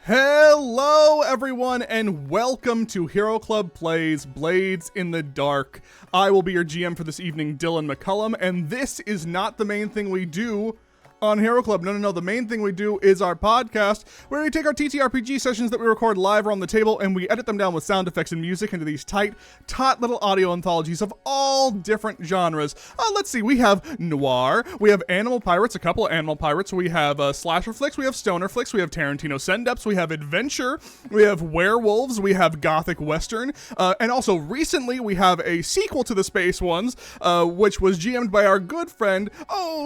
Hello everyone and welcome to Hero Club Plays Blades in the Dark. I will be your GM for this evening, Dylan McCullum, and this is not the main thing we do on Hero Club. No. The main thing we do is our podcast, where we take our TTRPG sessions that we record live or on the table, and we edit them down with sound effects and music into these tight, taut little audio anthologies of all different genres. Let's see, we have noir, we have animal pirates, a couple of animal pirates, we have slasher flicks, we have stoner flicks, we have Tarantino send-ups, we have adventure, we have werewolves, we have gothic western, and also recently we have a sequel to the space ones, which was GM'd by our good friend,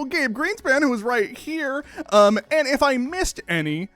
Gabe Greenspan, who was right here, and if I missed any,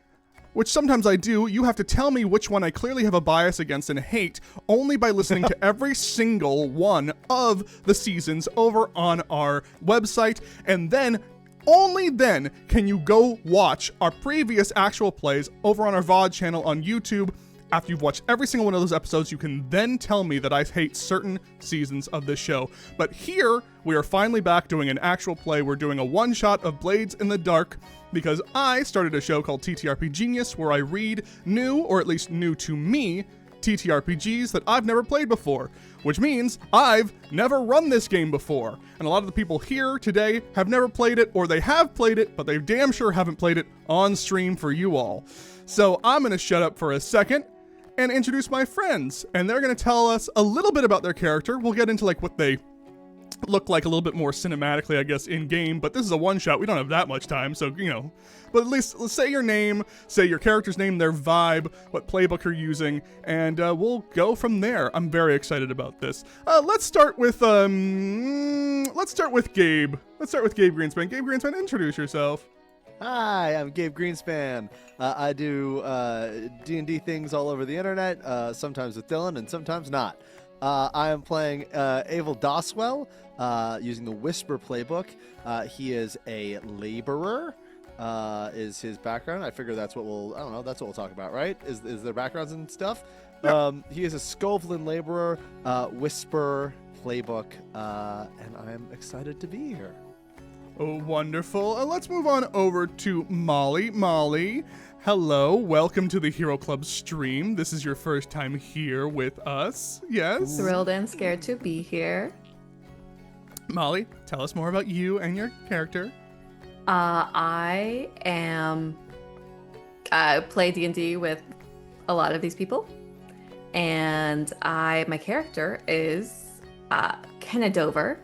which sometimes I do, you have to tell me which one I clearly have a bias against and hate only by listening to every single one of the seasons over on our website, and then only then can you go watch our previous actual plays over on our VOD channel on YouTube. After you've watched every single one of those episodes, you can then tell me that I hate certain seasons of this show. But here, we are finally back doing an actual play. We're doing a one-shot of Blades in the Dark, because I started a show called TTRP Genius, where I read new, or at least new to me, TTRPGs that I've never played before, which means I've never run this game before. And a lot of the people here today have never played it, or they have played it, but they damn sure haven't played it on stream for you all. So I'm going to shut up for a second and introduce my friends, and they're going to tell us a little bit about their character. We'll get into like what they look like a little bit more cinematically, I guess, in game, but this is a one shot. We don't have that much time, so but at least let's say your name, say your character's name, their vibe, what playbook you're using, and we'll go from there. I'm very excited about this. Let's start with Gabe. Let's start with Gabe Greenspan. Gabe Greenspan, introduce yourself. Hi, I'm Gabe Greenspan. I do D&D things all over the internet, sometimes with Dylan and sometimes not. I am playing Abel Duskwall using the Whisper playbook. He is a laborer, is his background. I figure that's what that's what we'll talk about, right? Is their backgrounds and stuff? Yeah. He is a Scovlin laborer, Whisper playbook, and I am excited to be here. Oh, wonderful. Let's move on over to Molly. Molly, hello. Welcome to the Hero Club stream. This is your first time here with us. Yes? Thrilled and scared to be here. Molly, tell us more about you and your character. I play D&D with a lot of these people. And my character is Kenna Dover.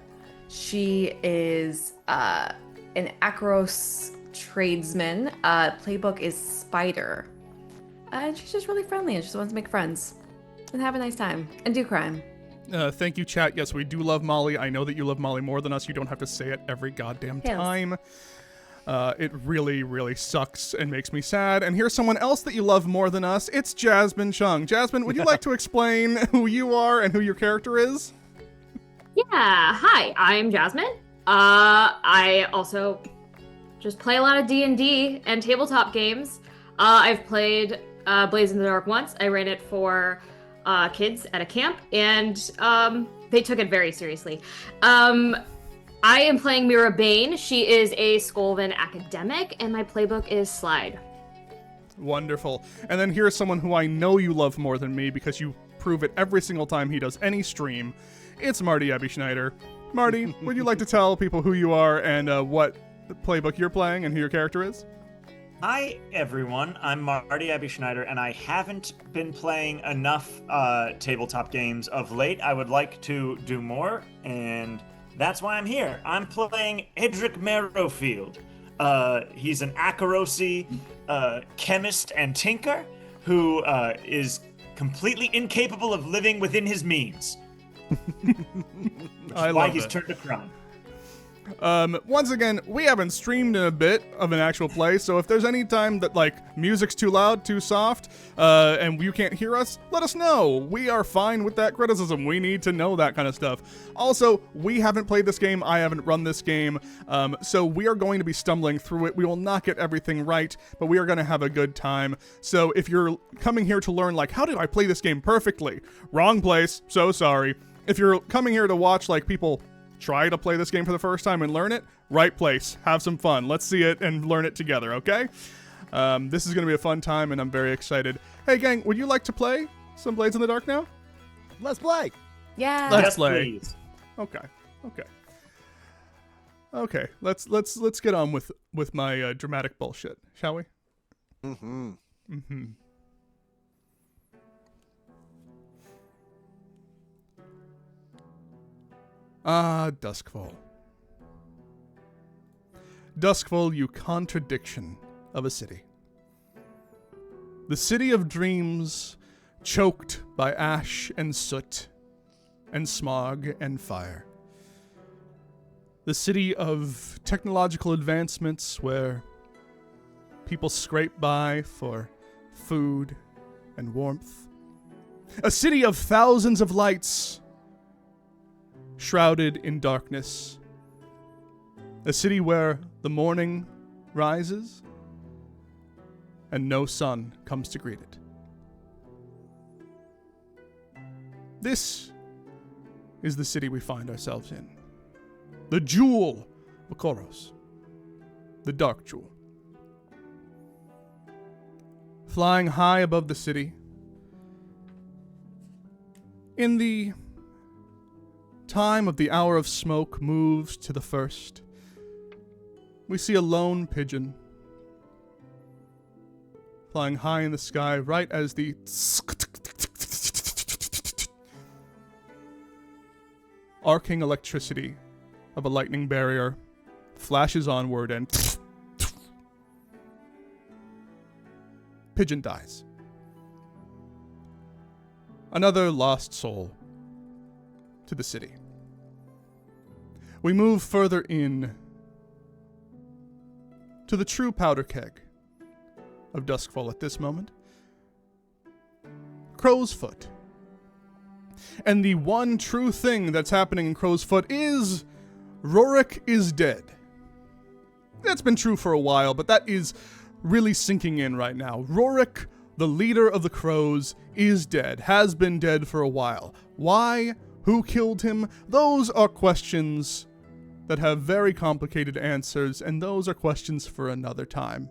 She is an Akros tradesman. Playbook is Spider. And she's just really friendly and she just wants to make friends and have a nice time and do crime. Thank you, chat. Yes, we do love Molly. I know that you love Molly more than us. You don't have to say it every goddamn time. It really, really sucks and makes me sad. And here's someone else that you love more than us. It's Jasmine Chung. Jasmine, would you like to explain who you are and who your character is? Yeah, hi, I'm Jasmine. I also just play a lot of D&D and tabletop games. I've played Blades in the Dark once. I ran it for kids at a camp, and they took it very seriously. I am playing Mira Bain. She is a Skolven academic, and my playbook is Slide. Wonderful. And then here's someone who I know you love more than me because you prove it every single time he does any stream. It's Marty Abby Schneider. Marty, would you like to tell people who you are and what playbook you're playing and who your character is? Hi, everyone. I'm Marty Abby Schneider, and I haven't been playing enough tabletop games of late. I would like to do more, and that's why I'm here. I'm playing Edric Merrowfield. He's an Akarosi chemist and tinker who is completely incapable of living within his means. I love why he's it. turned to crime. Once again, we haven't streamed in a bit of an actual play, so if there's any time that, like, music's too loud, too soft, and you can't hear us, let us know. We are fine with that criticism. We need to know that kind of stuff. Also, we haven't played this game. I haven't run this game, so we are going to be stumbling through it. We will not get everything right, but we are going to have a good time. So if you're coming here to learn, like, how did I play this game perfectly? Wrong place. So sorry. If you're coming here to watch, like, people try to play this game for the first time and learn it, right place. Have some fun. Let's see it and learn it together, okay? This is going to be a fun time, and I'm very excited. Hey, gang, would you like to play some Blades in the Dark now? Let's play. Yeah. Let's Yes, play. please. Okay. Let's get on with my dramatic bullshit, shall we? Mm-hmm. Mm-hmm. Duskwall. Duskwall, you contradiction of a city. The city of dreams, choked by ash and soot, and smog and fire. The city of technological advancements where people scrape by for food and warmth. A city of thousands of lights, shrouded in darkness. A city where the morning rises and no sun comes to greet it. This is the city we find ourselves in. The Jewel of Koros. The Dark Jewel. Flying high above the city, in the time of the hour of smoke moves to the first, we see a lone pigeon flying high in the sky right as the arcing electricity of a lightning barrier flashes onward and pigeon dies. Another lost soul to the city. We move further in to the true powder keg of Duskwall at this moment. Crow's Foot. And the one true thing that's happening in Crow's Foot is Runic is dead. That's been true for a while, but that is really sinking in right now. Runic, the leader of the Crows, is dead, has been dead for a while. Why? Who killed him? Those are questions that have very complicated answers, and those are questions for another time.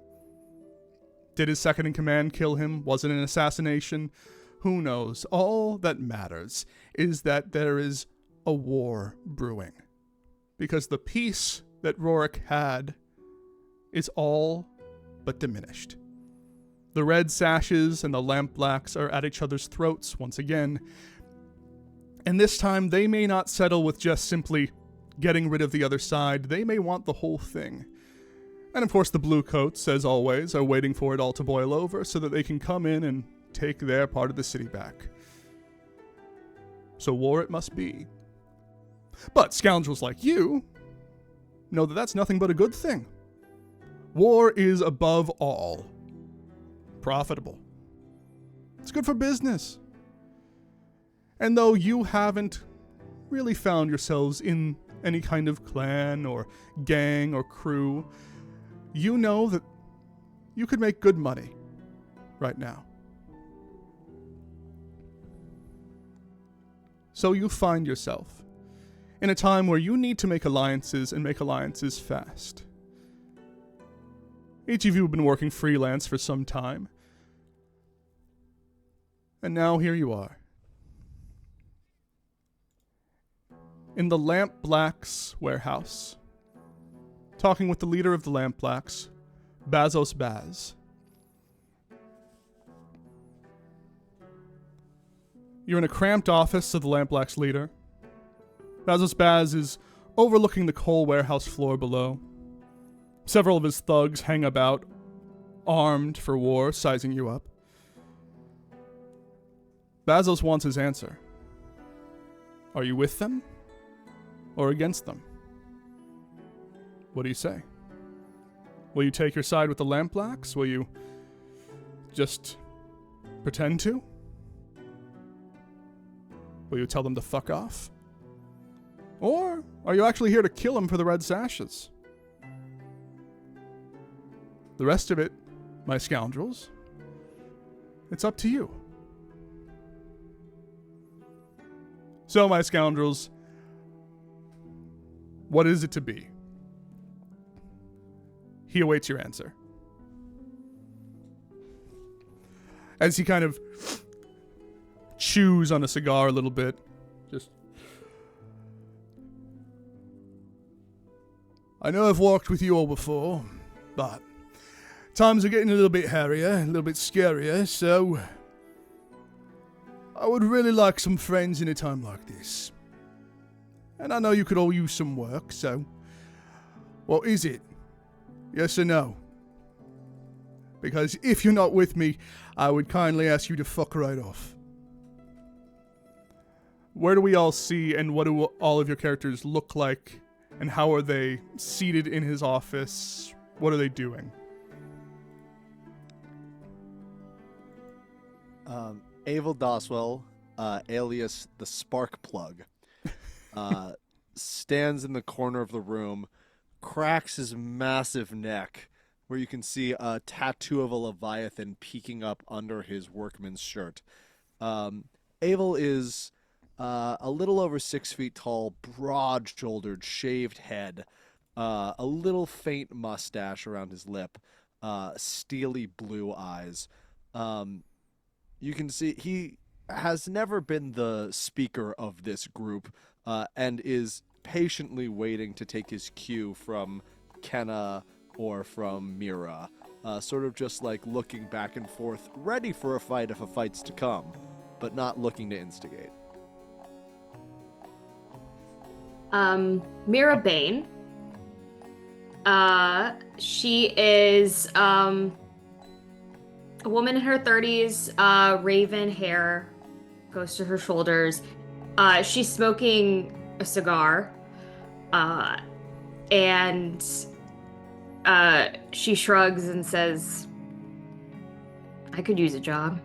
Did his second in command kill him? Was it an assassination? Who knows? All that matters is that there is a war brewing. Because the peace that Runic had is all but diminished. The red sashes and the lampblacks are at each other's throats once again. And this time they may not settle with just simply getting rid of the other side. They may want the whole thing. And of course the bluecoats, as always, are waiting for it all to boil over so that they can come in and take their part of the city back. So war it must be. But scoundrels like you know that that's nothing but a good thing. War is above all profitable. It's good for business. And though you haven't really found yourselves in any kind of clan or gang or crew, you know that you could make good money right now. So you find yourself in a time where you need to make alliances and make alliances fast. Each of you have been working freelance for some time. And now here you are. In the Lampblacks warehouse, talking with the leader of the Lampblacks, Bazos Baz. You're in a cramped office of the Lampblacks leader. Bazos Baz is overlooking the coal warehouse floor below. Several of his thugs hang about, armed for war, sizing you up. Bazos wants his answer. Are you with them or against them? What do you say? Will you take your side with the Lampblacks? Will you just pretend to? Will you tell them to fuck off? Or are you actually here to kill them for the red sashes? The rest of it, my scoundrels, it's up to you. So, my scoundrels, what is it to be? He awaits your answer. as he kind of chews on a cigar a little bit. Just, I know I've walked with you all before, but times are getting a little bit hairier, a little bit scarier, so I would really like some friends in a time like this. And I know you could all use some work, so what is it? Yes or no? Because if you're not with me, I would kindly ask you to fuck right off. Where do we all see, and what do all of your characters look like, and how are they seated in his office? What are they doing? Avel Doswell, alias the Spark Plug, stands in the corner of the room, cracks his massive neck, where you can see a tattoo of a Leviathan peeking up under his workman's shirt. Avel is a little over 6 feet tall, broad-shouldered, shaved head, a little faint mustache around his lip, steely blue eyes. You can see he has never been the speaker of this group, and is patiently waiting to take his cue from Kenna or from Mira, sort of just like looking back and forth, ready for a fight if a fight's to come, but not looking to instigate. Mira Bain. She is a woman in her 30s, raven hair goes to her shoulders. She's smoking a cigar, and she shrugs and says, I could use a job.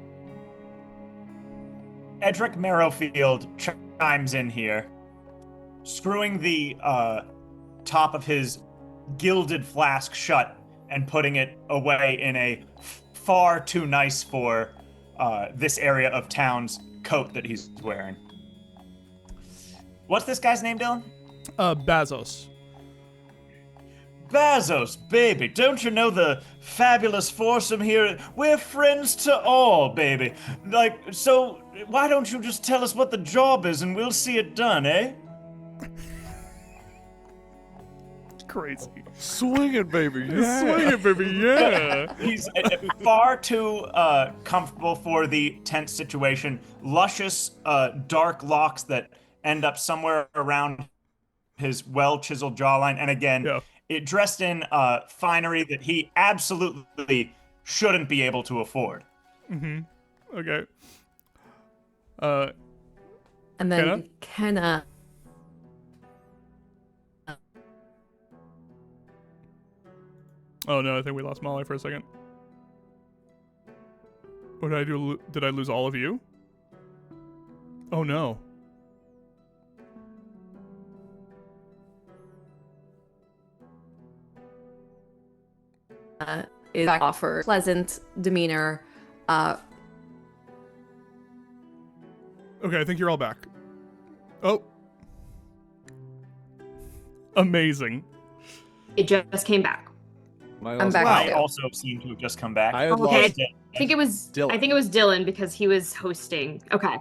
Edric Marrowfield chimes in here, screwing the top of his gilded flask shut and putting it away in a far too nice for this area of town's coat that he's wearing. What's this guy's name, Dylan? Bazos. Bazos, baby, don't you know the fabulous foursome here? We're friends to all, baby. Like, so why don't you just tell us what the job is and we'll see it done, eh? Crazy. Swing it, baby! Yeah. Swing it, baby, yeah! He's far too comfortable for the tense situation. Luscious, dark locks that end up somewhere around his well-chiseled jawline. And again, it dressed in finery that he absolutely shouldn't be able to afford. Mm-hmm. Okay. And then Kenna. Oh no, I think we lost Molly for a second. What did I do? Did I lose all of you? Oh no. Is offer pleasant demeanor. Okay, I think you're all back. Oh. Amazing. It just came back. I'm back. I also seem to have just come back. I had Okay. lost I think it was Dylan. I think it was Dylan because he was hosting. Okay.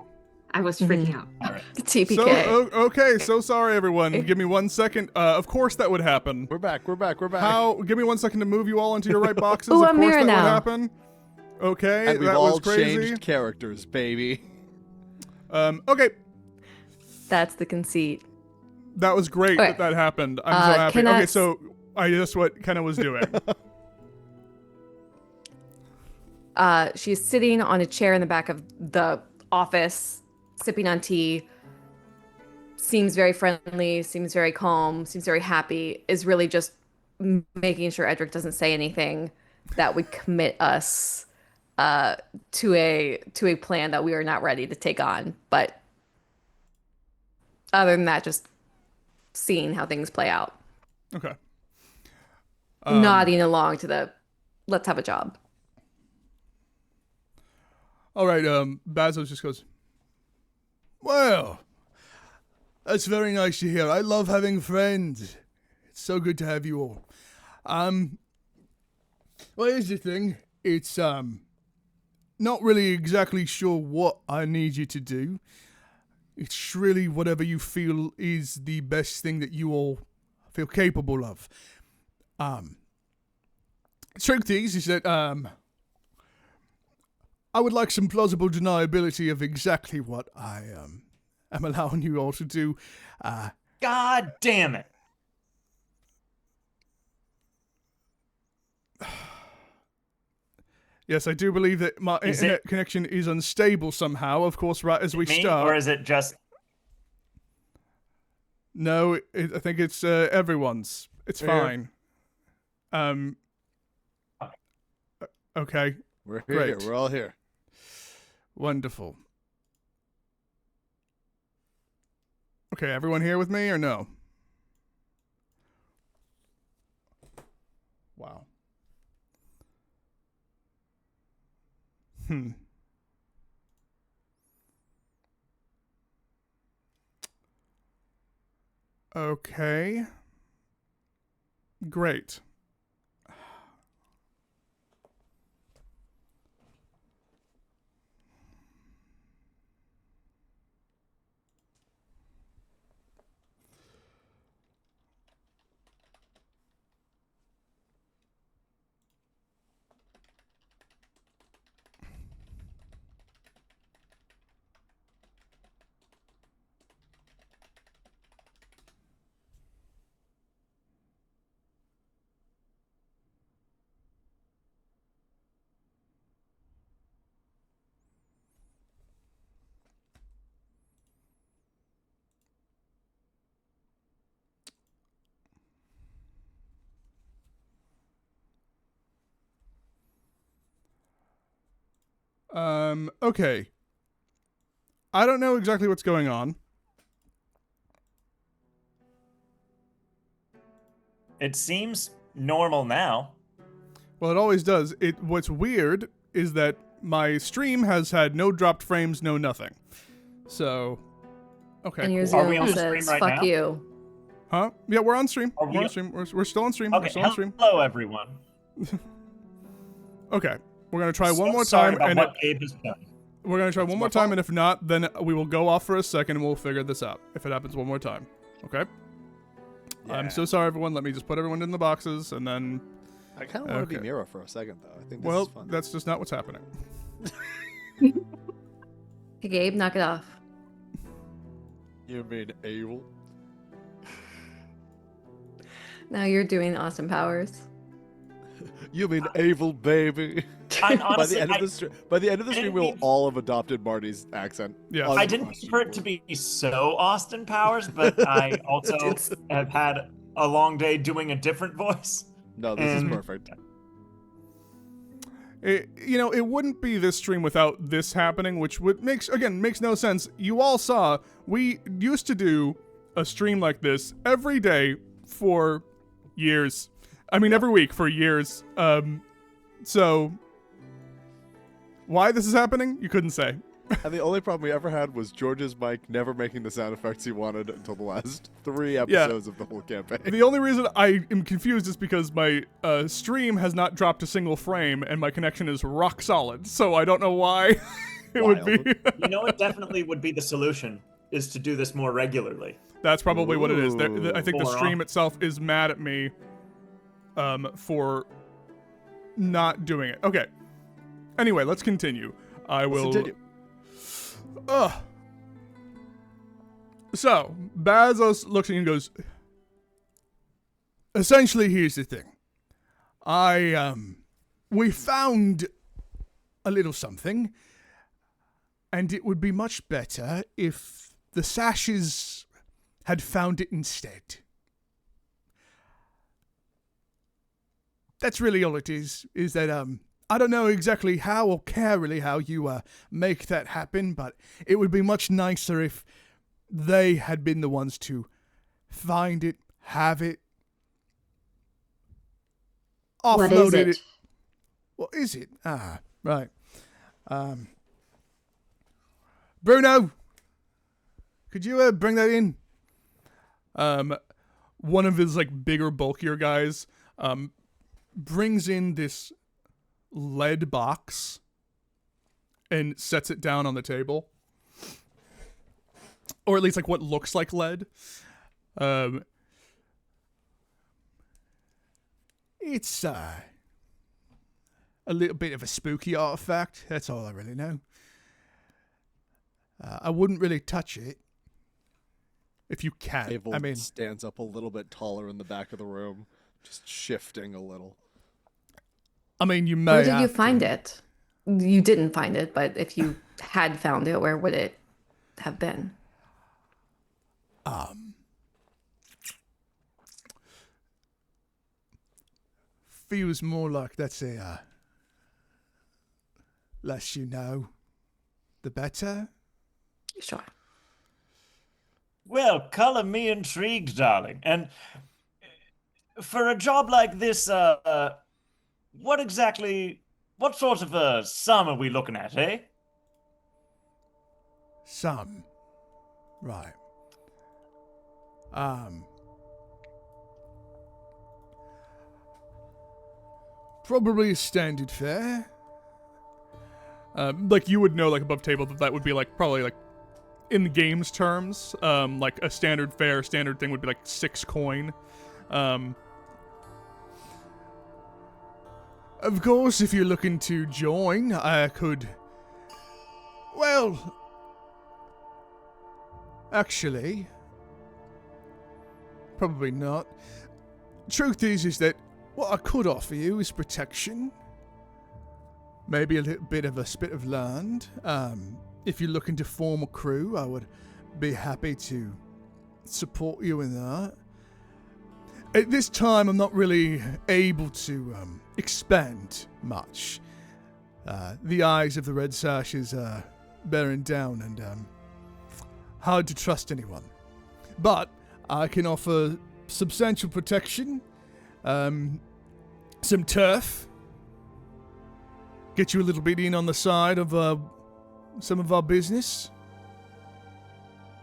I was freaking out. All right. TPK. So, okay, so sorry everyone. Give me 1 second. Of course that would happen. We're back. Give me 1 second to move you all into your right boxes. Ooh, of I'm course Mira that now. would happen. Okay, And we've that all was crazy. changed characters, baby. Okay, That's the conceit. that was great Okay. that happened. I'm so happy. Kenna- Okay, so I guess what Kenna was doing. She's sitting on a chair in the back of the office, sipping on tea. Seems very friendly, seems very calm, seems very happy. Is really just making sure Edric doesn't say anything that would commit us to a plan that we are not ready to take on. But other than that, just seeing how things play out, Okay. nodding along to the let's have a job. All right, Bazos just goes, well, that's very nice to hear. I love having friends. It's so good to have you all. Well, here's the thing. It's, not really exactly sure what I need you to do. It's really whatever you feel is the best thing that you all feel capable of. Truth is that, I would like some plausible deniability of exactly what I, am allowing you all to do. God damn it. Yes, I do believe that my internet connection is unstable somehow, of course, right as we start. Or is it just... No, I think it's everyone's. It's fine. Okay. We're here. Great. We're all here. Wonderful. Okay, everyone here with me or no? Wow. Okay. Great. Okay. I don't know exactly what's going on. It seems normal now. Well, it always does. What's weird is that my stream has had no dropped frames, no nothing. So, okay. And yours Are we on says, stream right fuck now? you. Huh? Yeah, we're on stream. Are we- We're on stream. We're still on stream. We're Okay, still on stream. hello everyone. Okay. We're going to try So one more sorry time. about And what Gabe has done. we're going to try one more my time. fault. And if not, then we will go off for a second and we'll figure this out. If it happens one more time. Okay? I'm Yeah. so sorry, everyone. Let me just put everyone in the boxes and then... I kind of want to be Okay. Miro for a second, though. I think this is Well, fun. that's just not what's happening. Hey, Gabe, knock it off. You mean evil? Now you're doing Austin Powers. You mean evil, baby? I'm honestly, by the end of the I stream, didn't we'll mean- all have adopted Marty's accent. Yeah. I didn't mean for it to be so Austin Powers, but I also have had a long day doing a different voice. No, this is And- perfect. It wouldn't be this stream without this happening, which makes no sense. You all saw we used to do a stream like this every day for years. I mean, every week for years. So why this is happening, you couldn't say. And the only problem we ever had was George's mic never making the sound effects he wanted until the last 3 episodes of the whole campaign. The only reason I am confused is because my stream has not dropped a single frame and my connection is rock solid. So I don't know why it would be. You know, it definitely would be the solution, is to do this more regularly. That's probably what it is. I think the Or stream itself is mad at me for not doing it. Okay. Anyway, let's continue. I will... Continue. Ugh. So, Bazos looks at you and goes, essentially, here's the thing. We found a little something, and it would be much better if the Sashes had found it instead. That's really all it is that, I don't know exactly how or care really how you make that happen, but it would be much nicer if they had been the ones to find it, have it, What is offloaded it? What is it? Ah, right. Bruno, could you bring that in? One of his bigger, bulkier guys brings in this lead box and sets it down on the table. Or at least like what looks like lead. It's a little bit of a spooky artifact. That's all I really know. I wouldn't really touch it. If you can. Abel I mean, stands up a little bit taller in the back of the room, just shifting a little. I mean, you may Where did you have find to. it? You didn't find it, but if you had found it, where would it have been? Feels more like that's a less you know, the better. Sure. Well, color me intrigued, darling. And for a job like this, what sort of a sum are we looking at, eh? Some. Right. Probably a standard fare. Like you would know, like above table, that would be like probably like in the game's terms, like a standard fare, standard thing would be like 6 coin. Of course, if you're looking to join, I could. Well, actually, probably not. Truth is that what I could offer you is protection. Maybe a little bit of a spit of land. If you're looking to form a crew, I would be happy to support you in that. At this time, I'm not really able to expand much. The eyes of the Red Sash is bearing down and hard to trust anyone. But I can offer substantial protection, some turf, get you a little bit in on the side of some of our business.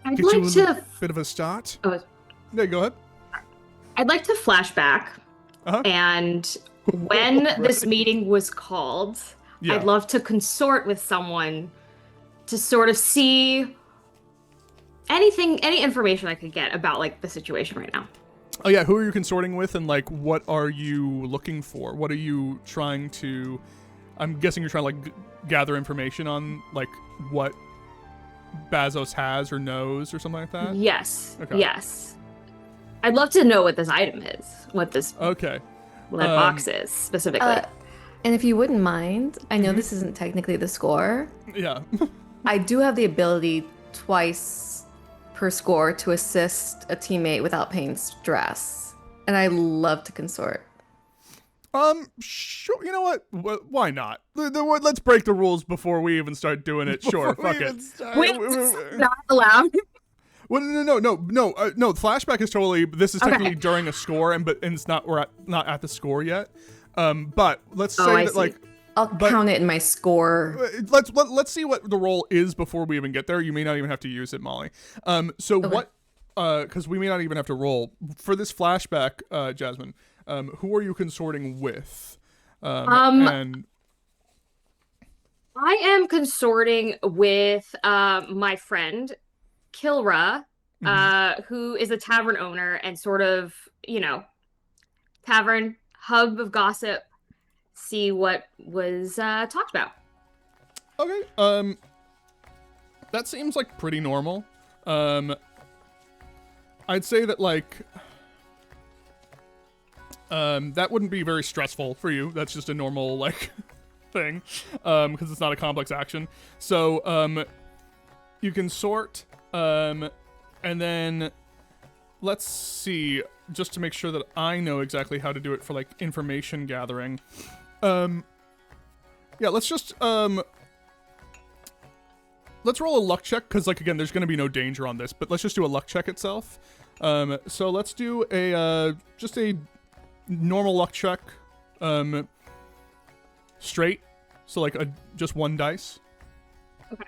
I'd Get like you a to. little bit of a start. Oh, Yeah, go ahead. I'd like to flashback. Uh-huh. And when this meeting was called, Yeah. I'd love to consort with someone to sort of see any information I could get about like the situation right now. Oh yeah, who are you consorting with, and like what are you looking for? What are you trying to? I'm guessing you're trying to like gather information on like what Bazos has or knows or something like that. Yes. Okay. Yes. I'd love to know what this item is, what this Okay. what that box is specifically. And if you wouldn't mind, I know this isn't technically the score. Yeah. I do have the ability twice per score to assist a teammate without paying stress. And I love to consort. Sure. You know what? Why not? Let's break the rules before we even start doing it. Sure. Fuck it. Wait, it's not allowed. Well, no. Flashback is totally. This is technically during a score, and it's not. We're not at the score yet. But let's say I that see. like. I'll count it in my score. Let's see what the roll is before we even get there. You may not even have to use it, Molly. What? Because we may not even have to roll for this flashback, Jasmine. Who are you consorting with? And I am consorting with my friend Kilra, who is a tavern owner and sort of, tavern hub of gossip. See what was talked about. Okay. That seems like pretty normal. I'd say that like. That wouldn't be very stressful for you. That's just a normal like thing, because it's not a complex action. So you can sort, and then let's see, just to make sure that I know exactly how to do it for like information gathering. Yeah, let's just let's roll a luck check, because like again, there's going to be no danger on this, but let's just do a luck check itself. So let's do just a normal luck check, straight, so like just 1 dice. Okay.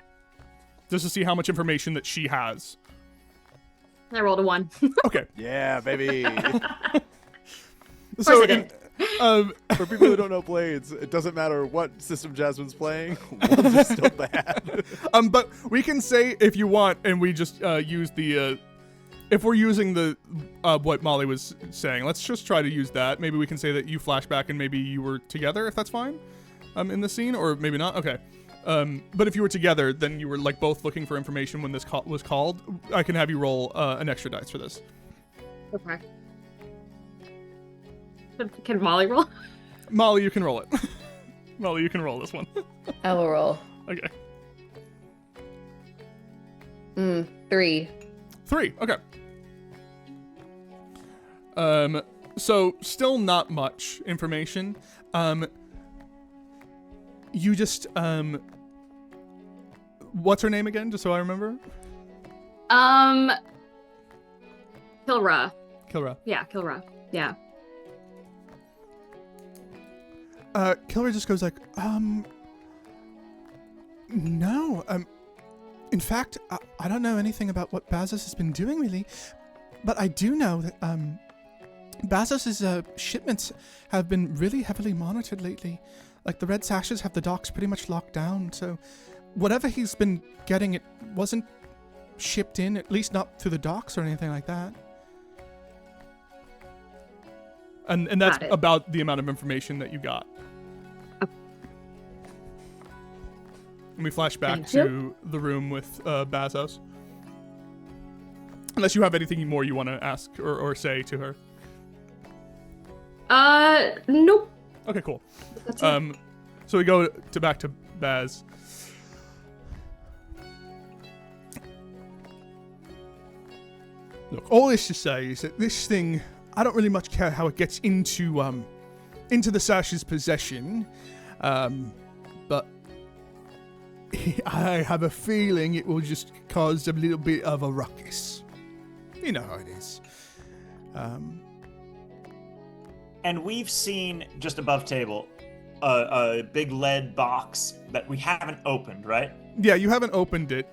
Just to see how much information that she has. I rolled a 1. Okay. Yeah, baby. So I did. For people who don't know Blades, it doesn't matter what system Jasmine's playing. Wolves are still bad. But we can say if you want, and we just use the. If we're using the what Molly was saying, let's just try to use that. Maybe we can say that you flashback and maybe you were together, if that's fine, in the scene, or maybe not. Okay. But if you were together, then you were like both looking for information when this call was called. I can have you roll an extra dice for this. Okay. Can Molly roll? Molly, you can roll it. Molly, you can roll this one. I will roll. Okay. 3. 3. Okay. So still not much information. You just what's her name again, just so I remember? Kilra. Kilra. Yeah, Kilra. Yeah. Kilra just goes like, no, in fact, I don't know anything about what Bazos has been doing really, but I do know that, Bazos's shipments have been really heavily monitored lately. Like, the Red Sashes have the docks pretty much locked down, so whatever he's been getting, it wasn't shipped in, at least not through the docks or anything like that. And that's about the amount of information that you got. And we flash back to the room with Bazos. Unless you have anything more you want to ask or say to her. Nope. Okay, cool. That's it. So we go back to Baz. Look, all this to say is that this thing, I don't really much care how it gets into the Sash's possession, but I have a feeling it will just cause a little bit of a ruckus. You know how it is. And we've seen just above table a big lead box that we haven't opened, right? Yeah, you haven't opened it.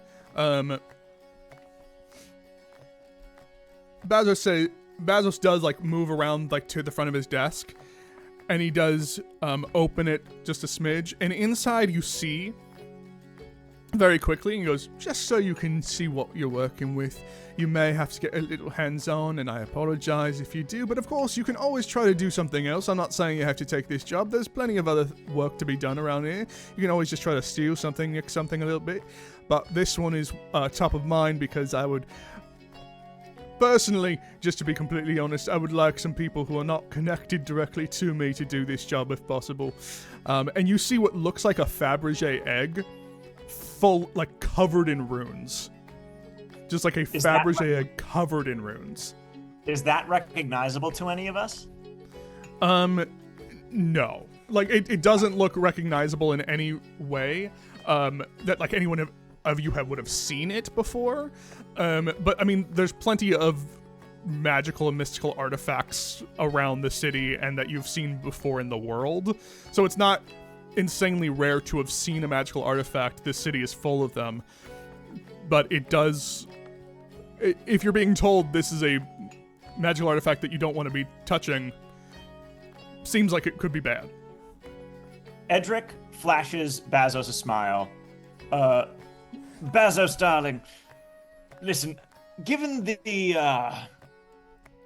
Bazos does like move around like to the front of his desk, and he does open it just a smidge, and inside you see very quickly, and he goes, just so you can see what you're working with, you may have to get a little hands-on, and I apologize if you do, but of course you can always try to do something else. I'm not saying you have to take this job. There's plenty of other work to be done around here. You can always just try to steal something, nick something a little bit, but this one is top of mind because I would personally, just to be completely honest, I would like some people who are not connected directly to me to do this job if possible. And you see what looks like a Fabergé egg, full, like, covered in runes. Just like a Fabergé egg covered in runes. Is that recognizable to any of us? No. Like, it doesn't look recognizable in any way, that, like, anyone of you would have seen it before. But, I mean, there's plenty of magical and mystical artifacts around the city and that you've seen before in the world. So it's not insanely rare to have seen a magical artifact. This city is full of them. But it does... If you're being told this is a magical artifact that you don't want to be touching, seems like it could be bad. Edric flashes Bazos a smile. Bazos, darling, listen, given the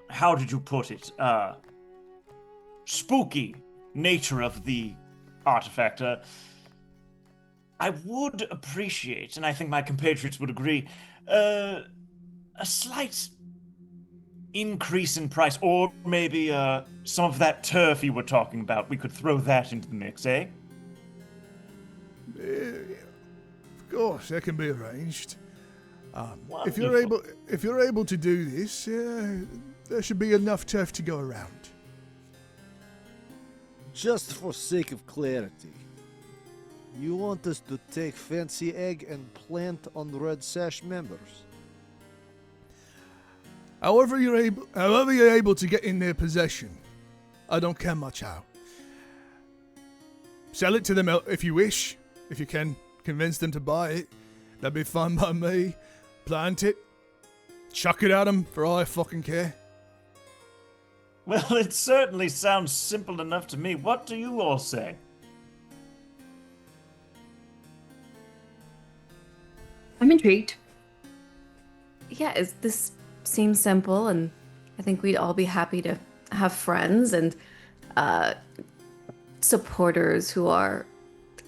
how did you put it, spooky nature of the artifact, I would appreciate, and I think my compatriots would agree, a slight increase in price, or maybe some of that turf you were talking about. We could throw that into the mix, eh? Of course, that can be arranged. If Wonderful. you're able to do this, there should be enough turf to go around. Just for sake of clarity, you want us to take Fancy Egg and plant on Red Sash members? However you're able to get in their possession, I don't care much how. Sell it to them if you wish, if you can convince them to buy it. That'd be fine by me. Plant it, chuck it at them for all I fucking care. Well, it certainly sounds simple enough to me. What do you all say? I'm intrigued. Yeah, this seems simple, and I think we'd all be happy to have friends and supporters who are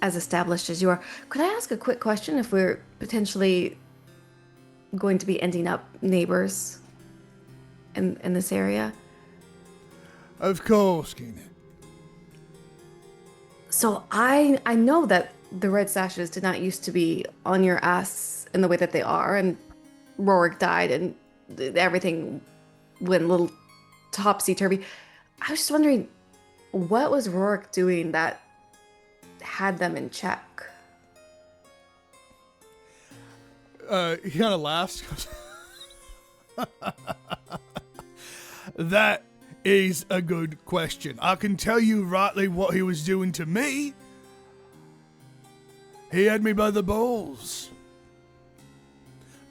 as established as you are. Could I ask a quick question if we're potentially going to be ending up neighbors in this area? Of course, Keenan. So I know that the red sashes did not used to be on your ass in the way that they are, and Rorik died and everything went a little topsy-turvy. I was just wondering, what was Rorik doing that had them in check? He kind of laughs. That is a good question. I can tell you rightly what he was doing to me. He had me by the balls.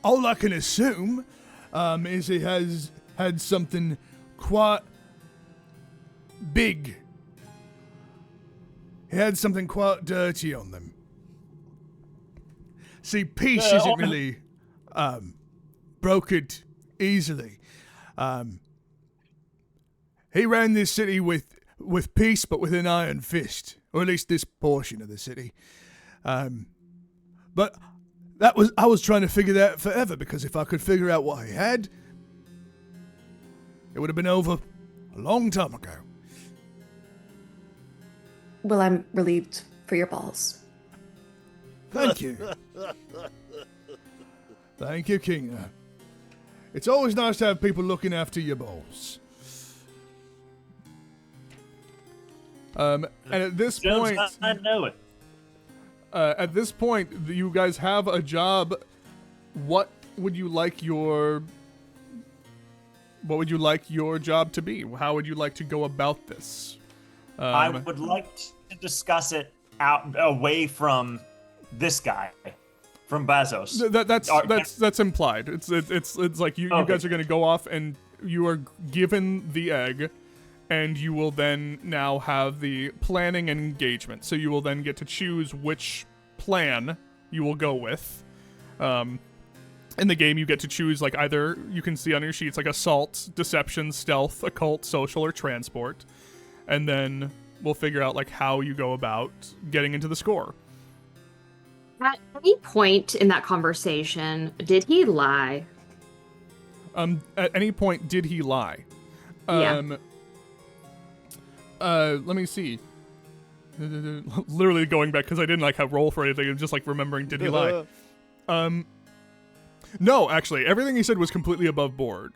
All I can assume is he has had something quite big. He had something quite dirty on them. See, peace isn't really brokered easily. He ran this city with peace, but with an iron fist, or at least this portion of the city. But I was trying to figure that out forever, because if I could figure out what he had, it would have been over a long time ago. Well, I'm relieved for your balls. Thank you. Thank you, King. It's always nice to have people looking after your balls. And at this point, I know it. At this point, you guys have a job. What would you like your job to be? How would you like to go about this? I would like to discuss it out away from this guy, from Bazos. That's implied. It's like you guys are going to go off and you are given the egg, and you will then now have the planning and engagement. So you will then get to choose which plan you will go with. In the game, you get to choose, like, either you can see on your sheets, like, assault, deception, stealth, occult, social, or transport. And then we'll figure out, like, how you go about getting into the score. At any point in that conversation, did he lie? At any point, did he lie? Yeah. Let me see. Literally going back, because I didn't, like, have roll for anything. I'm just, like, remembering, did he lie? No, actually, everything he said was completely above board.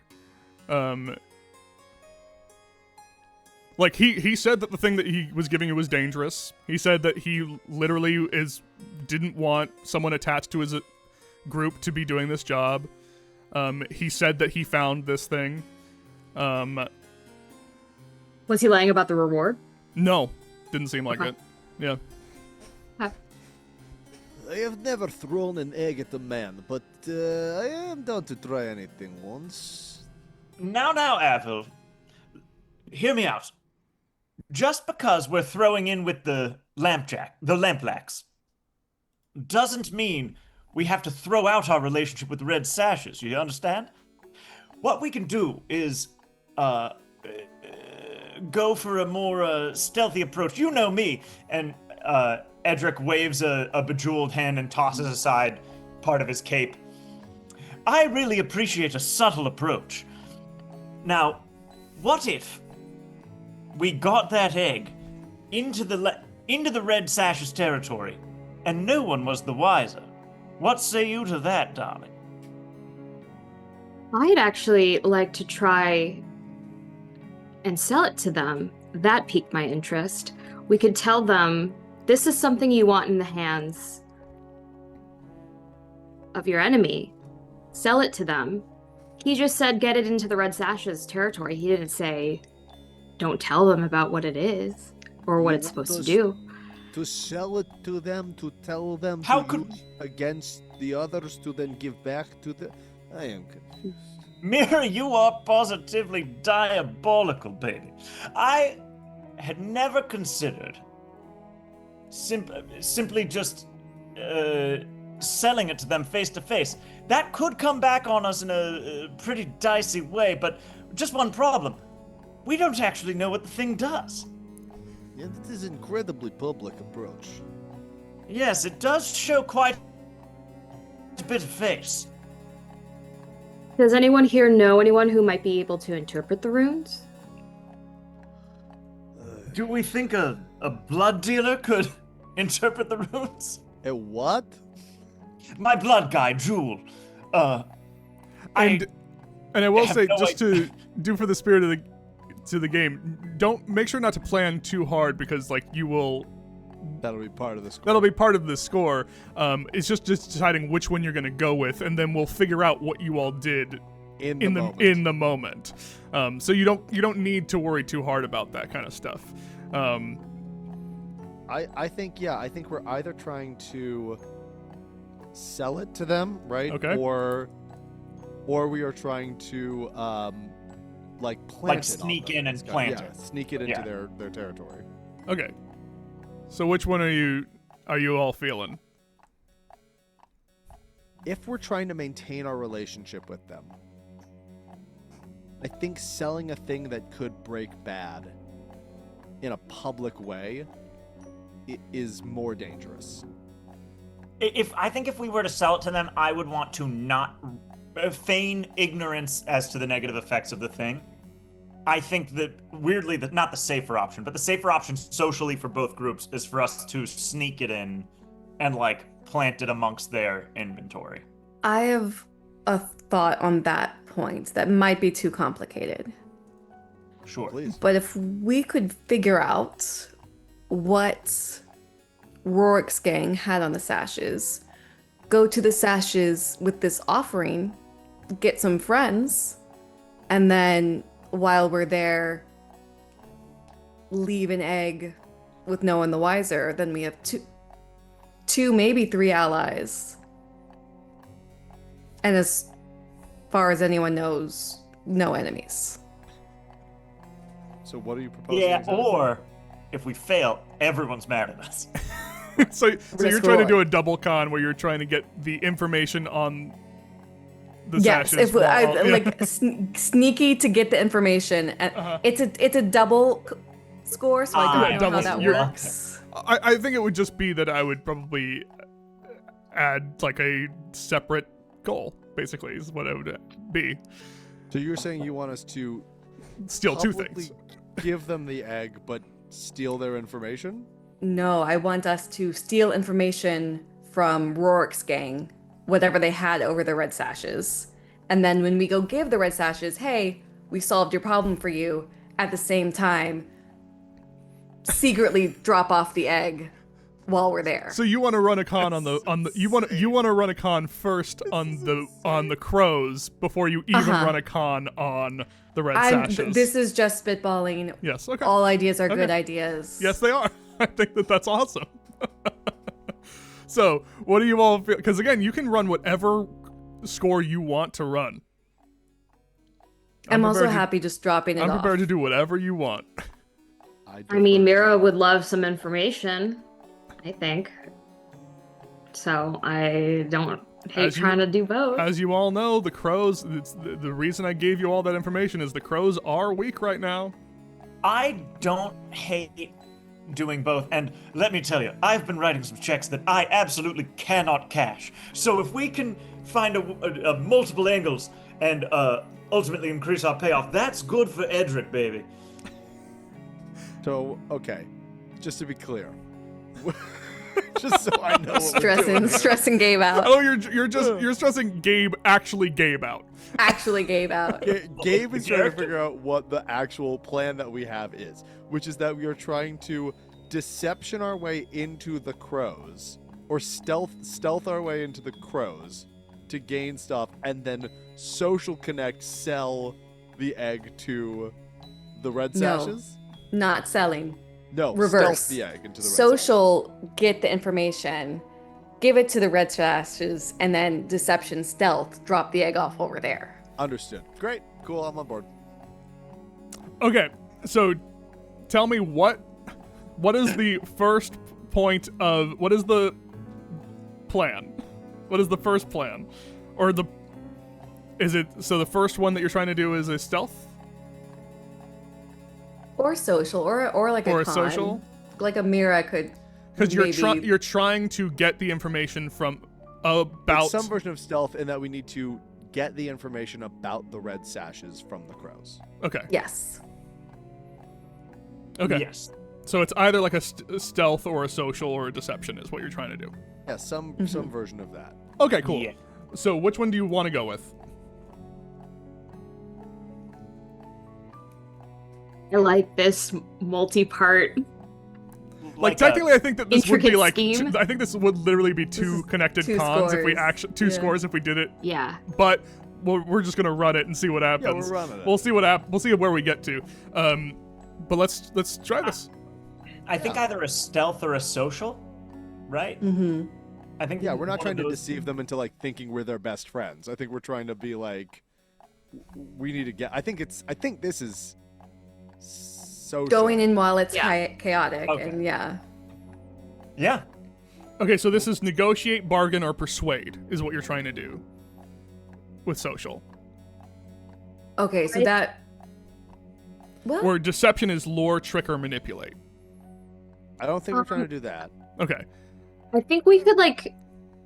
Like, he said that the thing that he was giving you was dangerous. He said that he literally didn't want someone attached to his group to be doing this job. He said that he found this thing. Was he lying about the reward? No, didn't seem like it. Yeah. I have never thrown an egg at a man, but I am down to try anything once. Now, Avil, hear me out. Just because we're throwing in with the lamplax, doesn't mean we have to throw out our relationship with the Red Sashes, you understand? What we can do is go for a more stealthy approach. You know me. And Edric waves a bejeweled hand and tosses aside part of his cape. I really appreciate a subtle approach. Now, what if we got that egg into the Red Sash's territory, and no one was the wiser? What say you to that, darling? I'd actually like to try and sell it to them. That piqued my interest. We could tell them, this is something you want in the hands of your enemy. Sell it to them. He just said get it into the Red Sash's territory. He didn't say don't tell them about what it is or what it's supposed to do. To sell it to them, to tell them How to could use against the others, to then give back to the... I am confused. Mira, you are positively diabolical, baby. I had never considered simply just selling it to them face to face. That could come back on us in a pretty dicey way, but just one problem. We don't actually know what the thing does. Yeah, this is incredibly public approach. Yes, it does show quite a bit of face. Does anyone here know anyone who might be able to interpret the runes? Do we think a blood dealer could interpret the runes? A what? My blood guy, Jewel. And I will have say, no just idea. to do for the spirit of the game, don't make sure not to plan too hard because like you will. That'll be part of the score. That'll be part of the score. It's just deciding which one you're going to go with, and then we'll figure out what you all did in the moment. So you don't need to worry too hard about that kind of stuff. I think we're either trying to sell it to them, right? Okay. Or we are trying to plant Like it sneak on them. in and It's got- plant yeah, it. sneak it into Yeah. their territory. Okay. So which one are you all feeling? If we're trying to maintain our relationship with them, I think selling a thing that could break bad in a public way is more dangerous. I think if we were to sell it to them, I would want to not feign ignorance as to the negative effects of the thing. I think that, weirdly, that not the safer option, but the safer option socially for both groups is for us to sneak it in and, plant it amongst their inventory. I have a thought on that point that might be too complicated. Sure. Please. But if we could figure out what Rorik's gang had on the sashes, go to the sashes with this offering, get some friends, and then while we're there, leave an egg with no one the wiser, then we have two, maybe 3 allies. And as far as anyone knows, no enemies. So what are you proposing? Yeah, exactly? or if we fail, everyone's mad at us. so you're Risk trying to do reward. a double con where you're trying to get the information on the Yes, sashes. if I, while- yeah. sneaky to get the information, and it's a double score, so I don't know how double- that you're- works. I think it would just be that I would probably add a separate goal, basically, is what it would be. So you're saying you want us to Steal two publicly things. give them the egg, but steal their information? No, I want us to steal information from Rorik's gang, whatever they had over the red sashes. And then when we go give the red sashes, hey, we solved your problem for you, at the same time, secretly drop off the egg while we're there. So you want to run a con on the you want to run a con first on the crows before you even run a con on the red sashes. This is just spitballing. Yes, okay. All ideas are good Okay. ideas. Yes, they are. I think that's awesome. So, what do you all feel? Because again, you can run whatever score you want to run. I'm also prepared to- happy just dropping it I'm off. prepared to do whatever you want. I mean, Mira would love some information, I think. So I don't hate As you- trying to do both. As you all know, the crows. The reason I gave you all that information is the crows are weak right now. I don't hate doing both, and let me tell you, I've been writing some checks that I absolutely cannot cash. So if we can find a multiple angles and ultimately increase our payoff, that's good for Edric, baby. So, okay, just to be clear, just so I know what we're doing. stressing Gabe out. Oh, you're stressing Gabe actually Gabe out. Actually Gabe out. Gabe is trying to Character? figure out what the actual plan that we have is, which is that we are trying to deception our way into the crows, or stealth our way into the crows to gain stuff, and then social connect sell the egg to the red No. sashes. Not selling. No, Reverse. stealth the egg into the red Social, get the information, give it to the red sashes, and then deception stealth, drop the egg off over there. Understood. Great. Cool. I'm on board. Okay, so tell me what is the first point of what is the plan? What is the first plan, or is it so the first one that you're trying to do is a stealth Or social, or like or a a con. social? Like a Mira could. Because maybe- you're trying to get the information from about It's some version of stealth in that we need to get the information about the red sashes from the crows. Okay. Yes. Okay. Yes. So it's either like a stealth or a social or a deception is what you're trying to do. Yeah, some version of that. Okay, cool. Yeah. So which one do you want to go with? I like this multi-part. Like technically, I think that this would be intricate like scheme. I think this would literally be two is connected two cons if we scores. actually two Yeah. scores if we did it. Yeah. But we're just gonna run it and see what happens. Yeah, we're running it. We'll see we'll see where we get to. But let's try this. I think either a stealth or a social, right? Mm-hmm. I think. Yeah, we're not one trying of to those- deceive them into like thinking we're their best friends. I think we're trying to be like, we need to get. I think this is social. Going in while it's Yeah. chaotic, Okay. and yeah. Yeah. Okay, so this is negotiate, bargain, or persuade is what you're trying to do with social. Okay, so Right. that. Well, Or deception is lure, trick, or manipulate. I don't think we're trying to do that. Okay. I think we could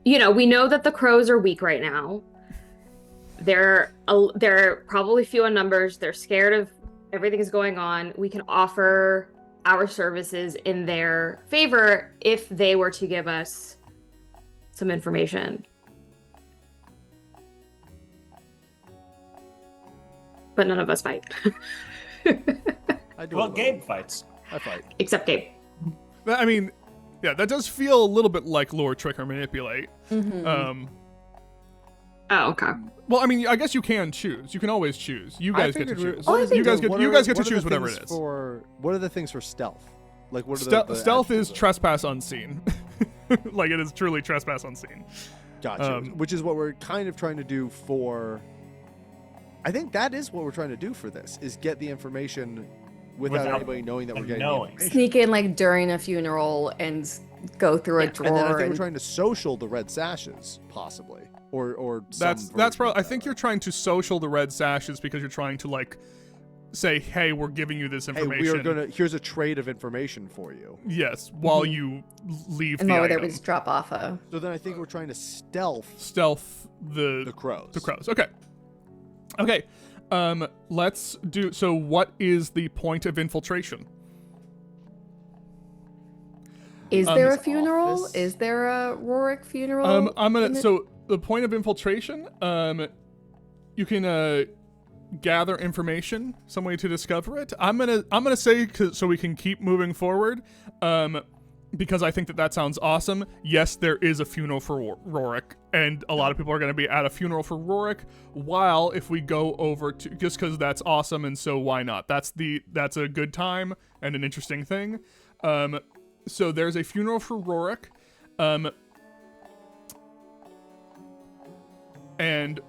we know that the crows are weak right now. They're probably few in numbers. They're scared of everything is going on. We can offer our services in their favor if they were to give us some information. But none of us fight. I do. Well, Gabe fights. I fight. Except Gabe. I mean, yeah, that does feel a little bit like lure, trick, or manipulate. mhm. Oh, okay. Well, I mean, I guess you can choose. You can always choose. You guys get to figured we- choose. what I is think You guys the- get what you are- guys get to what are the choose whatever things it is. What are the things for stealth? Like what are the Stealth is attributes of- trespass unseen. Like it is truly trespass unseen. Gotcha. Which is what we're kind of trying to do for. I think that is what we're trying to do for this: is get the information without anybody knowing that we're getting the knowing. information. Sneak in like during a funeral and go through a Yeah, drawer. And then I think and- we're trying to social the red sashes, possibly, or That's probably. I think you're trying to social the red sashes because you're trying to like say, hey, we're giving you this Hey, information. we are gonna. Here's a trade of information for you. Yes, while you leave and the while there item. was drop off a. So then I think we're trying to stealth Stealth the crows. The crows. Okay. Okay. Let's do. So, what is the point of infiltration? Is there a his funeral? office. Is there a Roric funeral? I'm gonna. in it? So, the point of infiltration. You can gather information, some way to discover it. I'm gonna say so we can keep moving forward. Because I think that sounds awesome. Yes, there is a funeral for Roric, and a lot of people are going to be at a funeral for Roric. While if we go over to just because that's awesome, and so why not? That's a good time and an interesting thing. So there's a funeral for Roric, and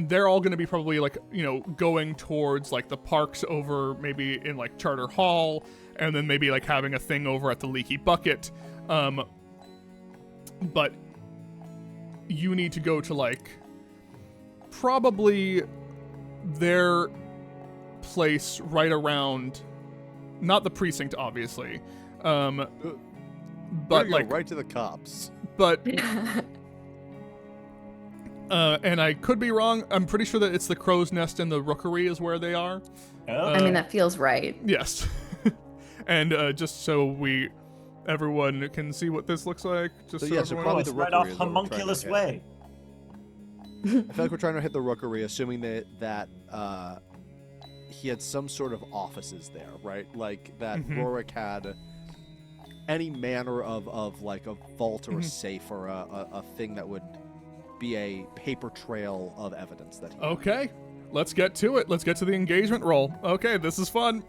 they're all going to be probably like going towards like the parks over maybe in like Charter Hall. And then maybe like having a thing over at the Leaky Bucket. But you need to go to like probably their place right around, not the precinct, obviously. But like right to the cops. but and I could be wrong. I'm pretty sure that it's the Crow's Nest and the Rookery is where they are. Oh. I mean, that feels right. Yes. And just so everyone can see what this looks like, just So so yeah, so everyone probably it's the right Rookery off is what we're trying to homunculus hit. way. I feel like we're trying to hit the Rookery, assuming that he had some sort of offices there, right? Like that Mhm. Roric had any manner of like a vault or a safe or a thing that would be a paper trail of evidence that he Okay, let's get to it. Let's get to the engagement roll. Okay, this is fun.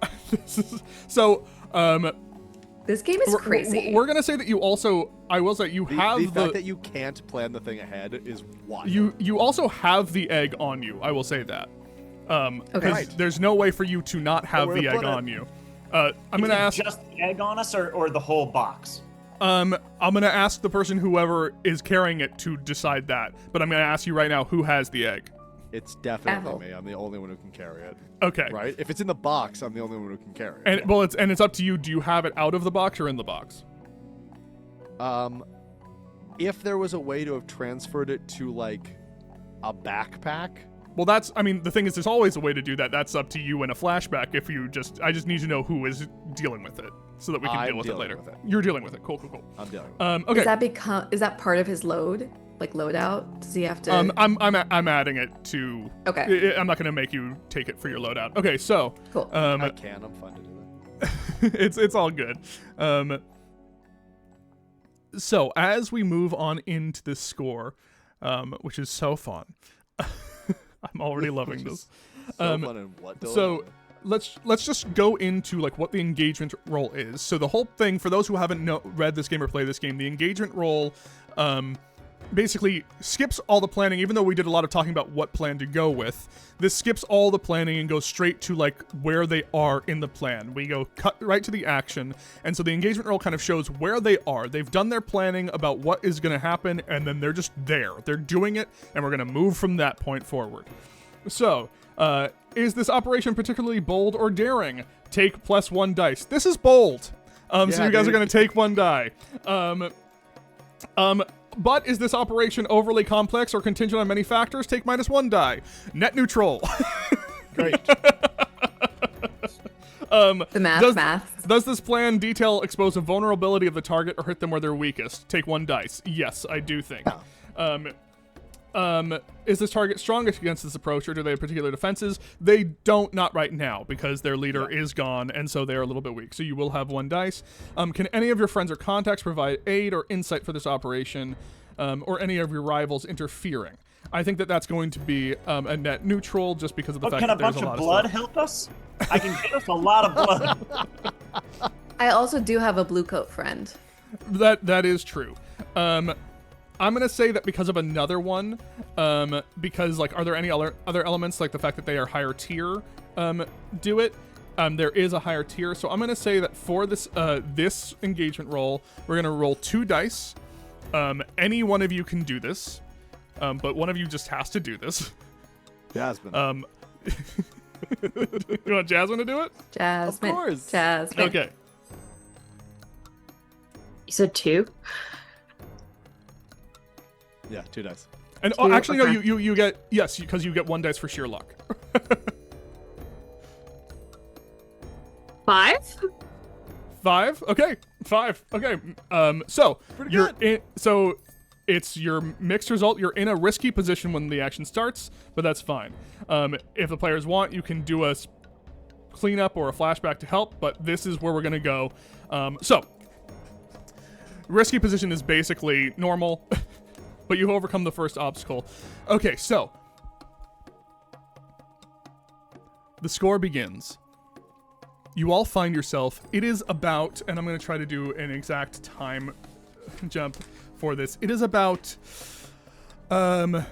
So, This game is crazy. We're gonna say that you also. I will say you have the fact that you can't plan the thing ahead is wild. You also have the egg on you. I will say that. Okay. Right. There's no way for you to not have the egg on you. I'm gonna ask. Just the egg on us, or the whole box? I'm gonna ask the person whoever is carrying it to decide that. But I'm gonna ask you right now who has the egg. It's definitely Apple. me. I'm the only one who can carry it. Okay. Right? If it's in the box, I'm the only one who can carry it. And well, it's up to you. Do you have it out of the box or in the box? If there was a way to have transferred it to like a backpack. Well, the thing is, there's always a way to do that. That's up to you in a flashback. I just need to know who is dealing with it so that we can I'm deal with it dealing later. with it. You're dealing with it. Cool. I'm dealing with it. Okay. Is that part of his load? Like loadout? Does he have to? I'm adding it to. Okay. I'm not gonna make you take it for your loadout. Okay, so. Cool. I can. I'm fun to do that. it's all good. So as we move on into the score, which is so fun, I'm already loving this. So fun and what? Dylan? So let's just go into like what the engagement role is. So the whole thing, for those who haven't read this game or played this game, the engagement role basically skips all the planning. Even though we did a lot of talking about what plan to go with, this skips all the planning and goes straight to like where they are in the plan. We go cut right to the action, and so the engagement role kind of shows where they are. They've done their planning about what is going to happen, and then they're just there. They're doing it, and we're going to move from that point forward. So, is this operation particularly bold or daring? Take +1 dice. This is bold. So you guys are going to take 1 die. But is this operation overly complex or contingent on many factors? Take -1 die. Net neutral. Great. The math. Does this plan detail expose a vulnerability of the target or hit them where they're weakest? Take 1 dice. Yes, I do think. Is this target strongest against this approach, or do they have particular defenses? They don't, not right now, because their leader is gone, and so they're a little bit weak. So you will have 1 dice. Can any of your friends or contacts provide aid or insight for this operation, or any of your rivals interfering? I think that that's going to be a net neutral, just because of the fact that there's a lot of Can a bunch of blood help us? I can get us a lot of blood. I also do have a blue coat friend. That is true. I'm gonna say that because of another one, because like, are there any other elements, like the fact that they are higher tier, do it? There is a higher tier, so I'm gonna say that for this this engagement roll, we're gonna roll 2 dice. Any one of you can do this, but one of you just has to do this. Jasmine. You want Jasmine to do it? Jasmine. Of course. Jasmine. Okay. You said 2? Yeah, 2 dice. And Two, actually, okay. no, you get, yes, because you get 1 dice for sheer luck. 5? 5? Okay. 5. Okay. So Pretty you're good. so it's your mixed result. You're in a risky position when the action starts, but that's fine. If the players want, you can do a cleanup or a flashback to help, but this is where we're gonna go. So risky position is basically normal, but you've overcome the first obstacle. Okay, so the score begins. You all find yourself, it is about, and I'm going to try to do an exact time jump for this. It is about, of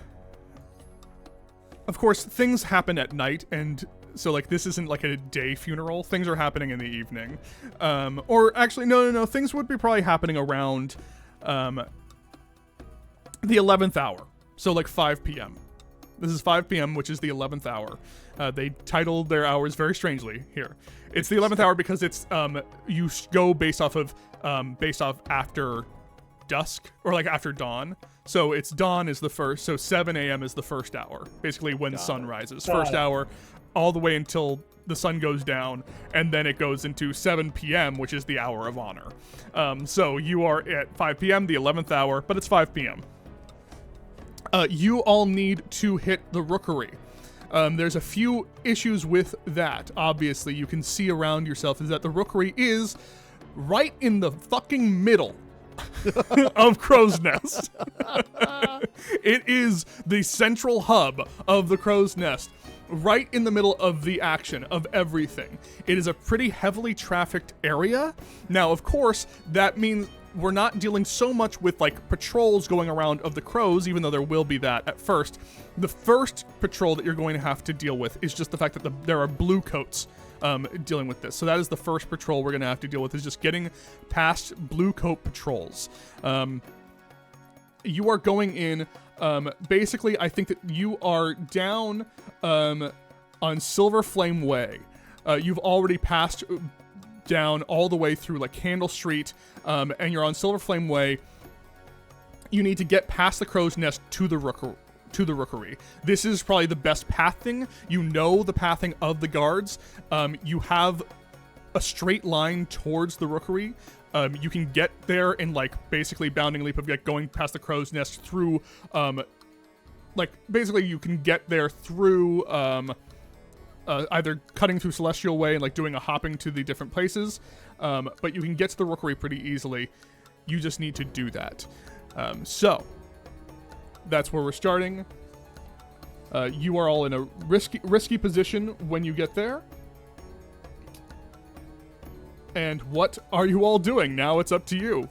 course, things happen at night, and so like this isn't like a day funeral. Things are happening in the evening. Or actually, no. Things would be probably happening around the 11th hour. So like 5 p.m. This is 5 p.m., which is the 11th hour. They titled their hours very strangely here. It's the 11th hour because it's you go based off after dusk, or like after dawn. So it's dawn is the first, so 7 a.m. is the first hour, basically when sun rises. First hour all the way until the sun goes down, and then it goes into 7 p.m., which is the hour of honor. So you are at 5 p.m., the 11th hour, but it's 5 p.m. You all need to hit the rookery. There's a few issues with that. Obviously, you can see around yourself is that the rookery is right in the fucking middle of Crow's Nest. It is the central hub of the Crow's Nest. right in the middle of the action of everything. It is a pretty heavily trafficked area. Now, of course, that means we're not dealing so much with like patrols going around of the crows, even though there will be that at first. The first patrol that you're going to have to deal with is just the fact that there are blue coats dealing with this. So that is the first patrol we're going to have to deal with, is just getting past blue coat patrols. You are going in, basically, I think that you are down on Silver Flame Way. You've already passed down all the way through like Candle Street, and you're on Silver Flame Way. You need to get past the crow's nest to the rookery. This is probably the best pathing. You know the pathing of the guards. You have a straight line towards the rookery. You can get there in like basically bounding leap of like going past the crow's nest through, like basically you can get there through either cutting through Celestial Way and like doing a hopping to the different places, but you can get to the rookery pretty easily. You just need to do that. So that's where we're starting. You are all in a risky position when you get there. And what are you all doing? Now it's up to you.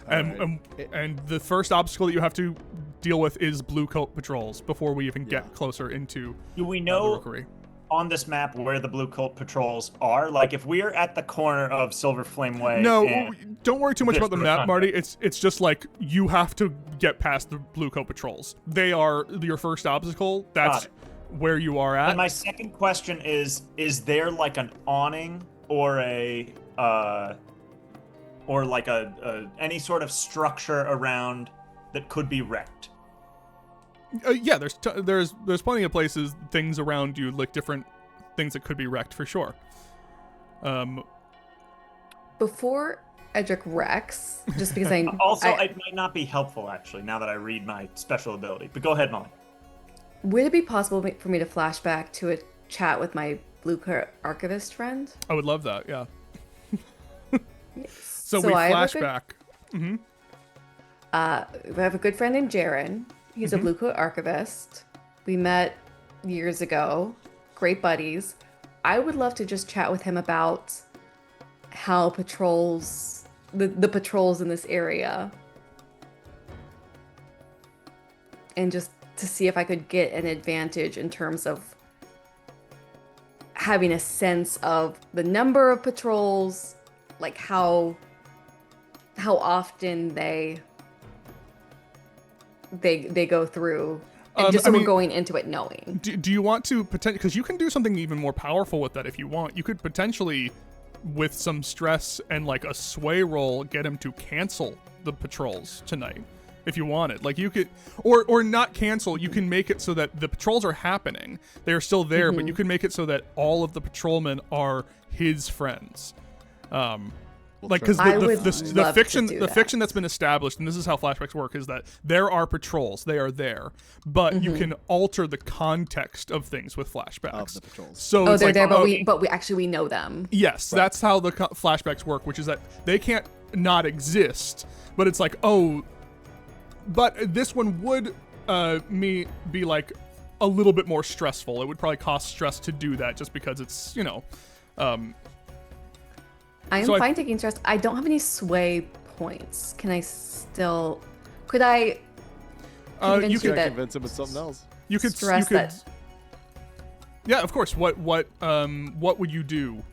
And the first obstacle that you have to deal with is blue coat patrols before we even get closer into Do we the know rookery. on this map where the blue coat patrols are? Like if we're at the corner of Silver Flame Way. No, and don't worry too much about the map, Rotunda. Marty. It's just like you have to get past the blue coat patrols. They are your first obstacle. That's where you are at. And my second question is there like an awning or a any sort of structure around that could be wrecked? Yeah, there's plenty of places, things around you, like different things that could be wrecked for sure. Before Edric wrecks, just because I Also, it might not be helpful actually now that I read my special ability. But go ahead, Molly. would it be possible for me to flashback to a chat with my blue coat archivist friend? I would love that. Yeah. Yes. So we I have a flash good- back. Mm-hmm. I have a good friend named Jaren. He's a blue coat archivist. We met years ago. Great buddies. I would love to just chat with him about how patrols, the patrols in this area, and just to see if I could get an advantage in terms of having a sense of the number of patrols, like how often they go through, and just so we're going into it knowing. Do you want to potentially, because you can do something even more powerful with that if you want. You could potentially, with some stress and like a sway roll, get him to cancel the patrols tonight if you wanted. Like you could, or not cancel. You can make it so that the patrols are happening. They are still there, but you can make it so that all of the patrolmen are his friends. Like, because the fiction that's been established, and this is how flashbacks work, is that there are patrols, they are there, but you can alter the context of things with flashbacks. Of the patrols. So it's they're like, there, but we know them. yes, that's how the flashbacks work, which is that they can't not exist, but it's like, oh, but this one would be like a little bit more stressful. It would probably cost stress to do that, just because it's, you know. I am fine taking stress. I don't have any sway points. Can I still? Could I? You could convince him of something else. You could stress that. Yeah, of course. What would you do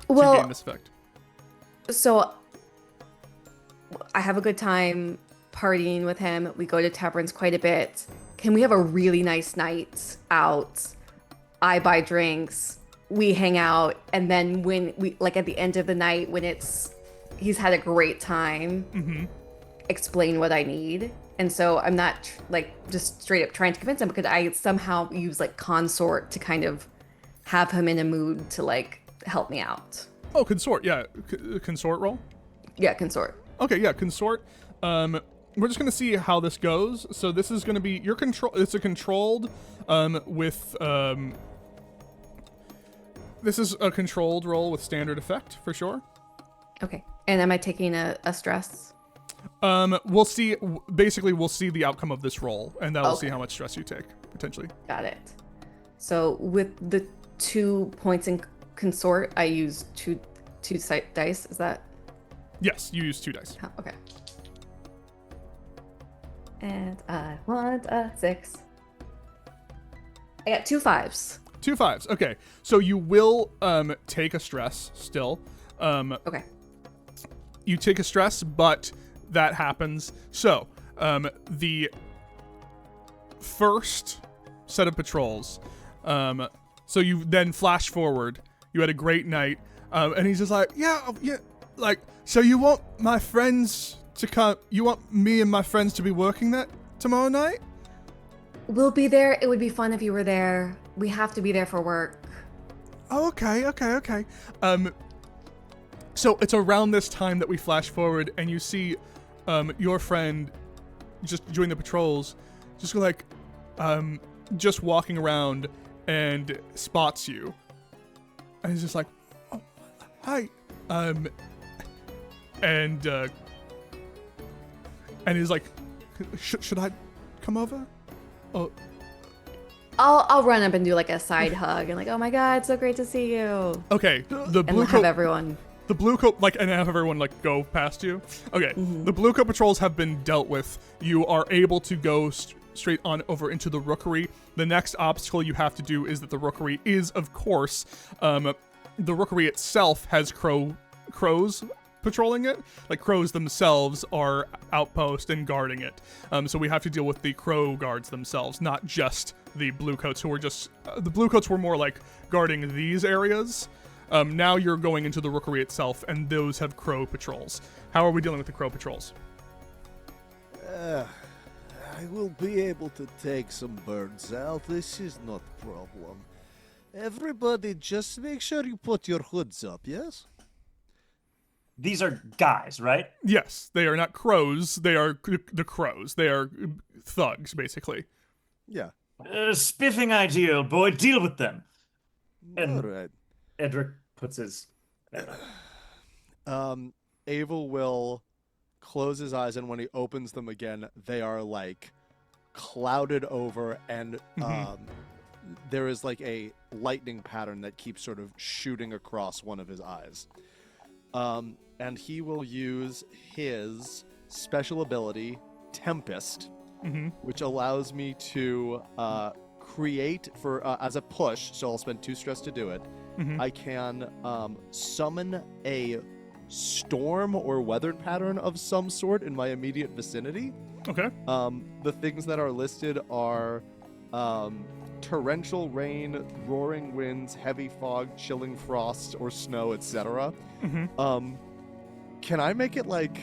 to gain this effect? So I have a good time partying with him. We go to taverns quite a bit. Can we have a really nice night out? I buy drinks. We hang out, and then when we, like, at the end of the night, when he's had a great time, explain what I need. And so I'm not like just straight up trying to convince him, because I somehow use like consort to kind of have him in a mood to like help me out. Oh, consort, yeah, consort roll. Yeah, consort. Okay, yeah, consort. We're just gonna see how this goes. So this is gonna be your control. It's a controlled with This is a controlled roll with standard effect, for sure. Okay. And am I taking a stress? We'll see. Basically, we'll see the outcome of this roll, and that'll see Okay. how much stress you take. potentially. Got it. So with the 2 points in consort, I use two dice. Is that? Yes, you use 2 dice. Oh, okay. And I want a 6. I got 2 5s. 2 5s. Okay, so you will take a stress still. Okay. You take a stress, but that happens. So the first set of patrols. So you then flash forward. You had a great night, and he's just like, yeah, like, so you want my friends to come? You want me and my friends to be working that tomorrow night? We'll be there. It would be fun if you were there. We have to be there for work. Oh, okay. So it's around this time that we flash forward, and you see your friend just during the patrols, just like just walking around and spots you, and he's just like, oh, hi, and he's like, should I come over? Oh. I'll run up and do like a side hug and like, oh my god, it's so great to see you. Okay, the And blue have coat. everyone. The blue coat, like, and have everyone like go past you. Okay, The blue coat patrols have been dealt with. You are able to go straight on over into the rookery. The next obstacle you have to do is that the rookery is, of course, the rookery itself has crows patrolling it. Like, crows themselves are outpost and guarding it. So we have to deal with the crow guards themselves, not just the blue coats, who were just the blue coats were more like guarding these areas. Now you're going into the rookery itself, and those have crow patrols. How are we dealing with the crow patrols? I will be able to take some birds out. This is not a problem. Everybody, just make sure you put your hoods up, yes? These are guys, right? Yes, they are not crows. They are the crows. They are thugs, basically. Yeah. Spiffing idea, old boy. Deal with them. And All right. Edric puts his... Abel will close his eyes, and when he opens them again, they are like clouded over, and there is like a lightning pattern that keeps sort of shooting across one of his eyes. And he will use his special ability, Tempest, which allows me to create for as a push. So I'll spend 2 stress to do it. I can summon a storm or weather pattern of some sort in my immediate vicinity. Okay. The things that are listed are torrential rain, roaring winds, heavy fog, chilling frost or snow, etc. Can I make it like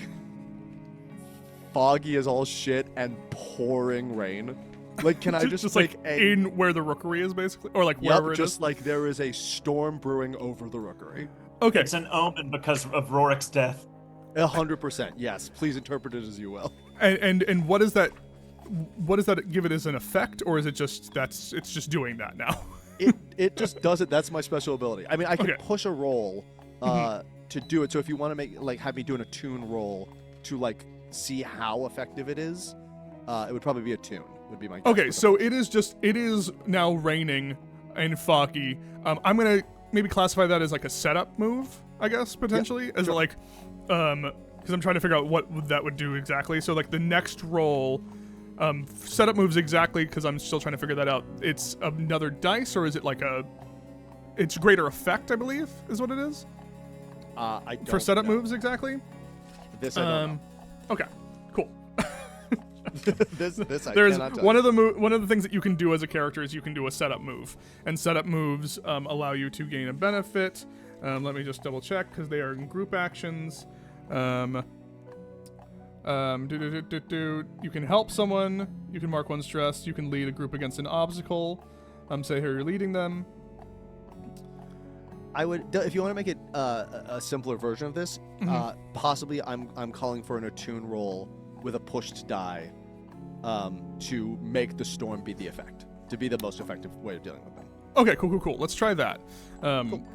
foggy as all shit and pouring rain? Like, can I just like make a in where the rookery is, basically, or like wherever it just is? like there is a storm brewing over the rookery? Okay. It's an omen because of Rorik's death. 100%. Yes. Please interpret it as you will. And what is that? What does that give it as an effect, or is it just it's just doing that now? It just does it. That's my special ability. I mean, I can Okay. push a roll to do it. So if you want to make like have me do an attune roll to like see how effective it is, it would probably be attune. Would be my guess. Okay, so it is now raining and foggy. I'm gonna maybe classify that as like a setup move, I guess, potentially, as sure. like because I'm trying to figure out what that would do exactly. So like the next roll. Setup moves exactly, because I'm still trying to figure that out. It's another dice, or is it like it's greater effect, I believe, is what it is? I don't For setup know. moves exactly? This I don't know. Okay, cool. this I There's cannot tell one you. of the things that you can do as a character is you can do a setup move, and setup moves allow you to gain a benefit. Let me just double check, because they are group actions. You can help someone, you can mark one stress, you can lead a group against an obstacle, say here you're leading them. I would, if you want to make it a simpler version of this, possibly I'm calling for an attune roll with a pushed die to make the storm be the effect, to be the most effective way of dealing with them. Okay, cool. Let's try that. Cool.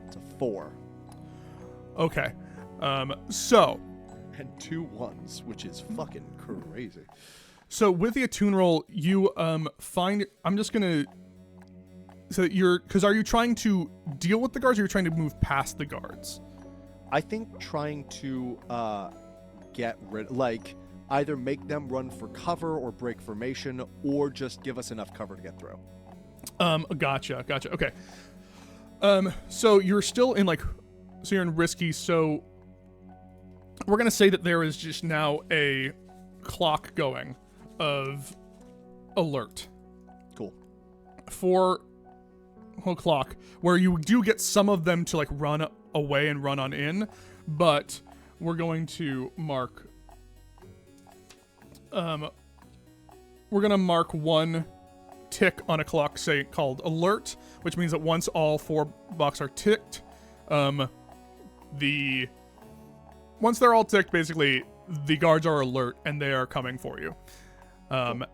It's a 4. Okay. So and 2 1s, which is fucking crazy. So with the attune roll, you find. I'm just gonna. So because are you trying to deal with the guards, or you're trying to move past the guards? I think trying to get rid, like either make them run for cover or break formation, or just give us enough cover to get through. Gotcha. Okay. So you're still in so you're in risky. So we're gonna say that there is just now a clock going of alert. Cool. 4 o'clock, where you do get some of them to run away and run on in, but we're going to mark. We're gonna mark 1 tick on a clock, say called alert, which means that once all 4 blocks are ticked, once they're all ticked, basically the guards are alert and they are coming for you.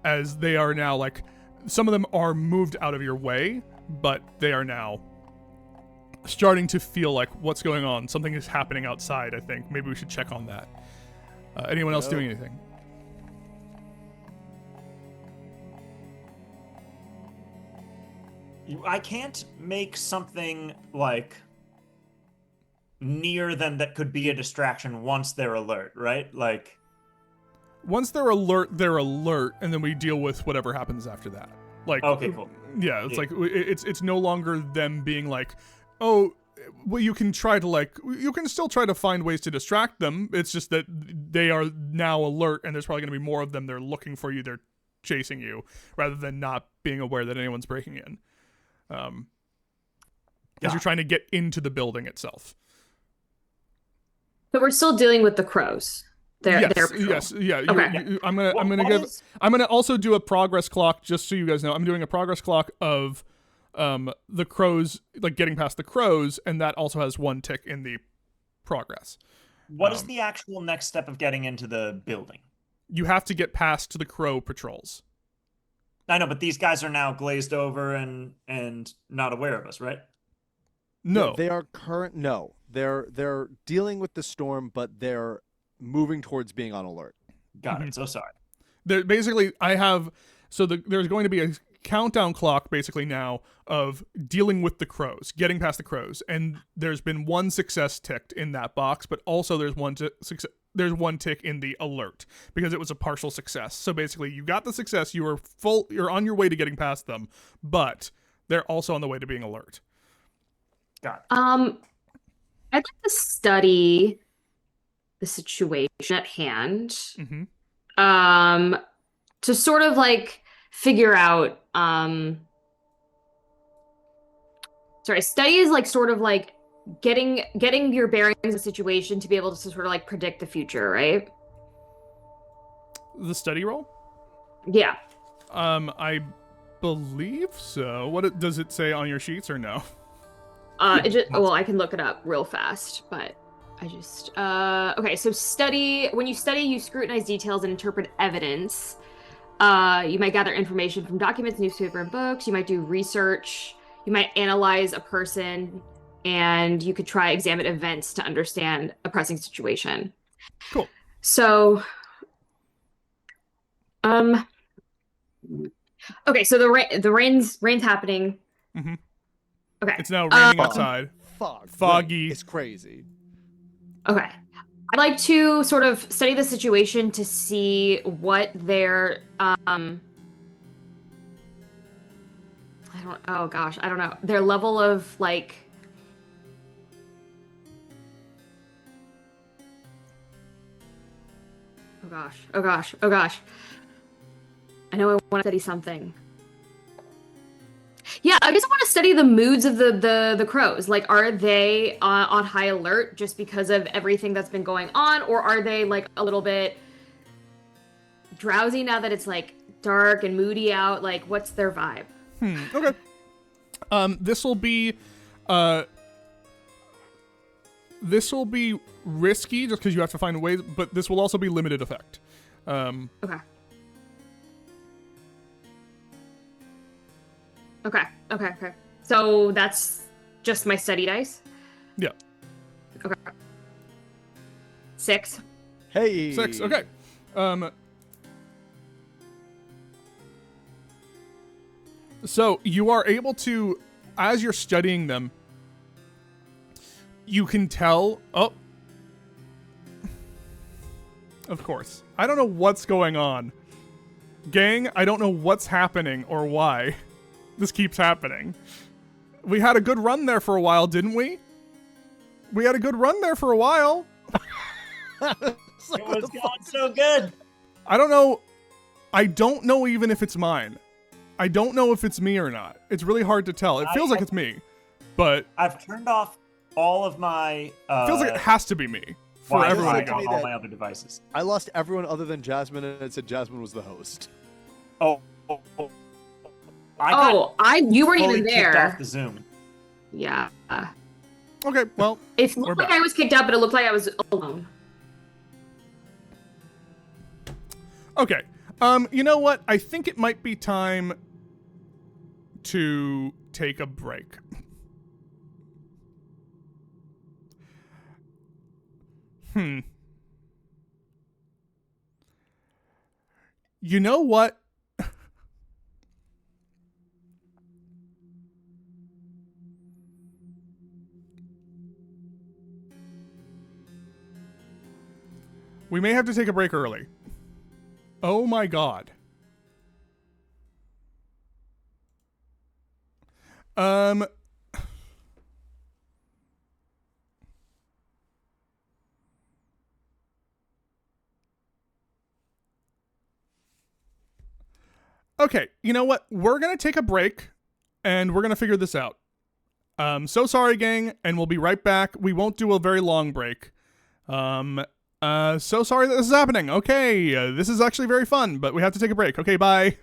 As they are now some of them are moved out of your way, but they are now starting to feel what's going on. Something is happening outside, I think. Maybe we should check on that. Anyone else doing anything? I can't make something near them that could be a distraction once they're alert, right? Once they're alert, and then we deal with whatever happens after that. Okay, cool. Yeah, it's it's no longer them being oh, well, you can try to you can still try to find ways to distract them. It's just that they are now alert, and there's probably going to be more of them. They're looking for you. They're chasing you, rather than not being aware that anyone's breaking in. As you're trying to get into the building itself. So we're still dealing with the crows. Yes, yeah. Okay. I'm gonna also do a progress clock, just so you guys know. I'm doing a progress clock of the crows, getting past the crows, and that also has 1 tick in the progress. What is the actual next step of getting into the building? You have to get past the crow patrols. I know, but these guys are now glazed over and not aware of us, right? No. They are no. They're dealing with the storm, but they're moving towards being on alert. Got it. So sorry. Basically, there's going to be a countdown clock basically now of dealing with the crows, getting past the crows, and there's been 1 success ticked in that box, but also there's 1 tick in the alert because it was a partial success. So basically, you got the success, you're on your way to getting past them, but they're also on the way to being alert. Got it. I'd like to study the situation at hand. Mm-hmm. To sort of figure out study is sort of getting your bearings in the situation to be able to sort of predict the future, right? The study roll? Yeah. I believe so. What does it say on your sheets, or no? I can look it up real fast, but I just okay. So when you study, you scrutinize details and interpret evidence. You might gather information from documents, newspaper, and books. You might do research. You might analyze a person, and you could try examine events to understand a pressing situation. Cool. So, okay. So the rain's happening. Mm-hmm. Okay. It's now raining outside. Foggy. It's crazy. Okay. I'd like to sort of study the situation to see what their I don't know. Their level of Oh gosh. I know I want to study something. Yeah, I just want to study the moods of the crows. Are they on high alert just because of everything that's been going on, or are they a little bit drowsy now that it's dark and moody out? What's their vibe? Okay. This will be risky just because you have to find ways, but this will also be limited effect. Okay. Okay. So that's just my study dice? Yeah. Okay. 6. Hey. 6. Okay. So you are able to, as you're studying them, you can tell. Oh, of course. I don't know what's going on. Gang, I don't know what's happening or why this keeps happening. We had a good run there for a while, didn't we? We had a good run there for a while. It was going so good. I don't know. I don't know even if it's mine. I don't know if it's me or not. It's really hard to tell. It feels like it's me, but I've turned off all of my. it feels like it has to be me for Wi-Fi everyone to said to go. me on all that- my other devices. I lost everyone other than Jasmine, and it said Jasmine was the host. Oh. I got You weren't fully even kicked there. off the Zoom. Yeah. Okay, well, It We're looked like back. I was kicked out, but it looked like I was alone. okay. You know what? I think it might be time to take a break. You know what? We may have to take a break early. Oh my god. Okay, you know what? We're gonna take a break and we're gonna figure this out. So sorry, gang, and we'll be right back. We won't do a very long break. So sorry that this is happening. Okay, this is actually very fun, but we have to take a break. Okay, bye.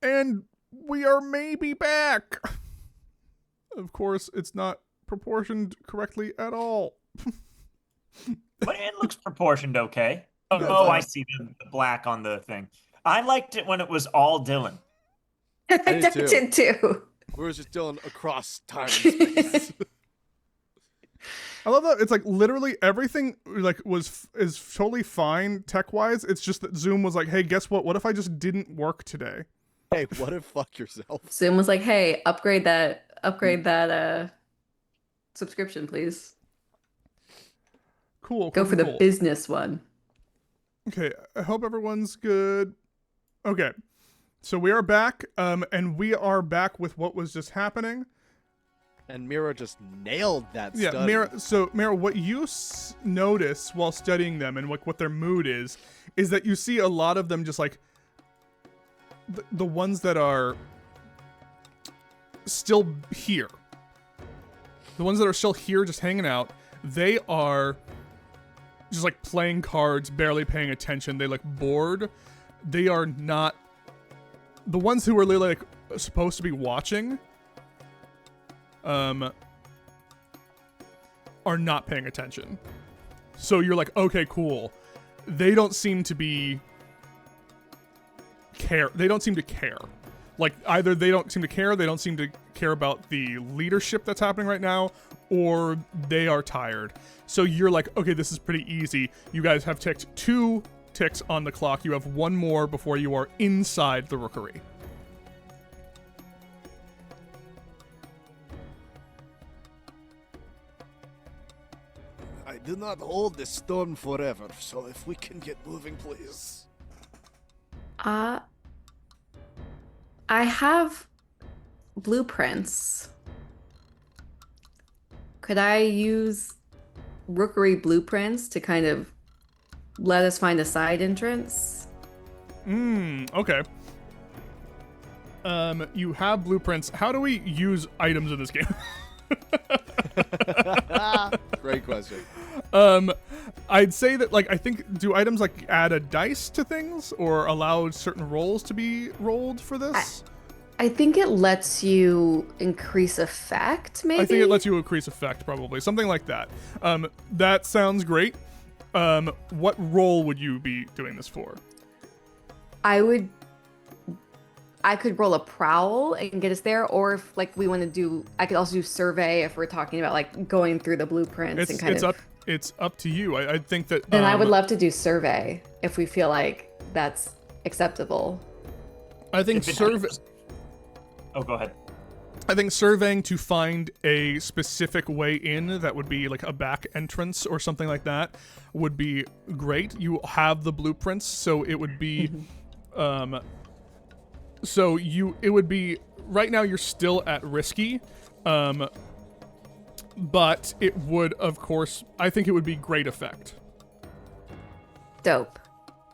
And we are maybe back. Of course, it's not proportioned correctly at all. But it looks proportioned okay. Oh, Yeah, oh, fine. I see the black on the thing. I liked it when it was all Dylan. I did too. did too. We were just Dylan across time and space. I love that it's like literally everything like is totally fine tech wise. It's just that Zoom was like, hey, guess what? What if I just didn't work today? Hey, what if fuck yourself? Zoom was like, "Hey, upgrade that subscription, please. Cool. Go cool, for the cool. business one." Okay, I hope everyone's good. Okay, so we are back, and we are back with what was just happening. And Mira just nailed that Yeah, study. Mira. So Mira, what you notice while studying them and what their mood is that you see a lot of them just like the ones that are still here. The ones that are still here, just hanging out. They are just like playing cards, barely paying attention. They look bored. They are not the ones who are literally like supposed to be watching. Are not paying attention. So you're like, okay, cool. They don't seem to be care. They don't seem to care. Like either they don't seem to care, they don't seem to care about the leadership that's happening right now, or they are tired. So you're like, okay, this is pretty easy. You guys have ticked 2 ticks on the clock. You have 1 more before you are inside the rookery. I do not hold this stone forever, so if we can get moving, please. I have blueprints. Could I use rookery blueprints to kind of let us find a side entrance? Okay. You have blueprints. How do we use items in this game? Great question. I'd say that, like, I think, do items, like, add a dice to things or allow certain rolls to be rolled for this? I think it lets you increase effect, maybe? I think it lets you increase effect, probably. Something like that. That sounds great. What role would you be doing this for? I could roll a prowl and get us there, or if like we want to do, I could also do survey if we're talking about like going through the blueprints and kind of. It's up to you. I think that. Then I would love to do survey if we feel like that's acceptable. I think survey. Oh, go ahead. I think surveying to find a specific way in that would be like a back entrance or something like that would be great. You have the blueprints, so it would be. It would be right now you're still at risky, but it would, of course, I think it would be great effect. Dope.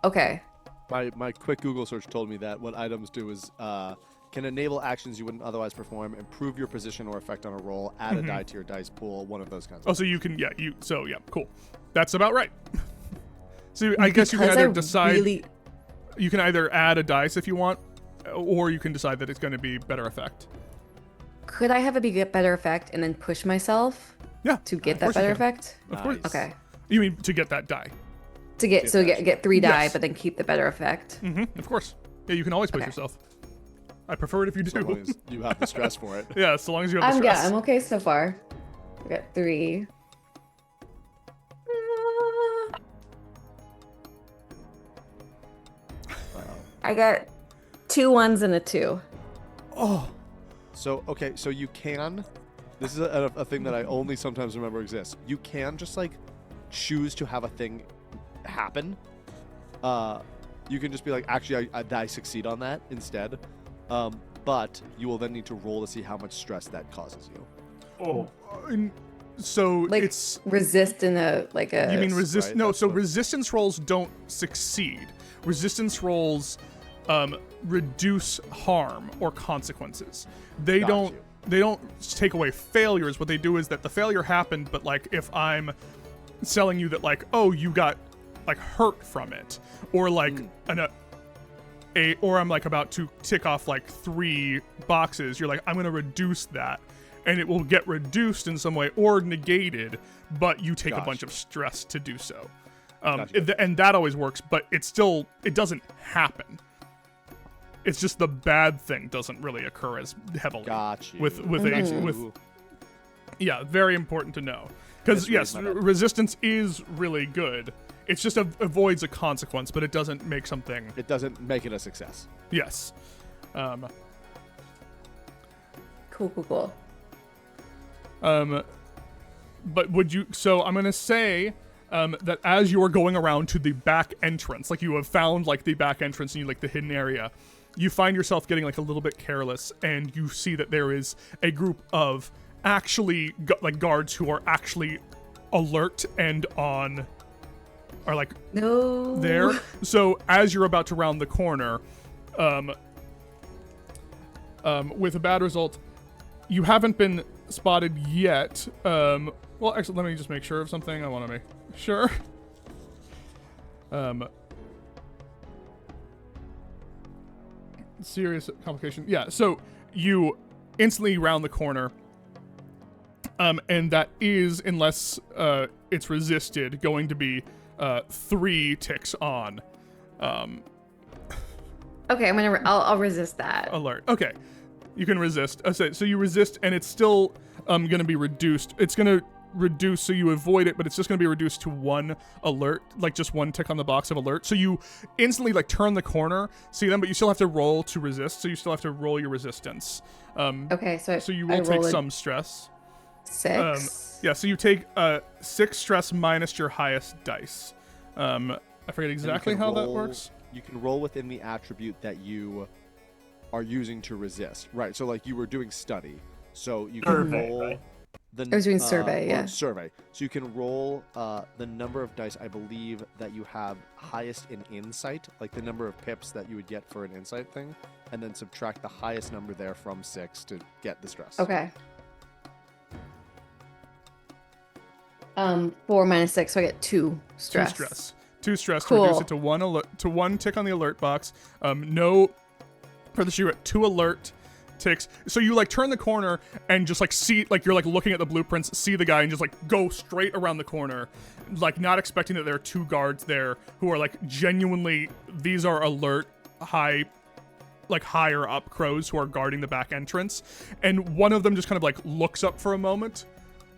Okay. My quick Google search told me that what items do is can enable actions you wouldn't otherwise perform, improve your position or effect on a roll, add a die to your dice pool, one of those kinds of Oh, so you can, cool. That's about right. So I guess you can Because either I decide, really- you can either add a dice if you want, or you can decide that it's going to be better effect. Could I have it be get better effect and then push myself Yeah. to get of that course you better can. effect? Of course. Nice. Okay. You mean to get that die? To get get 3 die, Yes. but then keep the better effect. Of course. Yeah, you can always push Okay. yourself. I prefer it if you do. So long as you have the stress for it. Yeah, so long as you have the I'm stress. I'm okay so far. I got 3. I got 2 1s and a 2. Oh, So, okay, so you can, this is a thing that I only sometimes remember exists. You can just, like, choose to have a thing happen. You can just be like, actually, I succeed on that instead. But you will then need to roll to see how much stress that causes you. Oh, so Like it's resist in a like a. you mean Yes, resist? right, No, that's so what- resistance rolls don't succeed. Resistance rolls reduce harm or consequences. They Got don't. you. They don't take away failures. What they do is that the failure happened, but like if I'm selling you that like, oh, you got like hurt from it, or like or I'm like about to tick off like 3 boxes, you're like, I'm going to reduce that, and it will get reduced in some way or negated, but you take a bunch of stress to do so. And that always works, but it doesn't happen. It's just the bad thing doesn't really occur as heavily. Yeah, very important to know. Because yes, resistance is really good. It's just avoids a consequence, but it doesn't make something. It doesn't make it a success. Yes. Cool. But would you? So I'm gonna say that as you are going around to the back entrance, like you have found like the back entrance and you like the hidden area, you find yourself getting like a little bit careless, and you see that there is a group of actually like guards who are actually alert and on. Are like there. So as you're about to round the corner, with a bad result, you haven't been spotted yet. Well, actually, let me just make sure of something. I want to make sure. Serious complication. Yeah. So you instantly round the corner. And that is, unless it's resisted, going to be 3 ticks on. Okay, I'll resist that. Alert. Okay, you can resist. So you resist, and it's still going to be reduced. It's going to reduce, so you avoid it, but it's just going to be reduced to 1 alert, like just 1 tick on the box of alert. So you instantly like turn the corner, see them, but you still have to roll to resist. So you still have to roll your resistance. Okay, so you will take some stress. 6. Yeah, so you take 6 stress minus your highest dice. I forget exactly how that works. You can roll within the attribute that you are using to resist. Right, so like you were doing study. So you can roll... Right? I was doing survey, yeah. Survey. So you can roll the number of dice, I believe, that you have highest in insight, like the number of pips that you would get for an insight thing, and then subtract the highest number there from 6 to get the stress. Okay. 4 minus 6, so I get 2 stress. 2 stress Cool. to reduce it to 1 alert, to 1 tick on the alert box. No, for the sheet, 2 alert ticks. So you like turn the corner and just like see, like you're like looking at the blueprints, see the guy, and just like go straight around the corner, like not expecting that there are 2 guards there who are like genuinely, these are alert, high, like higher up crows who are guarding the back entrance, and one of them just kind of like looks up for a moment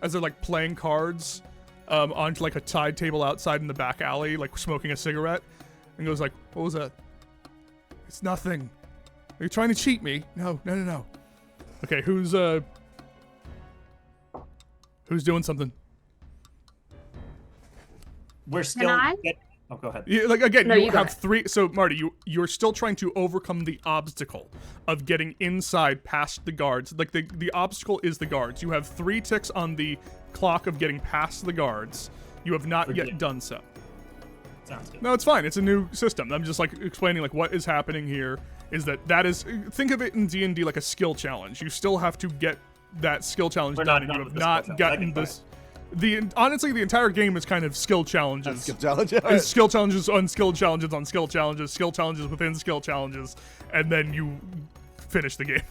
as they're like playing cards onto like a side table outside in the back alley, like smoking a cigarette, and goes like, "What was that?" "It's nothing. Are you trying to cheat me?" No. Okay, who's doing something? We're still. I? Oh, go ahead. Yeah, like again, No, you you have got it. 3. So Marty, you're still trying to overcome the obstacle of getting inside past the guards. Like the obstacle is the guards. You have 3 ticks on the clock of getting past the guards. You have not yet done so. Sounds good. No, it's fine. It's a new system. I'm just like explaining like what is happening here is that is, think of it in D&D like a skill challenge. You still have to get that skill challenge We're done, not and you done have with the skill not challenge. gotten this. Honestly, the entire game is kind of skill challenges. Skill challenge. It's skill challenges on skill challenges on skill challenges, skill challenges within skill challenges, and then you finish the game.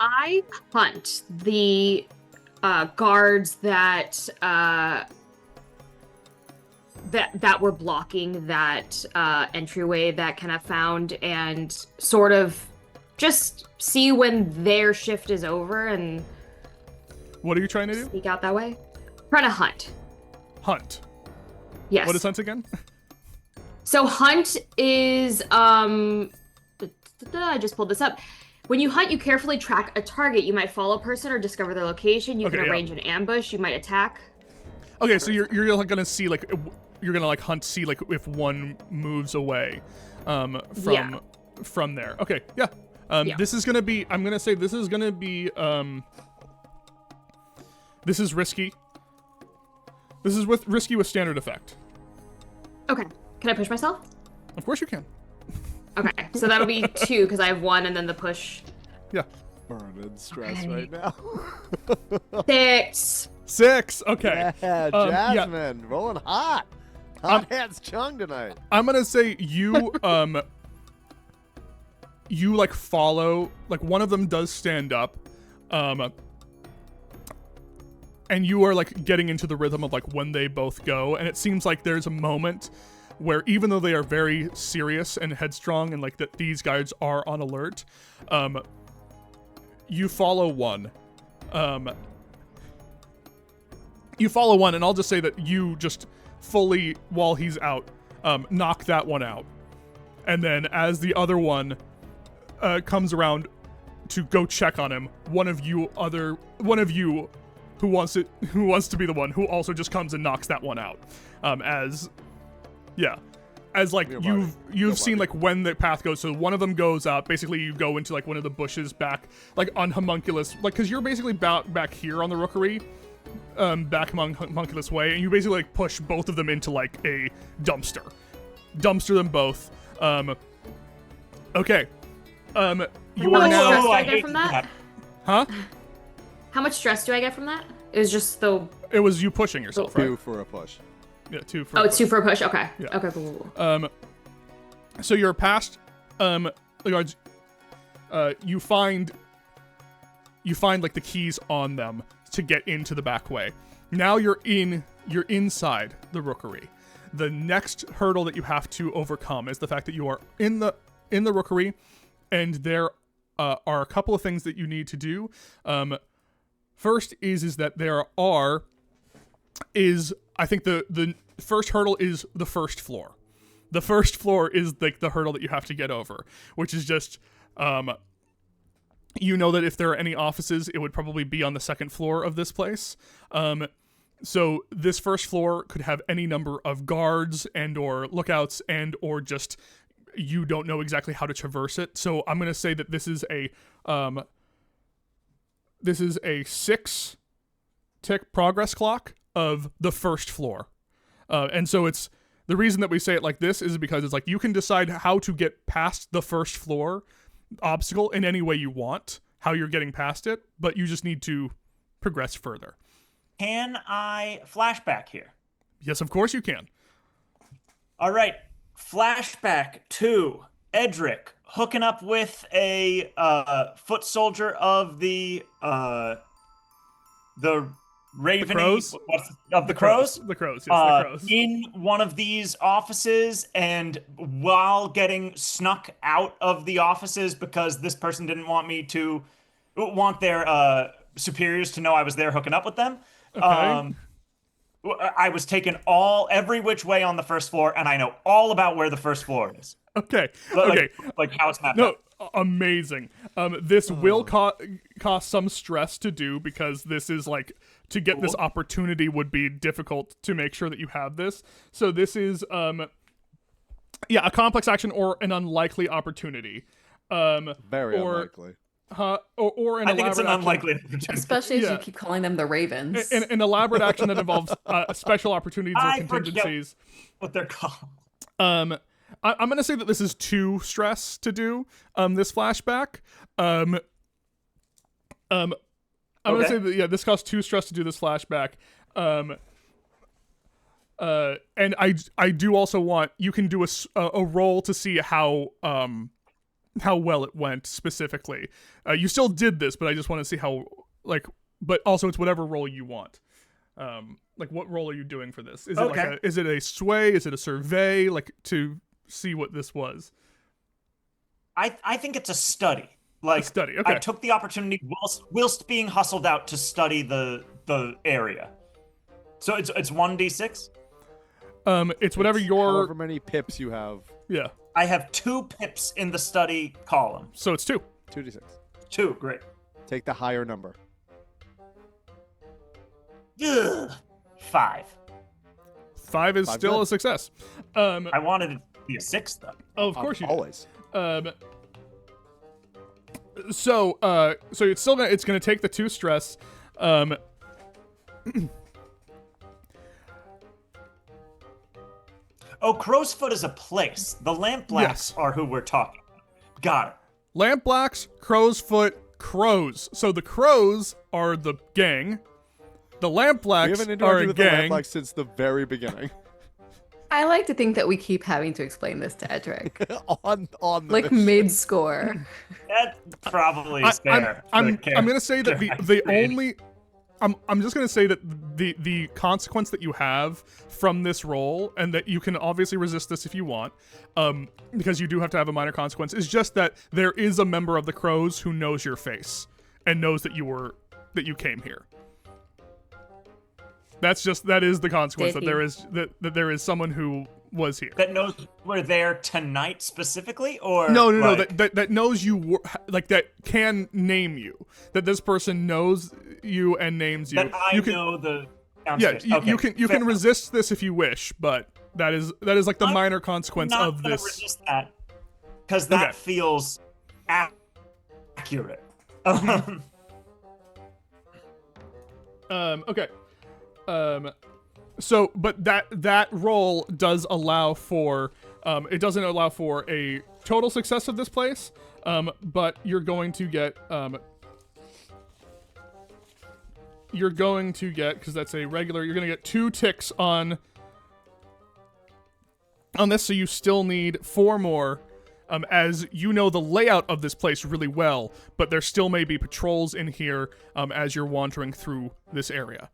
I hunt the guards that that were blocking that entryway that Kenna found, and sort of just see when their shift is over and What are you trying to do? sneak out that way. Trying to hunt. Hunt. Yes. What is hunt again? So hunt is I just pulled this up. When you hunt, you carefully track a target. You might follow a person or discover their location. You Okay, can yeah. arrange an ambush. You might attack. Okay, so you're like gonna see like you're gonna like hunt, see like if one moves away from there. Okay, yeah. Yeah. This is gonna be. I'm gonna say this is gonna be. This is risky. This is risky with standard effect. Okay. Can I push myself? Of course you can. Okay. So that'll be 2 because I have 1 and then the push. Yeah. Burning stress Okay. right now. 6. 6. Okay. Yeah, Yeah. Jasmine, rolling hot. Hot hands Chung tonight. I'm gonna say you you like follow, like one of them does stand up, and you are like getting into the rhythm of like when they both go, and it seems like there's a moment where even though they are very serious and headstrong and like that these guys are on alert, you follow one. You follow one, and I'll just say that you just fully, while he's out, knock that one out. And then as the other one comes around to go check on him, one of you who wants to be the one who also just comes and knocks that one out. As like you've seen like when the path goes, so one of them goes up, basically you go into like one of the bushes back like on Homunculus, like because you're basically back here on the rookery, back among Homunculus Way, and you basically like push both of them into like a dumpster them both. Okay. You are now. Stress do I get from that? Huh? How much stress do I get from that? It was just It was you pushing yourself, right? 2 for a push. Yeah, 2 for. Oh, it's 2 for a push. Okay. Yeah. Okay. Cool. So you're past the guards. You find like the keys on them to get into the back way. Now you're inside the rookery. The next hurdle that you have to overcome is the fact that you are in the rookery, and there are a couple of things that you need to do. First is that I think the first hurdle is the first floor. The first floor is like the hurdle that you have to get over, which is just you know that if there are any offices, it would probably be on the second floor of this place. So this first floor could have any number of guards and or lookouts and or just you don't know exactly how to traverse it. So I'm gonna say that this is a 6-tick progress clock of the first floor. And so it's the reason that we say it like this is because it's like you can decide how to get past the first floor obstacle in any way you want, how you're getting past it, but you just need to progress further. Can I flashback here? Yes, of course you can. All right. Flashback to Edric hooking up with a foot soldier of the Raveny, The crows? of the crows. The crows, yes, the crows. In one of these offices, and while getting snuck out of the offices because this person didn't want their superiors to know I was there hooking up with them. Okay. I was taken every which way on the first floor, and I know all about where the first floor is. Okay. Like how it's mapped No, out. amazing. This will cost some stress to do because this is like to get this opportunity would be difficult to make sure that you have this. So this is a complex action or an unlikely opportunity. Very unlikely. Or an I think it's an elaborate unlikely action. opportunity. Especially as you keep calling them the Ravens. An elaborate action that involves special opportunities or I contingencies. forget what they're called. I'm going to say that this is 2 stress to do this flashback. I'm going to say that this costs 2 stress to do this flashback. And I do also want you can do a roll to see how well it went specifically. You still did this, but I just want to see how but also it's whatever roll you want. What roll are you doing for this? Is it is it a sway? Is it a survey? Like to see what this was? I think it's a study. Like a study. Okay. I took the opportunity whilst being hustled out to study the area. So it's 1d6. It's whatever however many pips you have. Yeah. I have 2 pips in the study column. So it's 2. 2d6. 2, great. Take the higher number. Ugh. 5. 5 is 5's still good. a success. I wanted it to be a 6 though. Oh, of course you did. Always. So it's still it's gonna take the 2 stress. Oh, Crow's Foot is a place. The Lamp Blacks are who we're talking about. Got it. Lamp Blacks, Crow's Foot, Crows. So the Crows are the gang. The Lamp We Blacks haven't are interacted a with the Lamp gang. Blacks since the very beginning. I like to think that we keep having to explain this to Edric, on the like mission. mid-score. That probably is fair. I'm gonna say that I'm just gonna say that the consequence that you have from this roll, and that you can obviously resist this if you want, because you do have to have a minor consequence, is just that there is a member of the Crows who knows your face and knows that you came here. That is the consequence, that there is someone who was here. That knows we're there tonight specifically, or No, like... that knows you like that can name you. That this person knows you and names you. That I know the downstairs. Yeah, Okay, you can fair. resist this if you wish, but that is like the minor consequence not of gonna this. Resist that, because that Okay. feels accurate. Okay. So, but that roll does allow for, it doesn't allow for a total success of this place, but you're going to get, because that's a regular, you're going to get 2 ticks on this, so you still need 4 more, as you know the layout of this place really well, but there still may be patrols in here, as you're wandering through this area.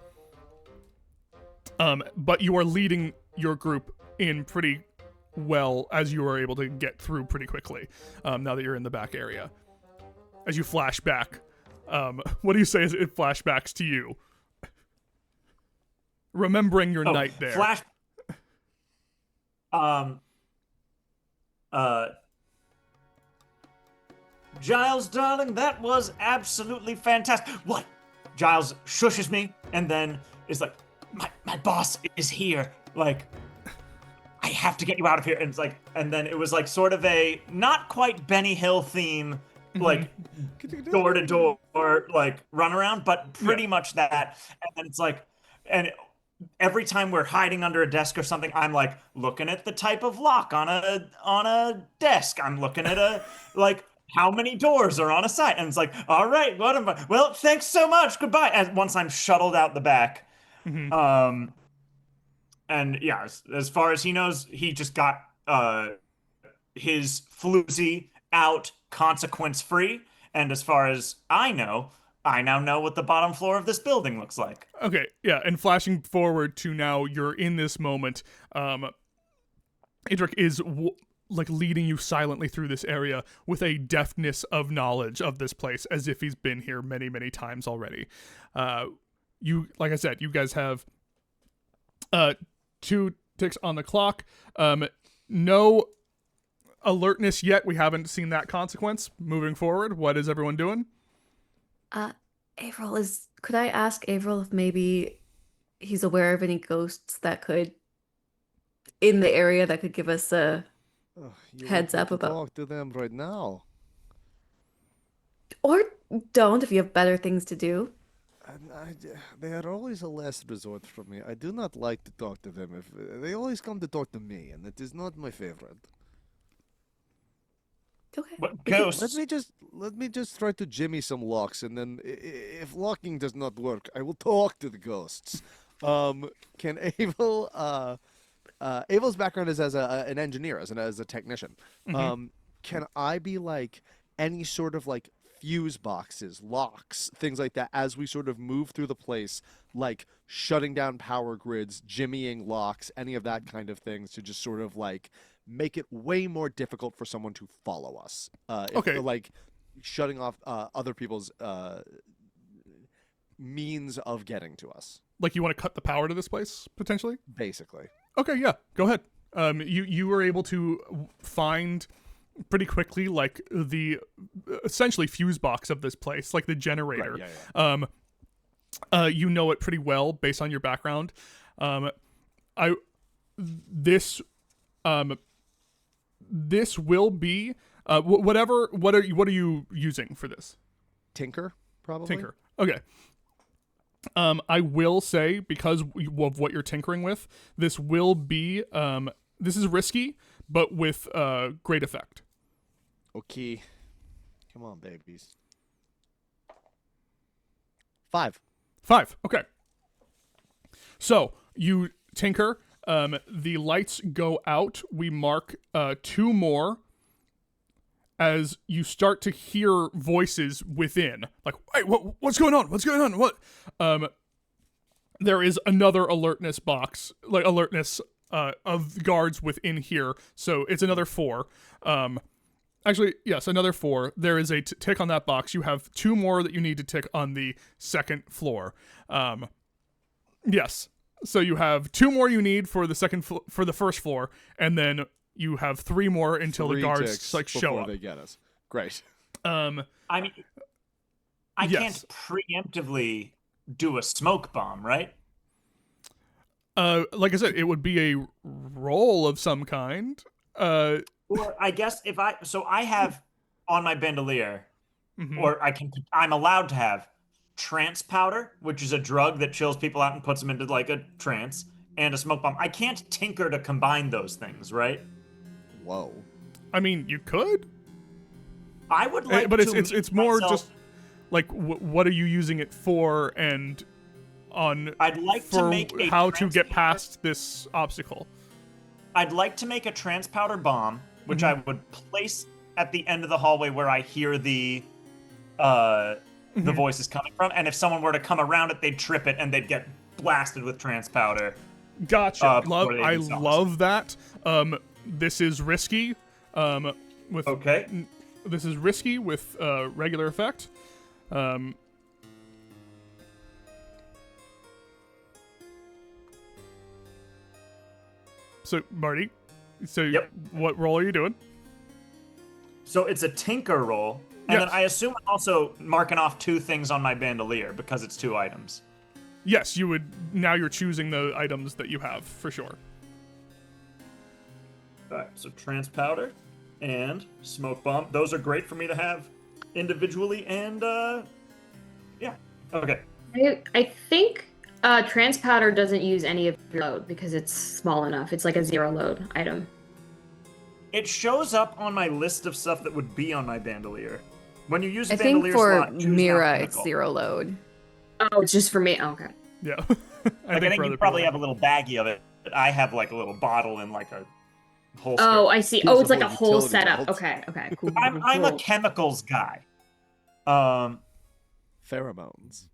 But you are leading your group in pretty well, as you are able to get through pretty quickly, now that you're in the back area. As you flash back, what do you say as it flashbacks to you? Remembering your night there. Flash. Giles, darling, that was absolutely fantastic. What? Giles shushes me and then is like, my boss is here. Like, I have to get you out of here. And it's like, and then it was like sort of a not quite Benny Hill theme, like door to door, like run around, but pretty much that. And then it's like, and every time we're hiding under a desk or something, I'm like looking at the type of lock on a desk. I'm looking at a like how many doors are on a side, and it's like, all right, what am I? Well, thanks so much. Goodbye. And once I'm shuttled out the back, and yeah, as far as he knows, he just got his floozy out consequence free. And as far as I know, I now know what the bottom floor of this building looks like. Okay, yeah, and flashing forward to now, you're in this moment. Idric is like leading you silently through this area with a deftness of knowledge of this place, as if he's been here many, many times already. You, like I said, you guys have 2 ticks on the clock. No alertness yet. We haven't seen that consequence. Moving forward, what is everyone doing? Avril could I ask Avril if maybe he's aware of any ghosts that could, in the area, that could give us a heads up about. Talk to them right now. Or don't, if you have better things to do. They are always a last resort for me. I do not like to talk to them. If they always come to talk to me, and it is not my favorite. Okay. But ghosts. Let me just try to jimmy some locks, and then if locking does not work, I will talk to the ghosts. Can Abel? Abel's background is as an engineer, as a technician. Can I be like any sort of like fuse boxes, locks, things like that, as we sort of move through the place, like shutting down power grids, jimmying locks, any of that kind of things, to just sort of like make it way more difficult for someone to follow us. Okay. Like shutting off other people's means of getting to us. Like you want to cut the power to this place, potentially? Basically. Okay, yeah, go ahead. You were able to find pretty quickly, like, the essentially fuse box of this place, like the generator. Right, yeah. You know it pretty well based on your background. This will be what are you using for this? Tinker, probably. Tinker. Okay. I will say, because of what you're tinkering with, this will be this is risky, but with great effect. Okay. Come on, babies. 5. 5. Okay. So you tinker. The lights go out. We mark 2 more as you start to hear voices within. Like, hey, what's going on? What's going on? What? There is another alertness box, like alertness of guards within here. So it's another 4. Actually, yes, another 4. There is a tick on that box. You have 2 more that you need to tick on the second floor. Yes. So you have 2 more you need for the for the first floor, and then you have 3 more until the guards like show up. They get us. Great. I mean, I can't preemptively do a smoke bomb, right? Like I said, it would be a roll of some kind. Or I guess if I have on my bandolier, or I'm allowed to have trance powder, which is a drug that chills people out and puts them into like a trance, and a smoke bomb. I can't tinker to combine those things, right? Whoa. I mean, you could. I would like, but to it's more myself, just like what are you using it for, and on I'd like for to make a how to get powder. past this obstacle. I'd like to make a trance powder bomb, which I would place at the end of the hallway where I hear the voices coming from, and if someone were to come around it, they'd trip it and they'd get blasted with trance powder. Gotcha. I themselves. love that. This is risky. With Okay. This is risky with regular effect. So Marty, Yep. what role are you doing? So it's a tinker roll, and Yes. then I assume I'm also marking off 2 things on my bandolier because it's 2 items. Yes, you would. Now you're choosing the items that you have for sure. All right, so trance powder and smoke bomb. Those are great for me to have individually, and yeah. Okay. I think trans powder doesn't use any of your load because it's small enough. It's like a 0 load item. It shows up on my list of stuff that would be on my bandolier. When you use a I think bandolier for slot, choose Mira, not it's chemical. 0 load. Oh, it's just for me. Oh, okay. Yeah. I think for you other probably people. have a little baggie of it. But I have like a little bottle in like a holster. Oh, I see. Here's Oh, a it's like a whole whole utility setup. belt. Okay. Cool. I'm a cool. chemicals guy. Pheromones.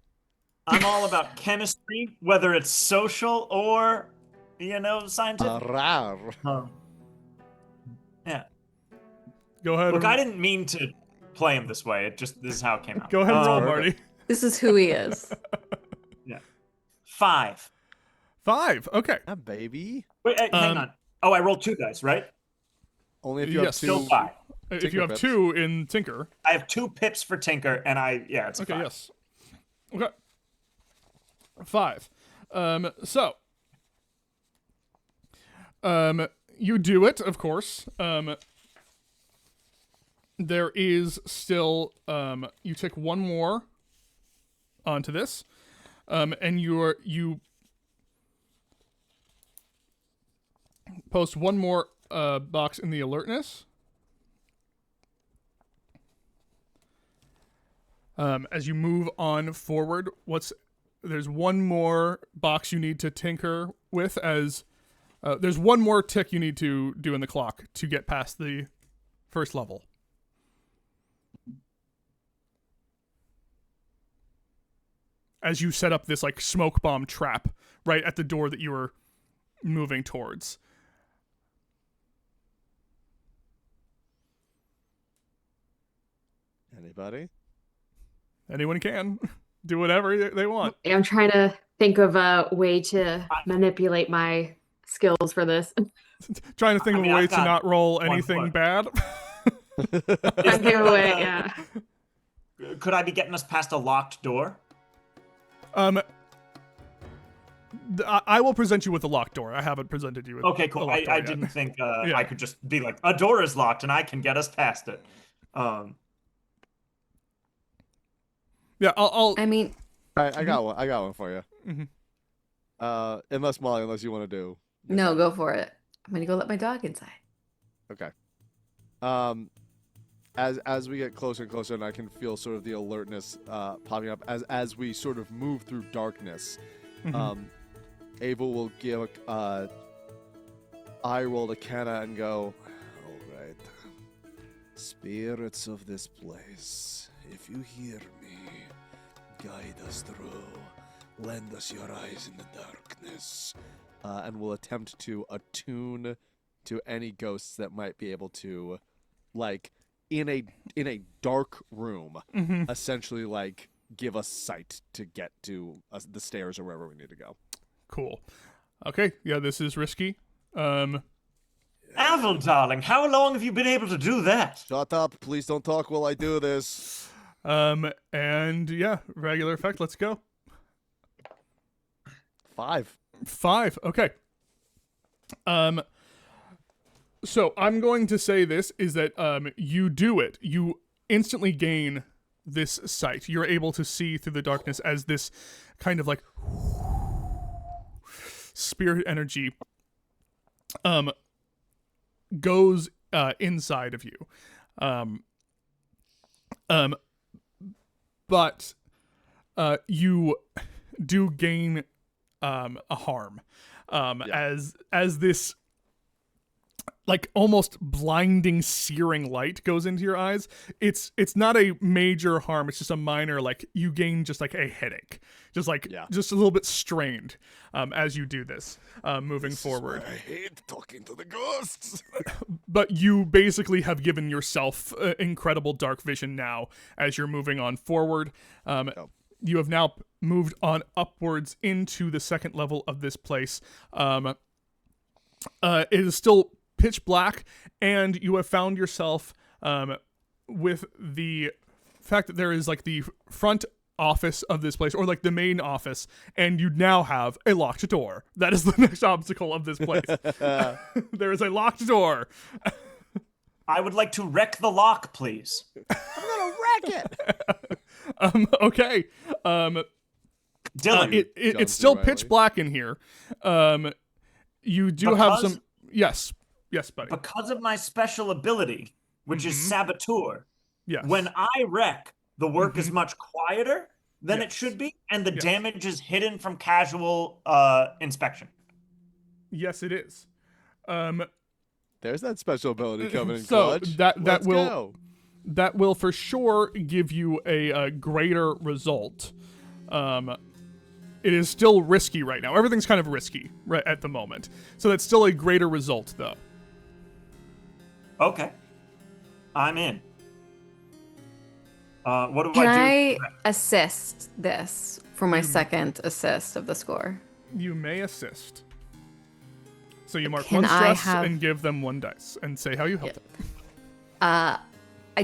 I'm all about chemistry, whether it's social or, scientific. Rar. Yeah. Go ahead. Look, and, I didn't mean to play him this way. This is how it came out. Go ahead and roll, Um, Marty. This is who he is. 5. 5. Okay. Yeah, baby. Wait, hang on. Oh, I rolled 2 dice, right? Only if you have Yes. 2. Still 5. If you have pips. 2 in Tinker. I have 2 pips for Tinker, and it's a Okay. 5. Yes. Okay. 5. So. You do it, of course. There is still you take 1 more onto this, and you post 1 more box in the alertness. As you move on forward, there's 1 more box you need to tinker with. As there's 1 more tick you need to do in the clock to get past the first level. As you set up this like smoke bomb trap right at the door that you were moving towards. Anybody? Anyone can do whatever they want. I'm trying to think of a way to manipulate my skills for this. Trying to think of a way I've to got not roll 1 anything foot. bad. I'm giving away, yeah. Could I be getting us past a locked door? I will present you with a locked door. I haven't presented you with Okay, a cool. locked door I yet. didn't think Yeah. I could just be like, a door is locked and I can get us past it. Yeah, I'll I mean, All right, I got one. I got one for you. Mhm. Unless Molly, unless you want to do. no, go for it. I'm gonna go let my dog inside. Okay. As we get closer and closer, and I can feel sort of the alertness popping up as we sort of move through darkness. Mhm. Ava will give I roll a canna and go, all right. Spirits of this place, if you hear me, guide us through. Lend us your eyes in the darkness. And we'll attempt to attune to any ghosts that might be able to, like, in a dark room, essentially, like, give us sight to get to the stairs or wherever we need to go. Cool. Okay, yeah, this is risky. Avel, darling, how long have you been able to do that? Shut up. Please don't talk while I do this. And yeah, regular effect, let's go. 5. 5, okay. So I'm going to say this is that you do it. You instantly gain this sight. You're able to see through the darkness as this kind of like spirit energy goes inside of you. But you do gain a harm as this like almost blinding, searing light goes into your eyes. It's not a major harm. It's just a minor, like you gain just like a headache, just like just a little bit strained as you do this moving forward. I hate talking to the ghosts. But you basically have given yourself incredible dark vision now as you're moving on forward. You have now moved on upwards into the second level of this place. It is still pitch black, and you have found yourself with the fact that there is like the front office of this place, or like the main office, and you now have a locked door. That is the next obstacle of this place. There is a locked door. I would like to wreck the lock, please. I'm gonna wreck it. Okay. Dylan. It's still pitch black in here. You do have some. Yes, buddy. Because of my special ability, which is saboteur, Yes. when I wreck, the work is much quieter than it should be, and the damage is hidden from casual inspection. Yes, it is. There's that special ability coming in So clutch. that will for sure give you a greater result. It is still risky right now. Everything's kind of risky right at the moment. So that's still a greater result, though. Okay. I'm in. What do Can I do? I assist this for my second assist of the score? You may assist. So you mark Can one I stress have- and give them one dice and say how you helped it. I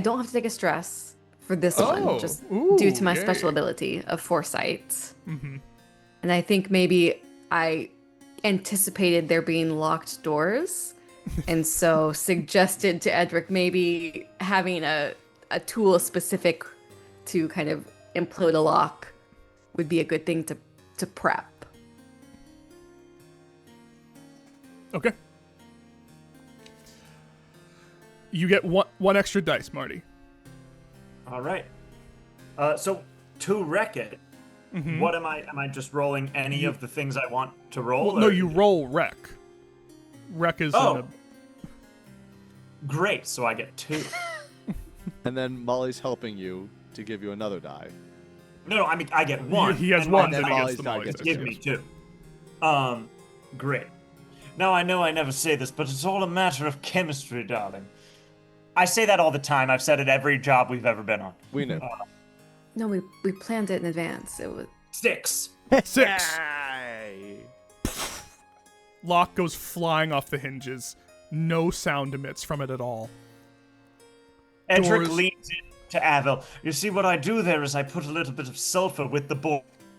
don't have to take a stress for this Oh, one, just ooh, due to my yay. special ability of foresight. And I think maybe I anticipated there being locked doors, and so suggested to Edric maybe having a tool specific to kind of implode a lock would be a good thing to prep. Okay. You get one extra dice, Marty. All right. So to wreck it, what am I? Am I just rolling any of the things I want to roll? Well, no, or- you roll wreck. Wreck is Oh. Great. So I get 2. And then Molly's helping you to give you another die. No, I mean I get 1. He has and one, then then he Molly's gets the die Molly's gets dice, give me yes. 2. Great. Now I know I never say this, but it's all a matter of chemistry, darling. I say that all the time. I've said it every job we've ever been on. We knew. No, we planned it in advance. It was 6. 6. Lock goes flying off the hinges. No sound emits from it at all. Edric Doors- leans in to Avil. You see, what I do there is I put a little bit of sulfur with the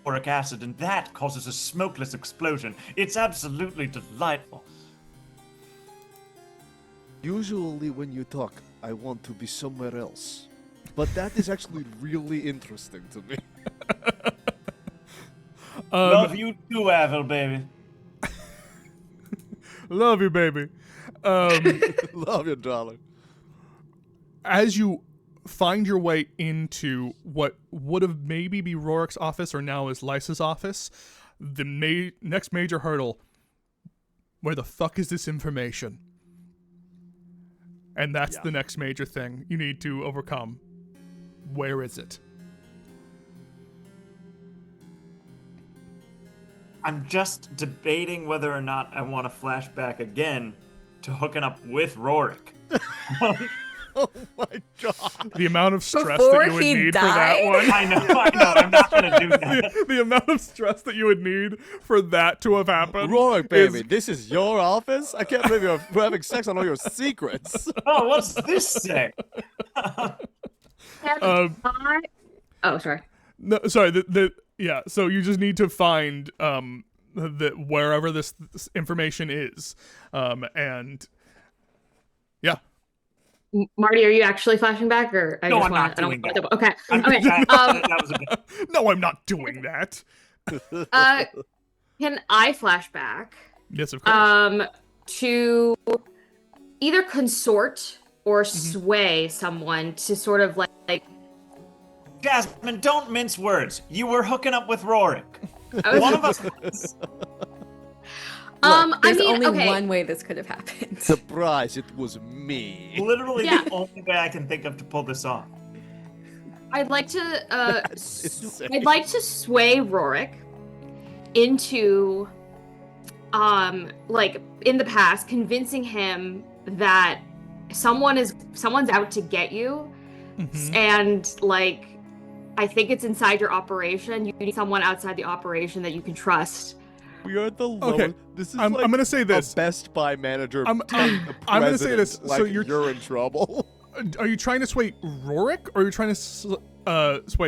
boric acid, and that causes a smokeless explosion. It's absolutely delightful. Usually when you talk, I want to be somewhere else. But that is actually really interesting to me. Love you too, Avil, baby. Love you, baby. Love you, darling. As you find your way into what would have maybe be Rorik's office or now is Lysa's office, the next major hurdle Where the fuck is this information? And that's the next major thing you need to overcome. Where is it? I'm just debating whether or not I want to flashback again to hooking up with Rorick. Oh my god. The amount of stress Before that you would he need for died? that one. I know. I'm not going to do that. The amount of stress that you would need for that to have happened. Roy, baby, this is your office? I can't believe you're having sex on all your secrets. Oh, what's this say? Oh, sorry. No, sorry. Yeah. So you just need to find wherever this information is, and yeah. Marty, are you actually flashing back, or No, I'm not doing that. Okay. Okay. That was a bit. No, I'm not doing that. Can I flash back? Yes, of course. To either consort or sway someone to sort of like Jasmine, don't mince words. You were hooking up with Rorick. I was- One of us was. Look, there's I mean, only okay. one way this could have happened. Surprise, it was me. Literally Yeah. the only way I can think of to pull this off. I'd like to insane. I'd like to sway Rorick into like in the past convincing him that someone's out to get you, and like I think it's inside your operation. You need someone outside the operation that you can trust. We are the lowest. Okay, This is I'm like gonna say this. a Best Buy manager. I'm telling the I'm gonna say this. president, So like, you're in trouble. Are you trying to sway Rorick, or are you trying to sway?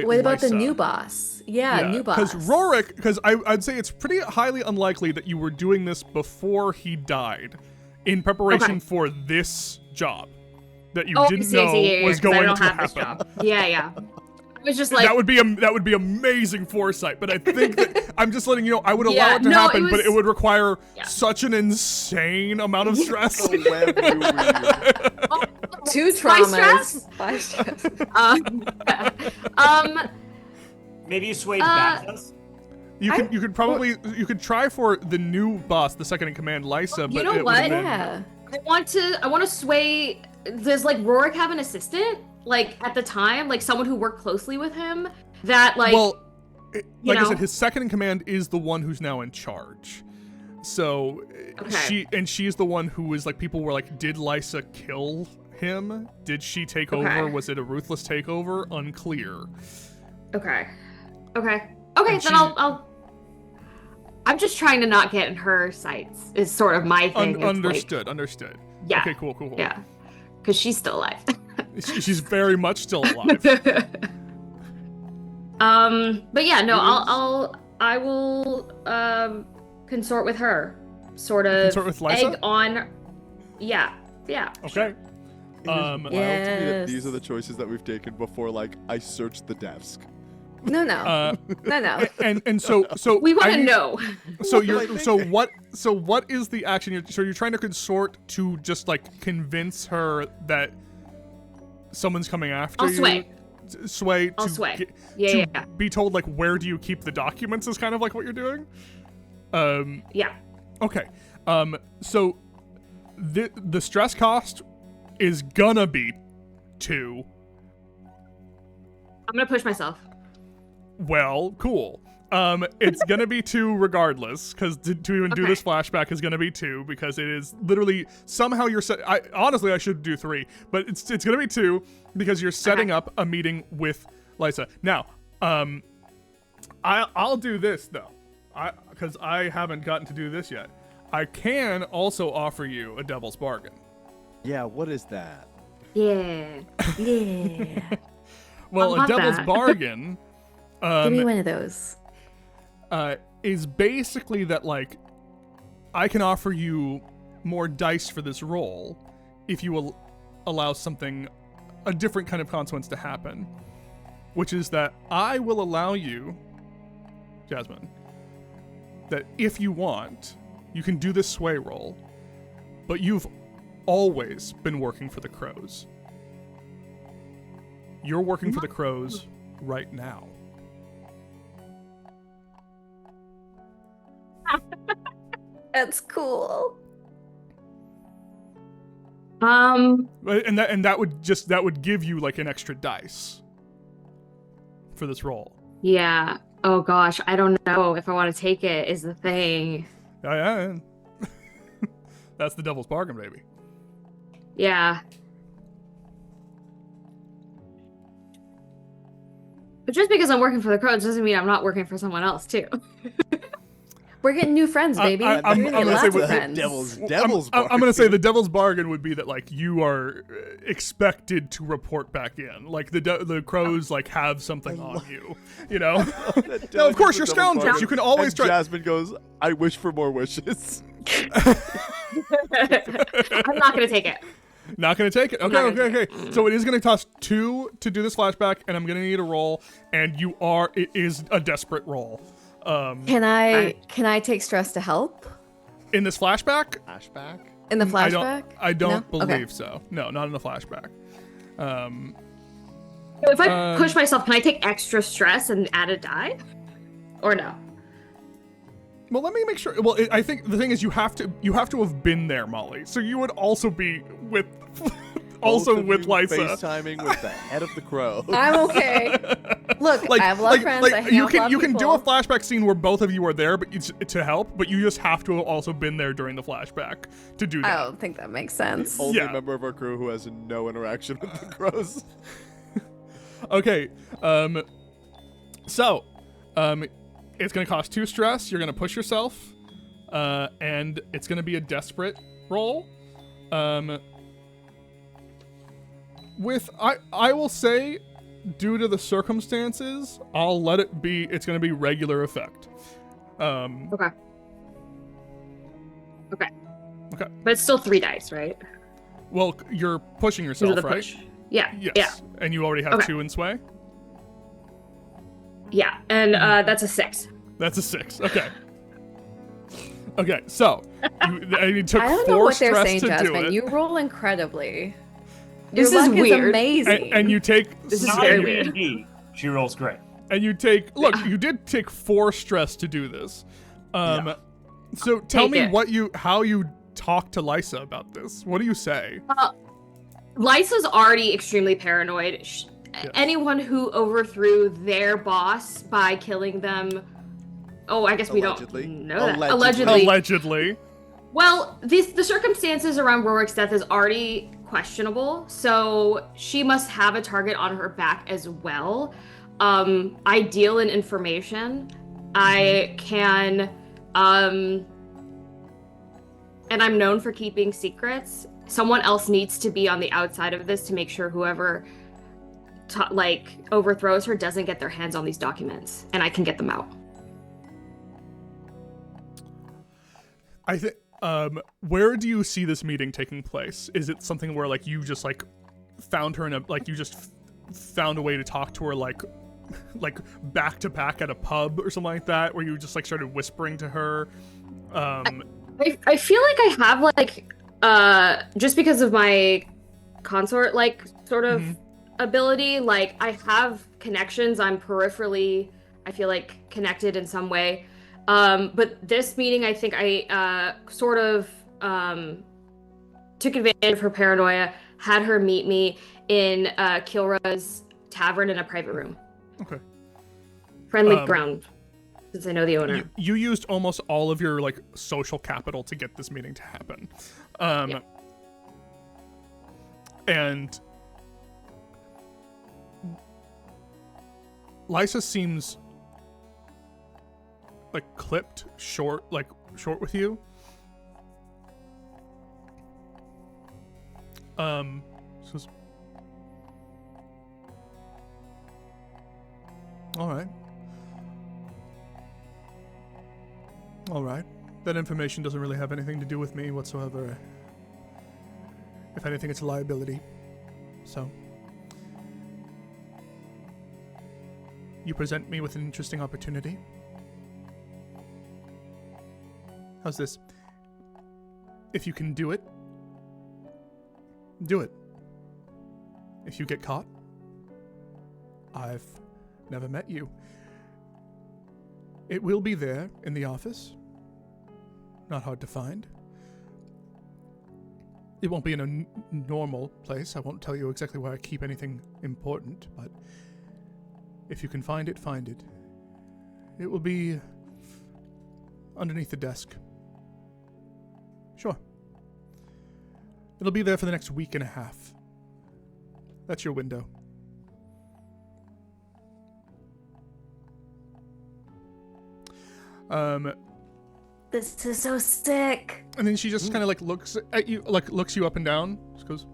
What about the Lysa? new boss? Yeah, new boss. Because Rorick, because I'd say it's pretty highly unlikely that you were doing this before he died, in preparation for this job that you didn't know was 'cause going I don't to have this happen. job. Yeah. I was just like, that would be amazing foresight, but I think that I'm just letting you know I would allow Yeah, it to no, happen, it but was- it would require Yeah. such an insane amount of stress. So when you read. Two Spy traumas. stress? Spy stress. Maybe you swayed back us? You could try for the new boss, the second in command, Lysa, You but know it what? would have been Yeah. I want to sway. Does like Rorick have an assistant? Like at the time, like someone who worked closely with him. That like. well, like I know? said, his second in command is the one who's now in charge. So Okay. she's the one who was like, people were like, did Lysa kill him? Did she take Okay. over? Was it a ruthless takeover? Unclear. Okay. Then And she- I'm just trying to not get in her sights. Is sort of my thing. It's like- Understood. Yeah. Okay, cool. Yeah. Because she's still alive. She's very much still alive. But yeah, no, I will consort with her. Sort of Consort with Lysa? egg on. Yeah. Okay. It is wild to me that Yes. these are the choices that we've taken before, like, I searched the desk. No. Uh, No. and so We want I to need- know. So What am I you're so thinking? what is the action? You're trying to consort to just like convince her that someone's coming after I'll you. sway. Sway. I'll to sway. get- Yeah, to yeah. be told like where do you keep the documents is kind of like what you're doing. Yeah. Okay. So the stress cost is gonna be 2. I'm gonna push myself. Well, cool. It's gonna be 2 regardless, because to even do Okay. this flashback is gonna be 2 because it is literally somehow you're set. Honestly I should do 3, but it's gonna be 2 because you're setting up a meeting with Lysa. Now, I'll do this though, because I haven't gotten to do this yet. I can also offer you a devil's bargain. Yeah, what is that? Yeah. Yeah. Well, I a want devil's that. bargain. Give me one of those. Is basically that like I can offer you more dice for this roll if you will allow a different kind of consequence to happen, which is that I will allow you, Jasmine, that if you want, you can do this sway roll, but you've always been working for the Crows. You're working for the Crows right now. That's cool. And that would give you like an extra dice for this roll. Yeah. Oh gosh, I don't know if I want to take it. Is the thing. Yeah. That's the devil's bargain, baby. Yeah. But just because I'm working for the Crows doesn't mean I'm not working for someone else too. We're getting new friends, baby. I'm We're gonna get gonna say lots with of friends. Devil's I'm going to say the devil's bargain would be that like you are expected to report back in. Like the crows like have something on you, you know? No, of course you're scoundrels. You can always and try. Jasmine goes, I wish for more wishes. I'm not gonna take it. Not going to take it. Okay. So it is going to cost 2 to do this flashback, and I'm going to need a roll, and it is a desperate roll. Can I take stress to help In this flashback? Flashback? in the flashback? I don't No? believe Okay. so. No, not in the flashback. If I push myself, can I take extra stress and add a die? Or no? Well, let me make sure. Well, I think the thing is you have to have been there, Molly. So you would also be with Lysa. FaceTiming with the head of the crow. I'm okay. Look, I have a lot of friends. I hang you out with a lot can of you can do people. a flashback scene where both of you are there, but it's to help. But you just have to have also been there during the flashback to do I that. don't think that makes sense. Only Yeah. member of our crew who has no interaction with the crows. Okay. So, it's gonna cost 2 stress. You're gonna push yourself, and it's gonna be a desperate roll. I will say, due to the circumstances, I'll let it be. It's gonna be regular effect. Okay. Okay. Okay. But it's still 3 dice, right? Well, you're pushing Because of yourself, the right? push. Yeah. Yes. Yeah. And you already have Okay. 2 in sway. Yeah. And that's a 6. That's a 6. Okay. Okay. So you took I don't 4 know what they're stress saying, to do Jasmine. it. You roll incredibly. This Your is luck weird. amazing. And you take This is Not very in weird. D&D. She rolls great. and you take look, you did take 4 stress to do this. So tell Take me it. how you talk to Lysa about this. What do you say? Lysa's already extremely paranoid. Anyone who overthrew their boss by killing them. Oh, I guess we Allegedly. don't know that. Allegedly. Allegedly. Well, the circumstances around Rorik's death is already questionable, so she must have a target on her back as well. I deal in information. I can, and I'm known for keeping secrets. Someone else needs to be on the outside of this to make sure whoever overthrows her doesn't get their hands on these documents, and I can get them out. I think where do you see this meeting taking place? Is it something where like you just like found her in a you just found a way to talk to her like back to back at a pub or something like that, where you just like started whispering to her? I feel like I have just because of my consort sort of ability, I have connections. I'm peripherally, I feel like, connected in some way. But this meeting, I think I sort of took advantage of her paranoia, had her meet me in Kilra's tavern in a private room. Okay. Friendly ground, since I know the owner. You used almost all of your social capital to get this meeting to happen. And Lysa seems clipped short with you. Says, all right. That information doesn't really have anything to do with me whatsoever. If anything, it's a liability. So, you present me with an interesting opportunity. How's this? If you can do it, do it. If you get caught, I've never met you. It will be there in the office. Not hard to find. It won't be in a normal place. I won't tell you exactly where I keep anything important, but if you can find it, find it. It will be underneath the desk. Sure. It'll be there for the next week and a half. That's your window. This is so sick. And then she just kind of like looks at you, like looks you up and down. Just goes,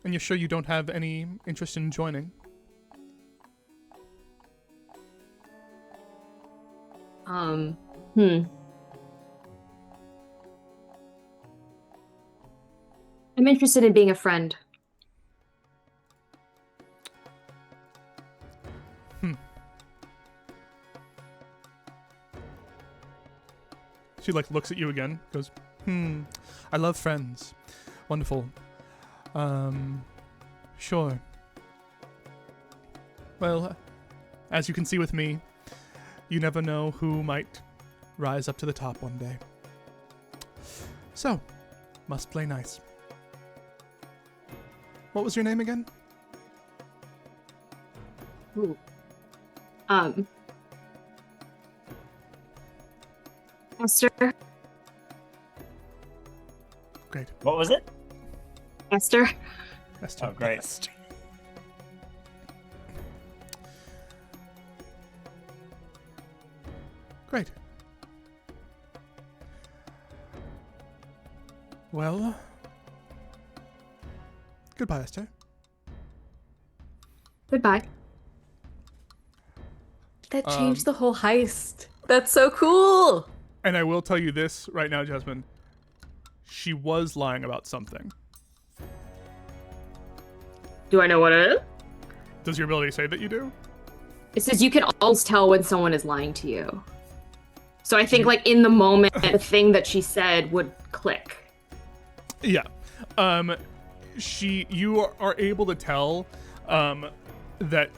And you're sure you don't have any interest in joining? I'm interested in being a friend. She like looks at you again, goes, I love friends. Wonderful. Sure. Well, as you can see with me, you never know who might rise up to the top one day. So, must play nice. What was your name again? Ooh. Esther. Great. What was it? Esther. Esther. Oh, great. Great. Well, goodbye, Esther. Goodbye. That changed the whole heist. That's so cool. And I will tell you this right now, Jasmine. She was lying about something. Do I know what it is? Does your ability say that you do? It says you can always tell when someone is lying to you. So I think, like, in the moment, the thing that she said would click. Yeah. You are able to tell, that,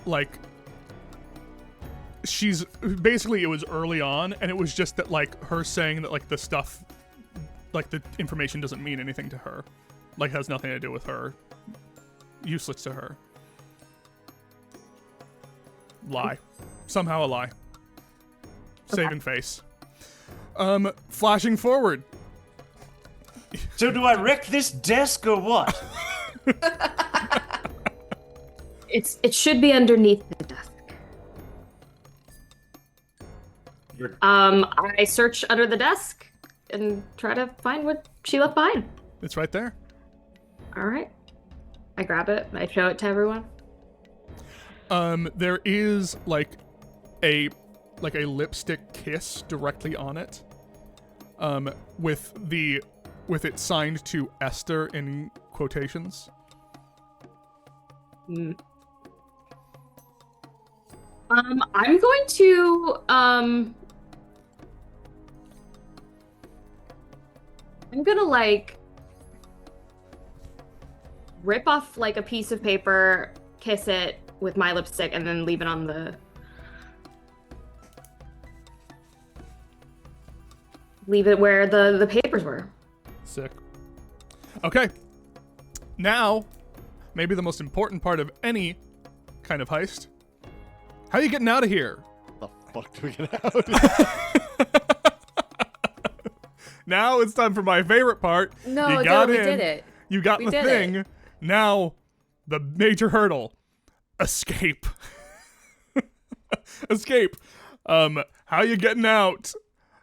like, she's, basically it was early on, and it was just that, like, her saying that, like, the stuff, like, the information doesn't mean anything to her. Like, has nothing to do with her. Useless to her. Lie. Somehow a lie. Saving face. Flashing forward. So do I wreck this desk or what? It should be underneath the desk. I search under the desk and try to find what she left behind. It's right there. All right. I grab it and I show it to everyone. There is like a lipstick kiss directly on it. With it signed to Esther in quotations. I'm going to like rip off like a piece of paper, kiss it with my lipstick, and then leave it on the where the papers were. Sick. Okay. Now, maybe the most important part of any kind of heist. How are you getting out of here? The fuck do we get out? Now it's time for my favorite part. No, you got we in, did it. You got We the did thing. it. Now, the major hurdle. Escape. Escape. How you getting out?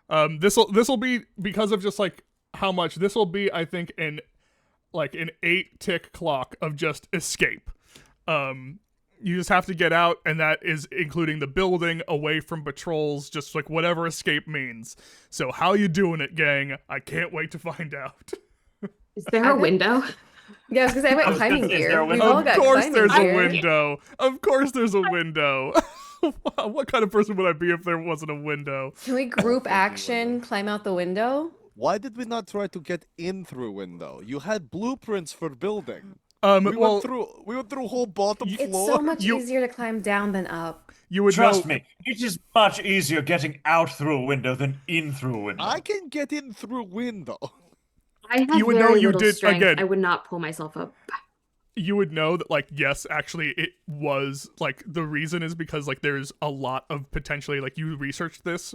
This'll be, because of just like how much, this'll be, I think, an 8-tick clock of just escape. You just have to get out, and that is including the building, away from patrols, just like whatever escape means. So how you doing it, gang? I can't wait to find out. Is there a window? Yeah, because I went was climbing gonna say, is there gear. a We've window? all Of got course climbing there's a gear. window. Of course there's a window. Wow, what kind of person would I be if there wasn't a window? Can we group action, climb out the window? Why did we not try to get in through window? You had blueprints for building. We well, went through a whole bottom It's floor. so much You- easier to climb down than up. you would Trust know. me, it is much easier getting out through a window than in through a window. I can get in through a window. I have You would very know you little did- strength. again- I would not pull myself up. You would know that, like, yes, actually, it was like the reason is because like there's a lot of potentially like you researched this.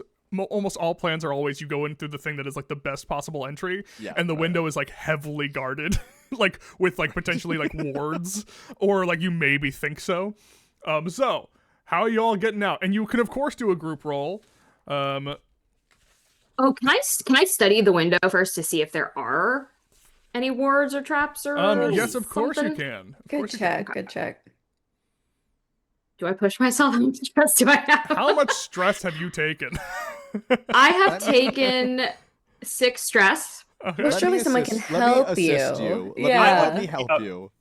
Almost all plans are always you go in through the thing that is like the best possible entry, Yeah, and the window is like heavily guarded, like with like potentially like wards, or like you maybe think so. So how are you all getting out? And you can of course do a group roll. Oh, can I study the window first to see if there are any wards or traps or Yes, of course you something? can. Of Good course you can. check. Good check. Do I push myself? How much stress do I have? How much stress have you taken? I have taken 6 stress. Okay. Well, Let surely me someone assist- can let me help assist you. Let Yeah. me help you.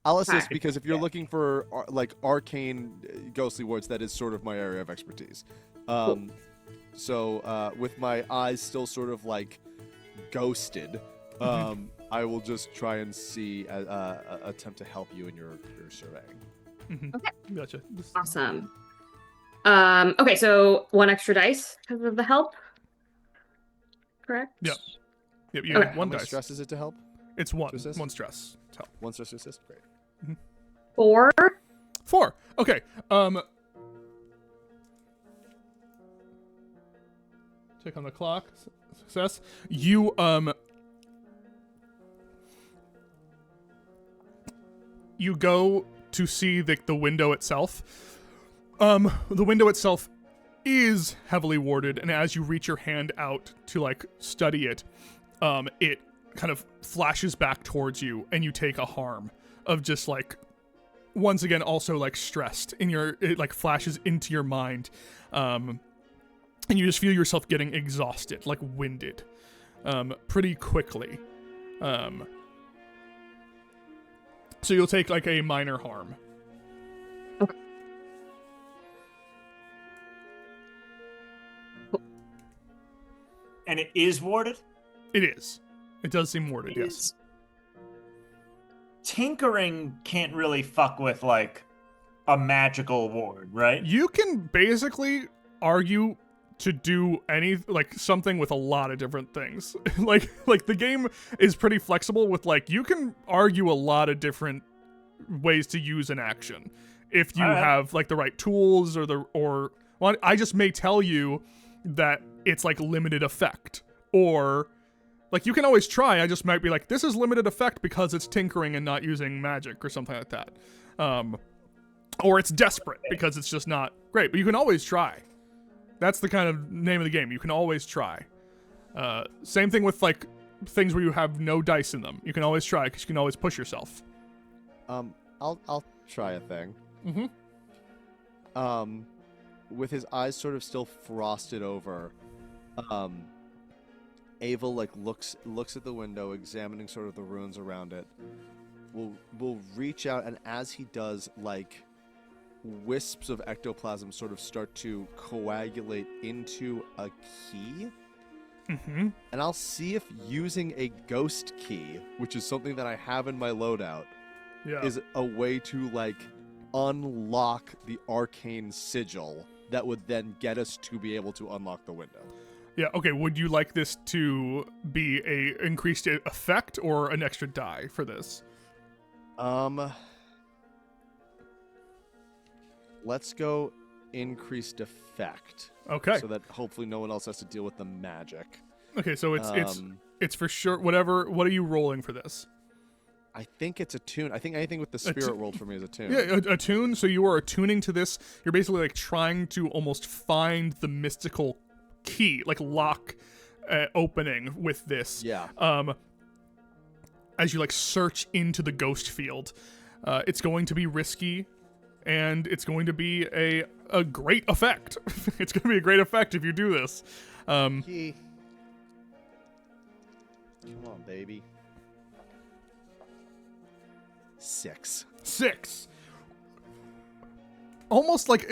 I'll assist Okay. because if you're looking for like arcane ghostly wards, that is sort of my area of expertise. So with my eyes still sort of like ghosted, I will just try and see attempt to help you in your surveying. Okay. Gotcha. Awesome. Okay, so 1 extra dice because of the help. Correct? Yep. Yep. You Okay. have How one much dice. stress is it to help? It's one. to assist? One stress. To help. 1 stress to assist. Great. 4. 4. Okay. Check on the clock. Success. You you go to see the window itself. The window itself is heavily warded, and as you reach your hand out to like study it, it kind of flashes back towards you, and you take a harm of just like once again also like stressed in your it like flashes into your mind, and you just feel yourself getting exhausted, like winded, pretty quickly. So you'll take like a minor harm. Okay. And it is warded? It is. It does seem warded, yes. Tinkering can't really fuck with, like, a magical ward, right? You can basically argue to do something with a lot of different things. like the game is pretty flexible with like you can argue a lot of different ways to use an action if you All right. have like the right tools or I just may tell you that it's like limited effect, or like you can always try. I just might be like, this is limited effect because it's tinkering and not using magic or something like that. Or it's desperate because it's just not great, but you can always try. That's the kind of name of the game. You can always try. Same thing with like things where you have no dice in them. You can always try because you can always push yourself. I'll try a thing. Mm-hmm. With his eyes sort of still frosted over, Ava like looks at the window, examining sort of the ruins around it. Will reach out, and as he does, like wisps of ectoplasm sort of start to coagulate into a key. Mm-hmm. And I'll see if using a ghost key, which is something that I have in my loadout, Yeah. is a way to like unlock the arcane sigil that would then get us to be able to unlock the window. Yeah. Okay. Would you like this to be a increased effect or an extra die for this? Let's go increased effect. Okay. So that hopefully no one else has to deal with the magic. Okay. So it's Um, for sure. Whatever. What are you rolling for this? I think it's a tune. I think anything with the spirit rolled for me is a tune. Yeah, a tune. So you are attuning to this. You're basically like trying to almost find the mystical key, like lock opening with this. Yeah. As you like search into the ghost field, it's going to be risky, and it's going to be a great effect. It's going to be a great effect if you do this. Key. Come on, baby. 6. 6. Almost like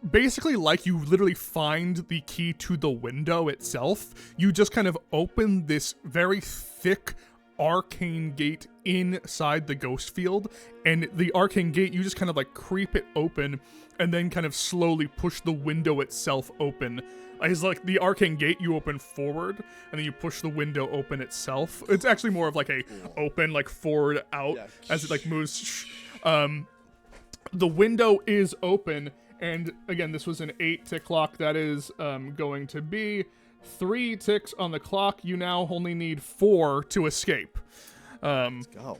basically like you literally find the key to the window itself. You just kind of open this very thick arcane gate inside the ghost field, and the arcane gate, you just kind of like creep it open and then kind of slowly push the window itself open. It's like the arcane gate you open forward and then you push the window open itself. It's actually more of like a open, like forward out as it like moves. The window is open, and again, this was an 8-tick clock. That is going to be 3 ticks on the clock. You now only need 4 to escape. Let's go.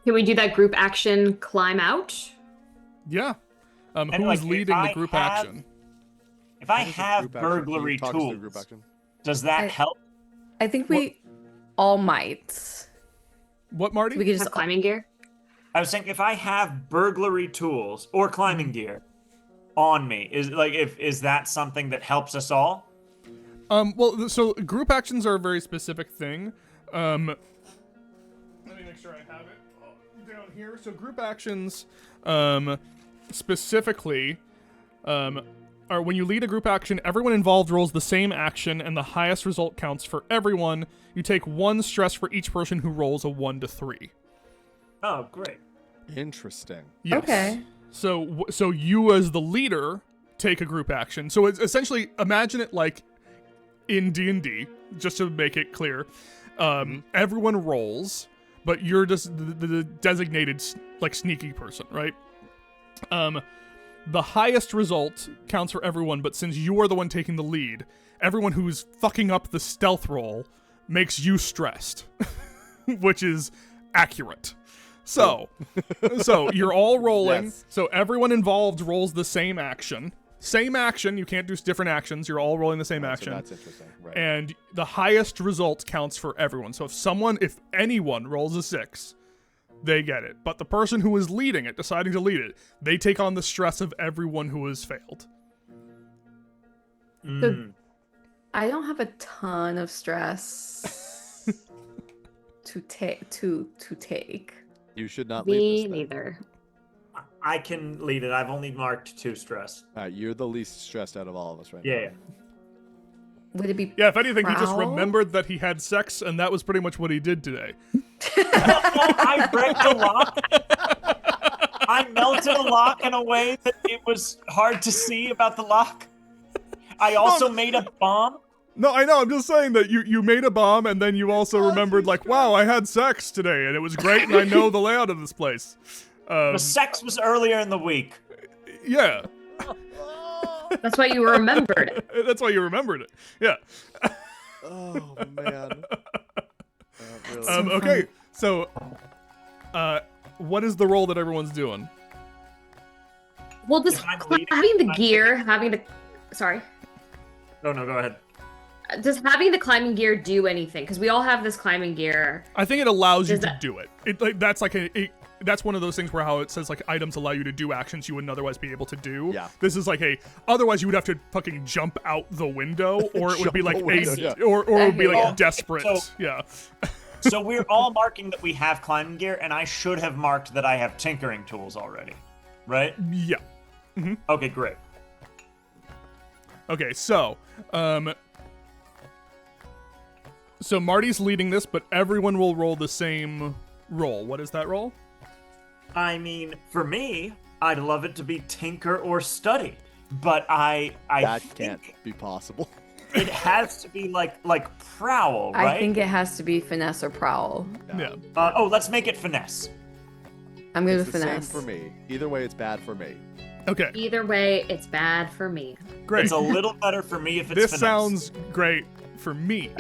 Can we do that group action climb out? Yeah. Who like, is leading the group action? If I have burglary tools, does that help? I think we all might. What, Marty? We could just have climbing gear. I was saying if I have burglary tools or climbing gear on me, is that something that helps us all? Well, so group actions are a very specific thing. Let me make sure I have it down here. So group actions, specifically, are when you lead a group action, everyone involved rolls the same action, and the highest result counts for everyone. You take 1 stress for each person who rolls a 1 to 3. Oh, great. Interesting. Yes. Okay. So you as the leader take a group action. So it's essentially, imagine it like in D&D, just to make it clear. Everyone rolls, but you're just the designated like sneaky person, right? The highest result counts for everyone, but since you are the one taking the lead, everyone who's fucking up the stealth roll makes you stressed, which is accurate. So you're all rolling. Yes. So everyone involved rolls the same action. Same action. You can't do different actions. You're all rolling the same action. So that's interesting. Right. And the highest result counts for everyone. So if anyone rolls a 6, they get it. But the person who is leading it, deciding to lead it, they take on the stress of everyone who has failed. So I don't have a ton of stress to take. You should not Me lead this thing. neither. I can lead it. I've only marked 2 stress. All right, you're the least stressed out of all of us right Yeah. Would it be? Yeah, if anything, he just Prowl? remembered that he had sex, and that was pretty much what he did today. I break the lock. I melted a lock in a way that it was hard to see about the lock. I also made a bomb. No, I know. I'm just saying that you made a bomb, and then you also remembered, like, wow, I had sex today, and it was great, and I know the layout of this place. The sex was earlier in the week. Yeah. That's why you remembered it. That's why you remembered it. Yeah. Oh man. Really. Okay, so, what is the role that everyone's doing? Well, just If I'm leading, having the I'm gear, sorry. No, go ahead. Does having the climbing gear do anything? Because we all have this climbing gear. I think it allows you Does to that- do it. That's like that's one of those things where how it says like items allow you to do actions you wouldn't otherwise be able to do. Yeah. This is like otherwise you would have to fucking jump out the window, or it would be Jump like the window, yeah. or it would be like Okay. desperate. So- Yeah. So we're all marking that we have climbing gear, and I should have marked that I have tinkering tools already, right? Yeah. Okay, great. Okay, so Marty's leading this, but everyone will roll the same roll. What is that roll? I mean, for me, I'd love it to be tinker or study, but I That think can't be possible. it has to be like prowl, right? I think it has to be finesse or prowl. Yeah. Let's make it finesse. I'm good It's with the finesse. same for me. Either way, it's bad for me. Okay. Either way, it's bad for me. Great. It's a little better for me if it's This finesse. sounds great for me.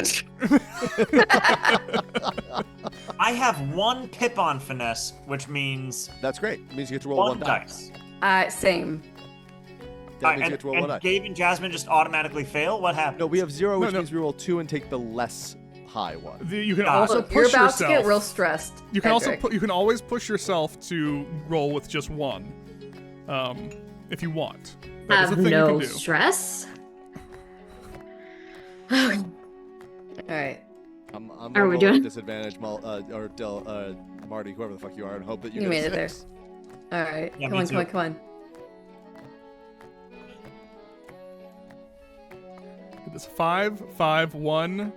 I have 1 pip on finesse, which means That's great. It means you get to roll 1 one dice. Same. That means you get to roll one and die. Gabe and Jasmine just automatically fail? What happened? No, we have 0, which No. means we roll 2 and take the less high one. You can Ah. also Look, you're push about yourself. to get real stressed. You can also Patrick. you can always push yourself to roll with just 1, if you want. That is a Have thing you no can do. stress. All right. I'm Are gonna we roll doing- at disadvantage, Marty, whoever the fuck you are, and hope that you You get made a it there. 6. All right. Yeah, come me on, come on, too. come on. This 5, 5, 1,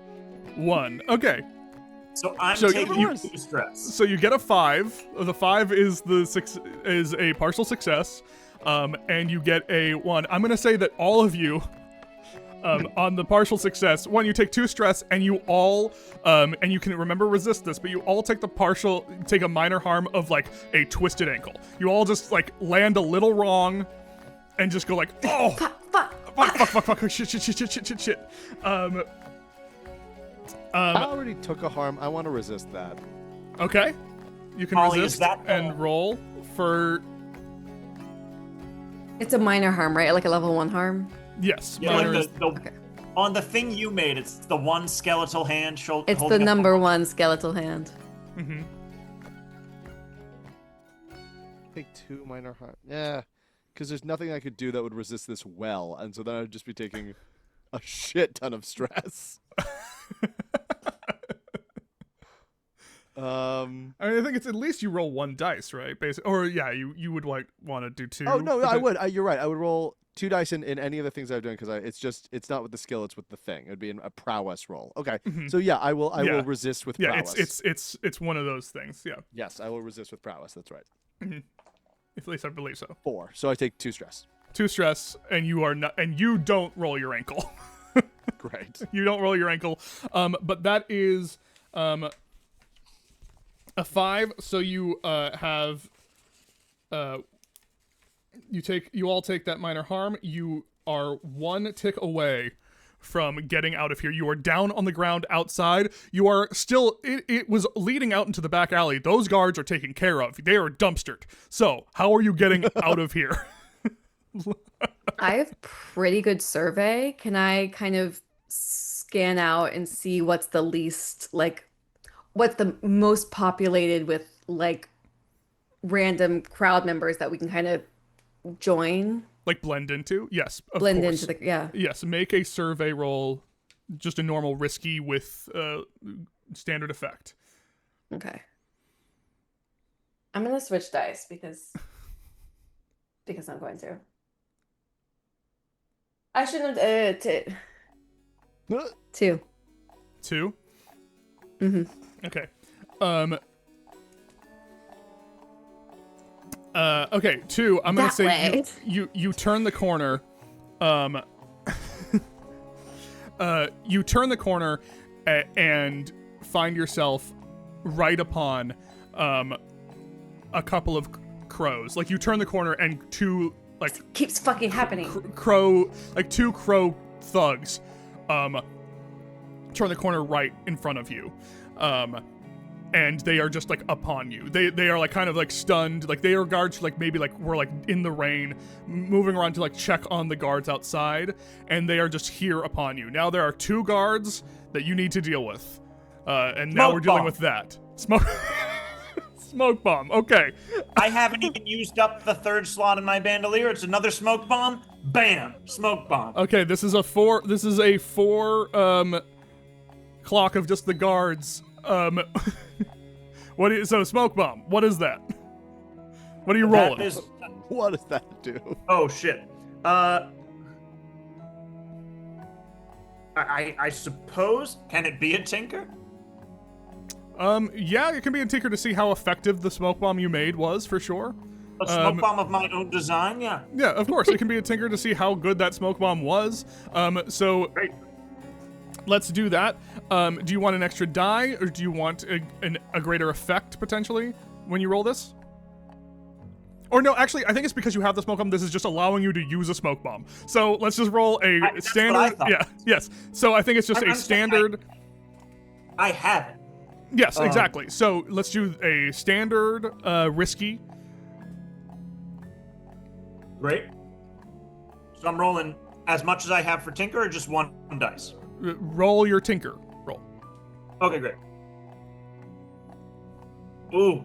1. Okay. So I'm So taking you- 2 stress. So you get a 5. The 5 is is a partial success, and you get a 1. I'm gonna say that all of you, on the partial success, 1, you take 2 stress, and you all, and you can remember resist this, but you all take a minor harm of like a twisted ankle. You all just like land a little wrong, and just go like, oh, fuck, shit. I already took a harm. I want to resist that. Okay. You can Ollie, is resist that and roll for It's a minor harm, right? Like a level 1 harm. yes. Yeah, minor like is- Okay. on the thing you made, it's the one skeletal hand. It's holding the up number 1 skeletal hand. mhm. Take 2 minor harm. Yeah, because there's nothing I could do that would resist this well, and so then I'd just be taking a shit ton of stress. I mean, I think it's at least you roll 1 dice, right? Basically, or yeah, you would like want to do 2. Oh no, but I then- would. You're right. I would roll 2 dice in any of the things I've done because it's not with the skill, it's with the thing. It would be a prowess roll. Okay, Mhm. so yeah, I will Yeah. resist with Yeah, prowess. it's one of those things. Yeah, Yes, I will resist with prowess. That's right. at least I believe so. 4. So I take 2 stress. 2 stress, and you are not, and you don't roll your ankle. Great. You don't roll your ankle. But that is a 5. So you have you all take that minor harm. You are 1 tick away from getting out of here. You are down on the ground outside. You are still it was leading out into the back alley. Those guards are taken care of. They are dumpstered. So how are you getting out of here? I have pretty good survey. Can I kind of scan out and see what's the least, like, what's the most populated with, like, random crowd members that we can kind of join, Like blend into? Yes, of blend course. into the, yeah. Yes, make a survey roll, just a normal risky with standard effect. Okay. I'm gonna switch dice because I'm going to. I shouldn't have, 2. 2. Mm-hmm. Okay. Okay, 2. I'm gonna That say way. you turn the corner. You turn the corner and find yourself right upon a couple of crows. Like you turn the corner and 2 like Keeps fucking happening. two crow thugs turn the corner right in front of you, and they are just like upon you. They are like kind of like stunned, like they are guards like maybe like were like in the rain moving around to like check on the guards outside, and they are just here upon you. Now there are 2 guards that you need to deal with, and now Smoke we're dealing bomb. with that smoke bomb. Okay. I haven't even used up the 3rd slot in my bandolier. It's another smoke bomb. Bam! Smoke bomb. Okay, this is a 4 clock of just the guards. So smoke bomb. What is that? What are you rolling? That is. What does that do? Oh shit. I suppose, can it be a tinker? Yeah, it can be a tinker to see how effective the smoke bomb you made was, for sure. A smoke bomb of my own design? Yeah. Yeah, of course, it can be a tinker to see how good that smoke bomb was. So Great. let's do that. Do you want an extra die, or do you want a greater effect, potentially, when you roll this? Or no, actually, I think it's because you have the smoke bomb, this is just allowing you to use a smoke bomb. So let's just roll a That's what I standard... thought. Yeah, yes. So I think it's just I'm a saying standard... I have it. Yes, exactly. So let's do a standard risky. Great. So I'm rolling as much as I have for tinker, or just 1 dice? Roll your tinker roll. Okay, great. Ooh.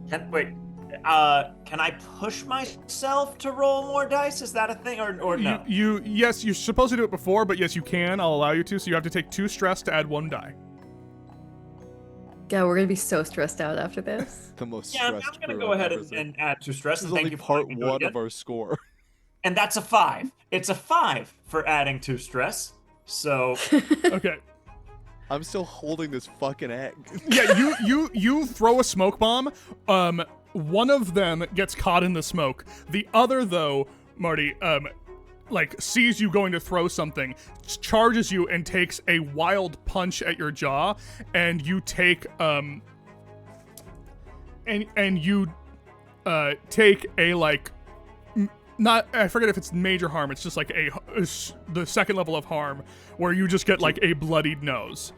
Can I push myself to roll more dice? Is that a thing, or no? Yes, you're supposed to do it before, but yes, you can. I'll allow you to. So you have to take 2 stress to add 1 die. God, we're gonna be so stressed out after this. The most Yeah, I'm stressed gonna crew go I've ahead ever seen. and add 2 stress. This And is thank only you for part letting me do it 1 again. of our score. And that's a 5. It's a 5 for adding 2 stress. So Okay. I'm still holding this fucking egg. Yeah, you throw a smoke bomb. One of them gets caught in the smoke. The other, though, Marty, like sees you going to throw something, charges you and takes a wild punch at your jaw, and you take and you take a like not I forget if it's major harm. It's just like the second level of harm where you just get like a bloodied nose.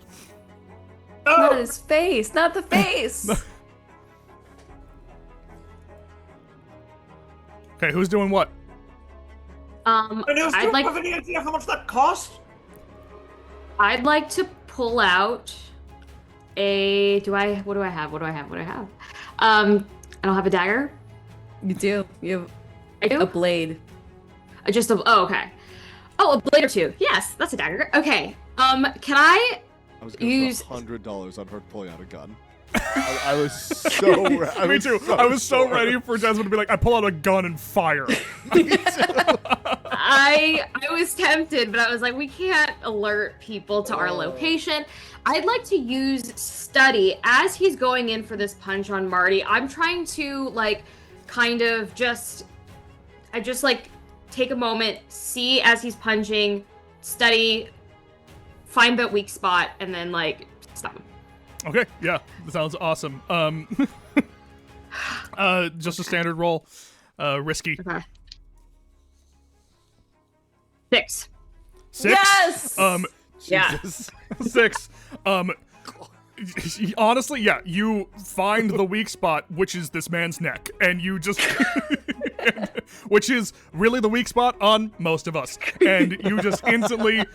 Not his face, not the face. Okay, who's doing what? I'd like. Have any idea how much that cost? I'd like to pull out a. What do I have? I don't have a dagger. You do. You have I do. a blade. Just a. Oh, okay. Oh, a blade or two. Yes, that's a dagger. Okay. Can I I was gonna use throw $100 on her pulling out a gun. I was so. Me too. I was so ready for Desmond to be like, I pull out a gun and fire. I was tempted, but I was like, we can't alert people to our location. I'd like to use study as he's going in for this punch on Marty. I'm trying to like kind of just like take a moment, see as he's punching, study, find that weak spot, and then like stop him. Okay, yeah, that sounds awesome. Just a standard roll. Risky. Okay. 6. 6? Yes! Yeah. Jesus. 6. Honestly, yeah, you find the weak spot, which is this man's neck, and you just which is really the weak spot on most of us, and you just instantly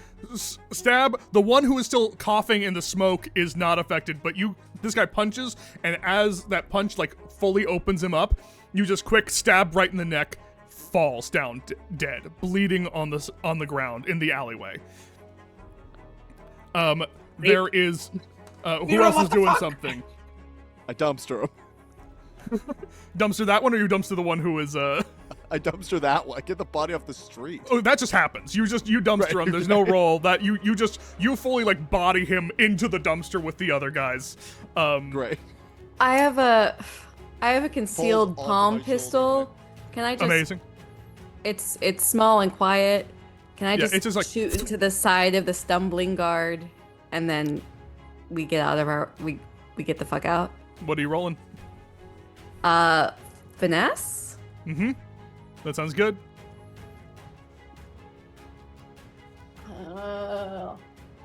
stab. The one who is still coughing in the smoke is not affected, but this guy punches, and as that punch like fully opens him up, you just quick stab right in the neck, falls down dead, bleeding on the ground in the alleyway. There is who else is doing something? I dumpster him. Dumpster that one, or you dumpster the one who is I dumpster that one. Get the body off the street. Oh, that just happens. You dumpster him. There's no roll. That you fully like body him into the dumpster with the other guys. Great. I have a concealed Falls onto palm my shoulder, pistol. Can I just? Amazing. It's small and quiet. Can I Yeah, just, it's just like- shoot into the side of the stumbling guard, and then we get out of our we get the fuck out? What are you rolling? Finesse. That sounds good.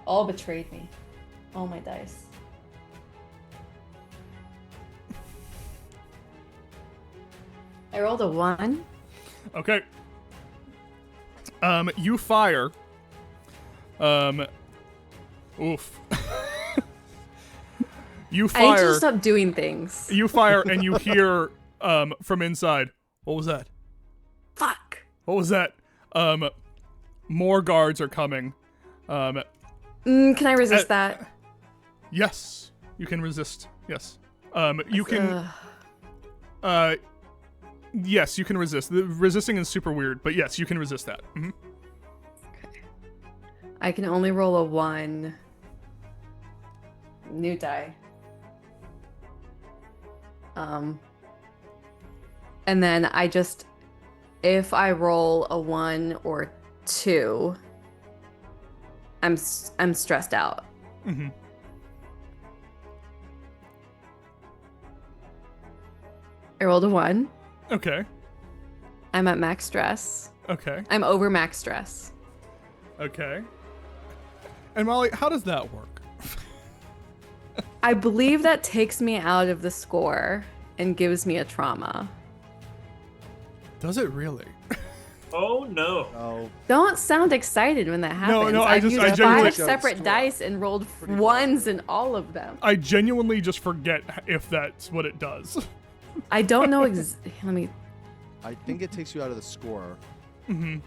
All betrayed me. All my dice. I rolled a 1. Okay. You fire. Oof. You I need to fire. stop doing things. You fire, and you hear from inside. What was that? Fuck. What was that? More guards are coming. Can I resist that? Yes, you can resist. Yes. You can. Yes, you can resist. The resisting is super weird, but yes, you can resist that. Mm-hmm. Okay. I can only roll a 1. New die. And then if I roll a 1 or 2, I'm stressed out. Mm-hmm. I rolled a 1. Okay. I'm at max stress. Okay. I'm over max stress. Okay. And Molly, how does that work? I believe that takes me out of the score and gives me a trauma. Does it really? Oh no. Oh. Don't sound excited when that happens. no, I've used genuinely- 5 separate dice and rolled 1s in all of them. I genuinely just forget if that's what it does. I don't know. Let me. I think it takes you out of the score. Mm-hmm.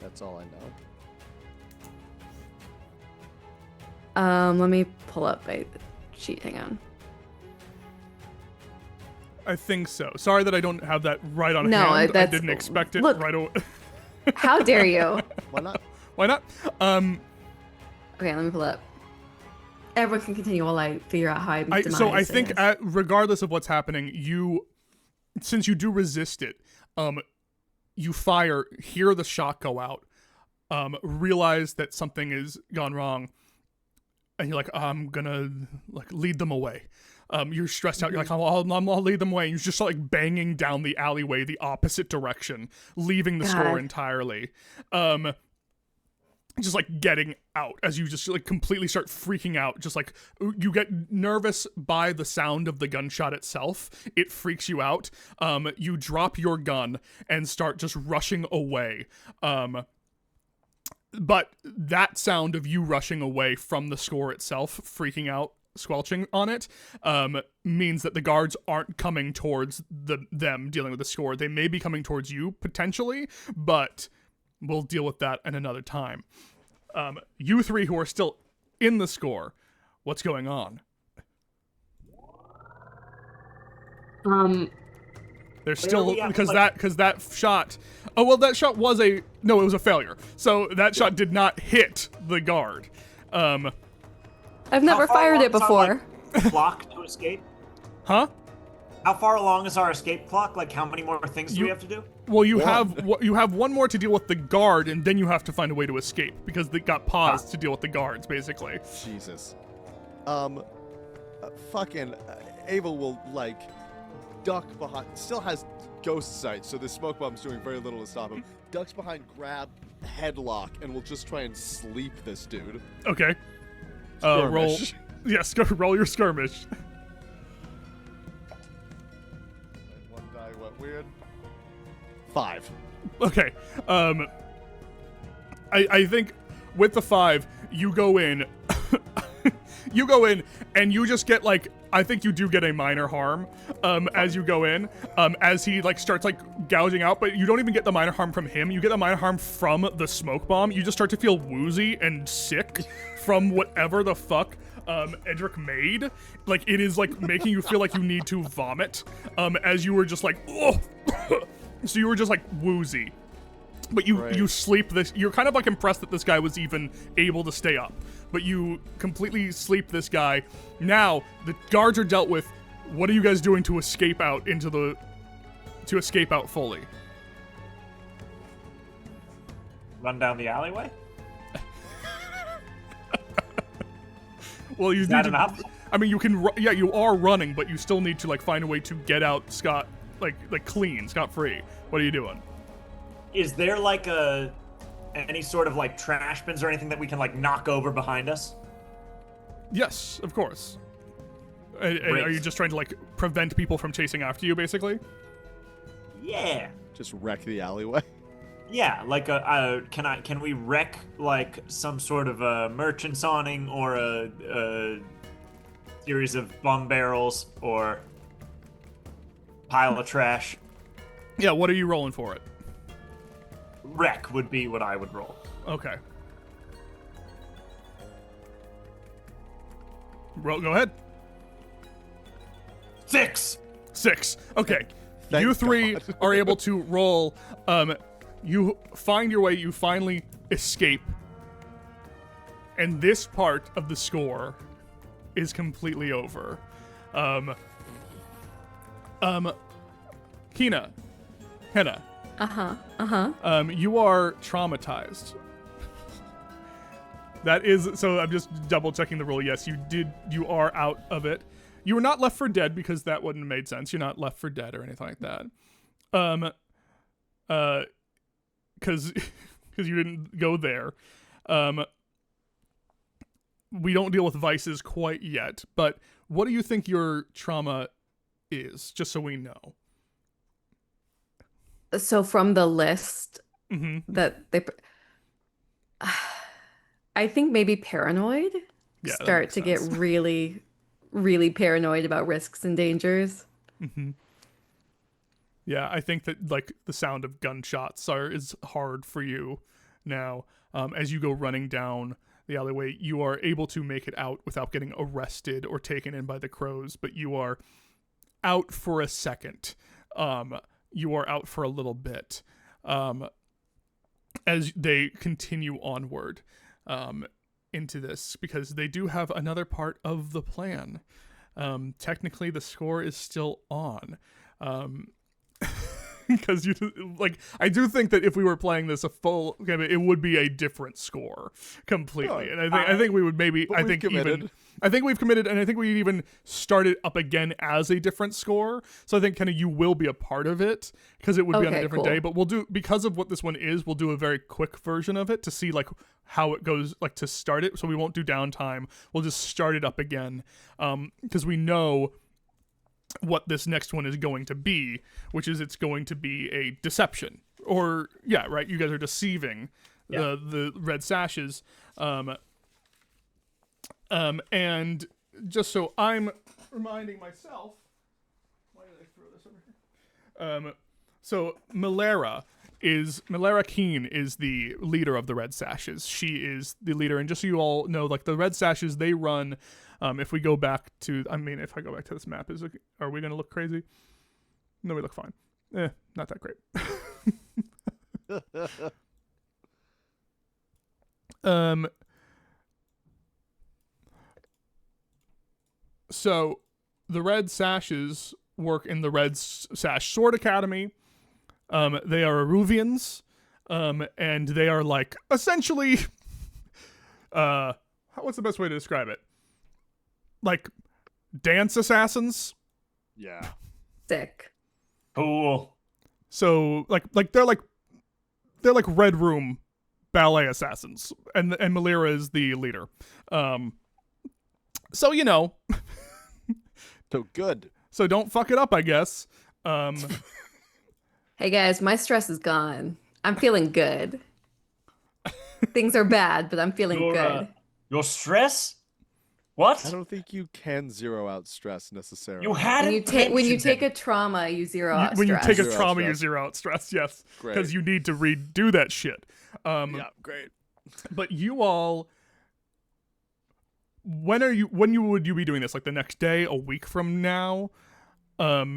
That's all I know. Let me pull up my sheet. Hang on. I think so. Sorry that I don't have that right on No, hand. I that's- didn't expect it look. right away. How dare you? Why not? Why not? Okay, let me pull up. Everyone can continue while I figure out how I demise So I think this. regardless of what's happening, since you do resist it, you fire, hear the shot go out, realize that something has gone wrong, and you're like, I'm gonna like lead them away. You're stressed out. You're like, I'll lead them away. And you're just like banging down the alleyway the opposite direction, leaving the store God. entirely. Just like getting out as you just like completely start freaking out. Just like you get nervous by the sound of the gunshot itself. It freaks you out. You drop your gun and start just rushing away. But that sound of you rushing away from the score itself, freaking out, squelching on it, means that the guards aren't coming towards them dealing with the score. They may be coming towards you potentially, but we'll deal with that in another time. You three who are still in the score, what's going on? There's still because that shot. Oh well, that shot was it was a failure. So that shot did not hit the guard. I've never fired it before. Clock to escape? Huh? How far along is our escape clock? Like, how many more things do we have to do? Well, you have one more to deal with the guard, and then you have to find a way to escape because they got paused to deal with the guards, basically. Jesus. Fucking Ava will like duck behind. Still has ghost sight, so the smoke bomb's doing very little to stop him. Ducks behind, grab, headlock, and will just try and sleep this dude. Okay. Roll. Skirmish. Yes, roll your skirmish. One die went weird. 5. Okay. I think with the 5, you go in. You go in and you just get like, I think you do get a minor harm as you go in, as he like starts like gouging out, but you don't even get the minor harm from him. You get the minor harm from the smoke bomb. You just start to feel woozy and sick from whatever the fuck Edric made. Like it is like making you feel like you need to vomit as you were just like, oh. So you were just like woozy. But you sleep this. You're kind of like impressed that this guy was even able to stay up. But you completely sleep this guy. Now the guards are dealt with. What are you guys doing to escape out to escape out fully? Run down the alleyway? Well, you Is need that to. enough? I mean, you can. Yeah, you are running, but you still need to like find a way to get out scot clean, scot free. What are you doing? Is there like any sort of like trash bins or anything that we can like knock over behind us? Yes, of course. Are you just trying to like prevent people from chasing after you, basically? Yeah. Just wreck the alleyway. Yeah, like can we wreck like some sort of a merchant's awning or a series of bum barrels or pile of trash? Yeah, what are you rolling for it? Wreck would be what I would roll. Okay. Go ahead. 6. 6. Okay. Thank You three God. are able to roll. You find your way. You finally escape. And this part of the score is completely over. Henna. You are traumatized. That is, so I'm just double checking the rule. Yes, you are out of it. You were not left for dead because that wouldn't have made sense. You're not left for dead or anything like that. Because you didn't go there. We don't deal with vices quite yet, but what do you think your trauma is, just so we know? So from the list that they, I think maybe paranoid. Yeah, that Start makes to get sense. really, really paranoid about risks and dangers. Yeah, I think that like the sound of gunshots is hard for you now. As you go running down the alleyway, you are able to make it out without getting arrested or taken in by the crows, but you are out for a second. You are out for a little bit. as they continue onward into this, because they do have another part of the plan. Technically, the score is still on. Because I do think that if we were playing this a full game, it would be a different score completely. And I think we would maybe. I think we've committed, and I think we even started up again as a different score. So I think kind of you will be a part of it because it would be on a different day. But we'll do, because of what this one is, we'll do a very quick version of it to see like how it goes, like to start it. So we won't do downtime. We'll just start it up again because we know what this next one is going to be, which is it's going to be a deception, or right, you guys are deceiving the red sashes, and just so I'm reminding myself, why did I throw this over here? So Malera Keen is the leader of the red sashes. She is the leader, and just so you all know, like the red sashes, they run. If we go back to, if I go back to this map, are we going to look crazy? No, we look fine. Not that great. So the Red Sashes work in the Red Sash Sword Academy. They are Aruvians, and they are like essentially, what's the best way to describe it? Like dance assassins. Yeah. Sick. Cool. So like they're like Red Room ballet assassins, and Malera is the leader. So So good. So don't fuck it up, I guess. Hey guys, my stress is gone. I'm feeling good. Things are bad, but I'm feeling good. Your stress? What? I don't think you can zero out stress necessarily. You had When you take a trauma, you zero out stress. When you take a Zero out trauma, you stress. zero out stress. Yes, Great. because you need to redo that shit. Yeah, great. But you all, would you be doing this? Like the next day, a week from now? I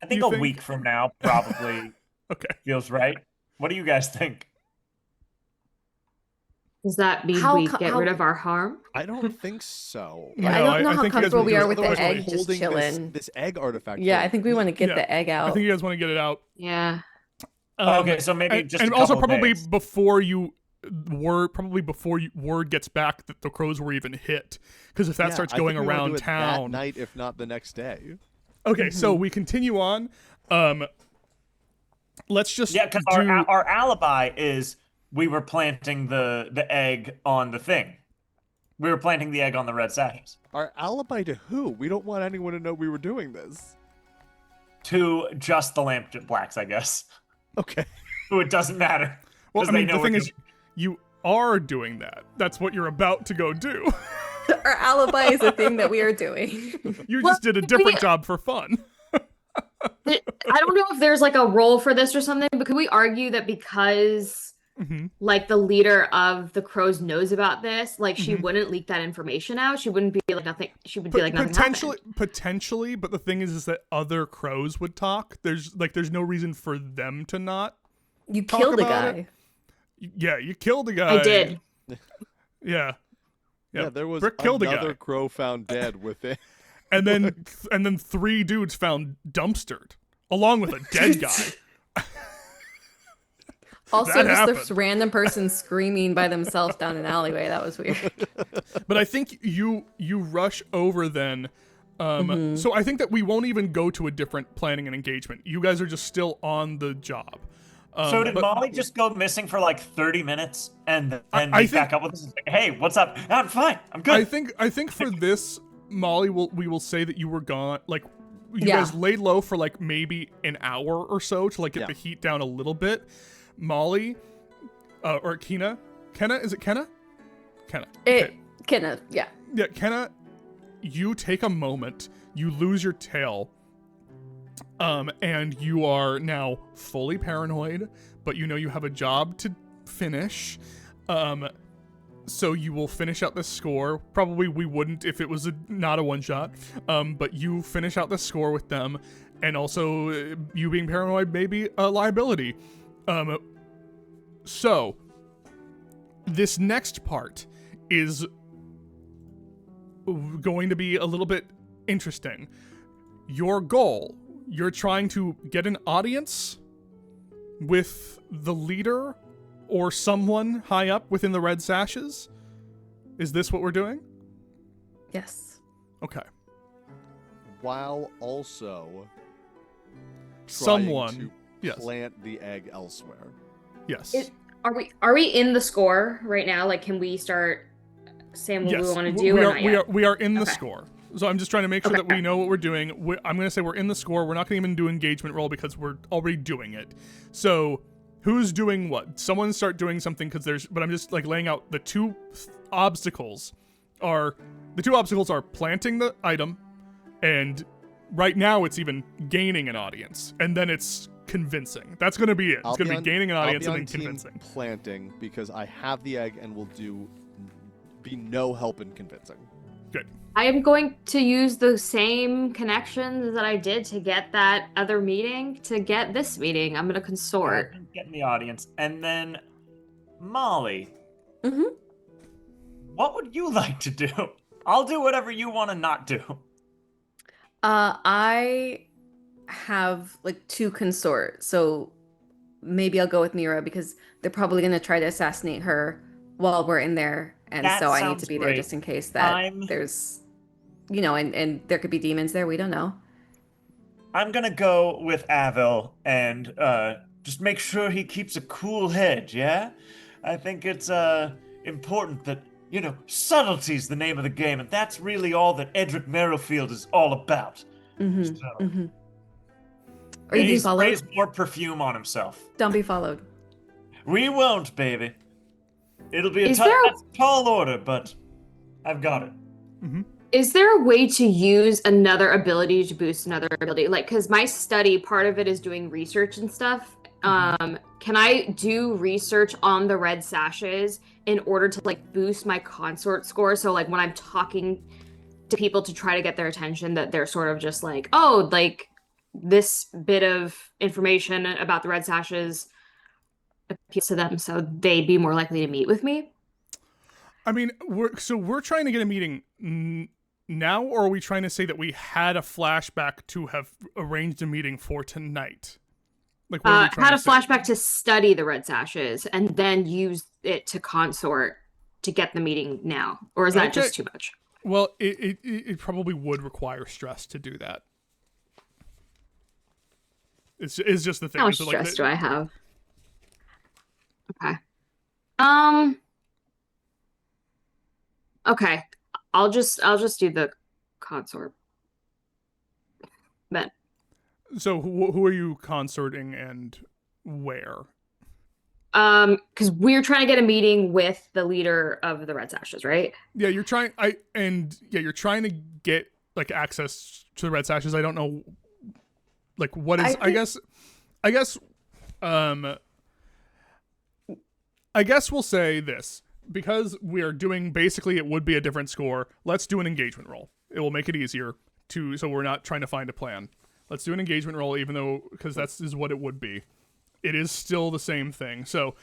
think a week from now probably Okay. feels right. What do you guys think? Does that mean we get rid of our harm? I don't think so. No, I don't know I how think you guys comfortable would we do are it with the otherwise egg we'll just holding chilling. this egg artifact. Yeah, for I think we want to get Yeah. the egg I out. think you guys want to get it out. Yeah. Okay, so maybe just and a also couple probably days. before word gets back that the crows were even hit, because if that starts going around that town, night, if not the next day. okay. So we continue on. Let's just because our alibi is we were planting the egg on the thing. We were planting the egg on the red sashes. Our alibi to who? We don't want anyone to know we were doing this. To just the lamp blacks, I guess. Okay. Who it doesn't matter. Well, 'Cause I they mean, know the thing we're is, you are doing that. That's what you're about to go do. Our alibi is a thing that we are doing. You Well, just did a different job for fun. I don't know if there's like a role for this or something, but could we argue that because like the leader of the crows knows about this, like she wouldn't leak that information out? She wouldn't be like nothing. She would be like nothing Potentially, but the thing is that other crows would talk. There's no reason for them to not. You Talk killed a about guy. Yeah, you killed a guy. I did. Yeah. Yeah, there was Brick killed a another guy. crow found dead within. And then 3 dudes found dumpstered along with a dead guy. Also, That just happened. this random person screaming by themselves down an alleyway. That was weird. But I think you rush over then. So I think that we won't even go to a different planning and engagement. You guys are just still on the job. So did but- Molly just go missing for like 30 minutes and then I meet think- back up with us? Like, hey, what's up? I'm fine. I'm good. I think for this, Molly, we will say that you were gone. Like you Yeah. guys laid low for like maybe an hour or so to like get Yeah. the heat down a little bit. Molly, or Kenna, is it Kenna? Kenna. Okay. Yeah. Yeah, Kenna, you take a moment, you lose your tail, and you are now fully paranoid, but you know you have a job to finish. So you will finish out the score. Probably we wouldn't if it was not a one-shot. But you finish out the score with them, and also you being paranoid may be a liability. So, this next part is going to be a little bit interesting. Your goal, you're trying to get an audience with the leader or someone high up within the Red Sashes? Is this what we're doing? Yes. Okay. While also Someone, trying to yes. plant the egg elsewhere. Yes. Are we in the score right now? Like, can we start saying what Yes. we want to do? We or are, not we yet? are, we are in the Okay. score. So I'm just trying to make sure Okay. that we know what we're doing. I'm going to say we're in the score. We're not going to even do engagement roll because we're already doing it. So who's doing what? Someone start doing something but I'm just like laying out the two obstacles are planting the item, and right now it's even gaining an audience, and then it's convincing. That's going to be it. It's going to be gaining an audience and then convincing. Planting because I have the egg and will be no help in convincing. Good. I am going to use the same connections that I did to get that other meeting to get this meeting. I'm going to consort. Get in the audience. And then, Molly, Mm-hmm. what would you like to do? I'll do whatever you want to not do. I have like 2 consort, so maybe I'll go with Mira because they're probably gonna try to assassinate her while we're in there, and That so I need sounds to be there great. just in case that there's, and there could be demons there. We don't know. I'm gonna go with Avil and just make sure he keeps a cool head, yeah? I think it's important that, subtlety's the name of the game, and that's really all that Edric Merrifield is all about. Mm-hmm. So, Mm-hmm. Are you being he followed? sprays more perfume on himself. Don't be followed. We won't, baby. It'll be Is that's a tall order, but I've got it. Mm-hmm. Is there a way to use another ability to boost another ability? Like, because my study, part of it is doing research and stuff. Can I do research on the Red Sashes in order to, like, boost my consort score? So, like, when I'm talking to people to try to get their attention, that they're sort of just like, oh, like, this bit of information about the Red Sashes appeals to them, so they'd be more likely to meet with me. I mean, we're trying to get a meeting now, or are we trying to say that we had a flashback to have arranged a meeting for tonight? Like, what are we trying had a to say? flashback to study the Red Sashes and then use it to consort to get the meeting now, or is that just too much? Well, it probably would require stress to do that. It's just the thing. How much So, stress do I have? Okay. Okay. I'll just do the consort. But So who are you consorting and where? because we're trying to get a meeting with the leader of the Red Sashes, right? Yeah, you're trying. You're trying to get like access to the Red Sashes. I don't know, like what is. I guess we'll say this because we are doing basically it would be a different score. Let's do an engagement roll. It will make it easier so we're not trying to find a plan. Let's do an engagement roll, even though because that's is what it would be. It is still the same thing. So,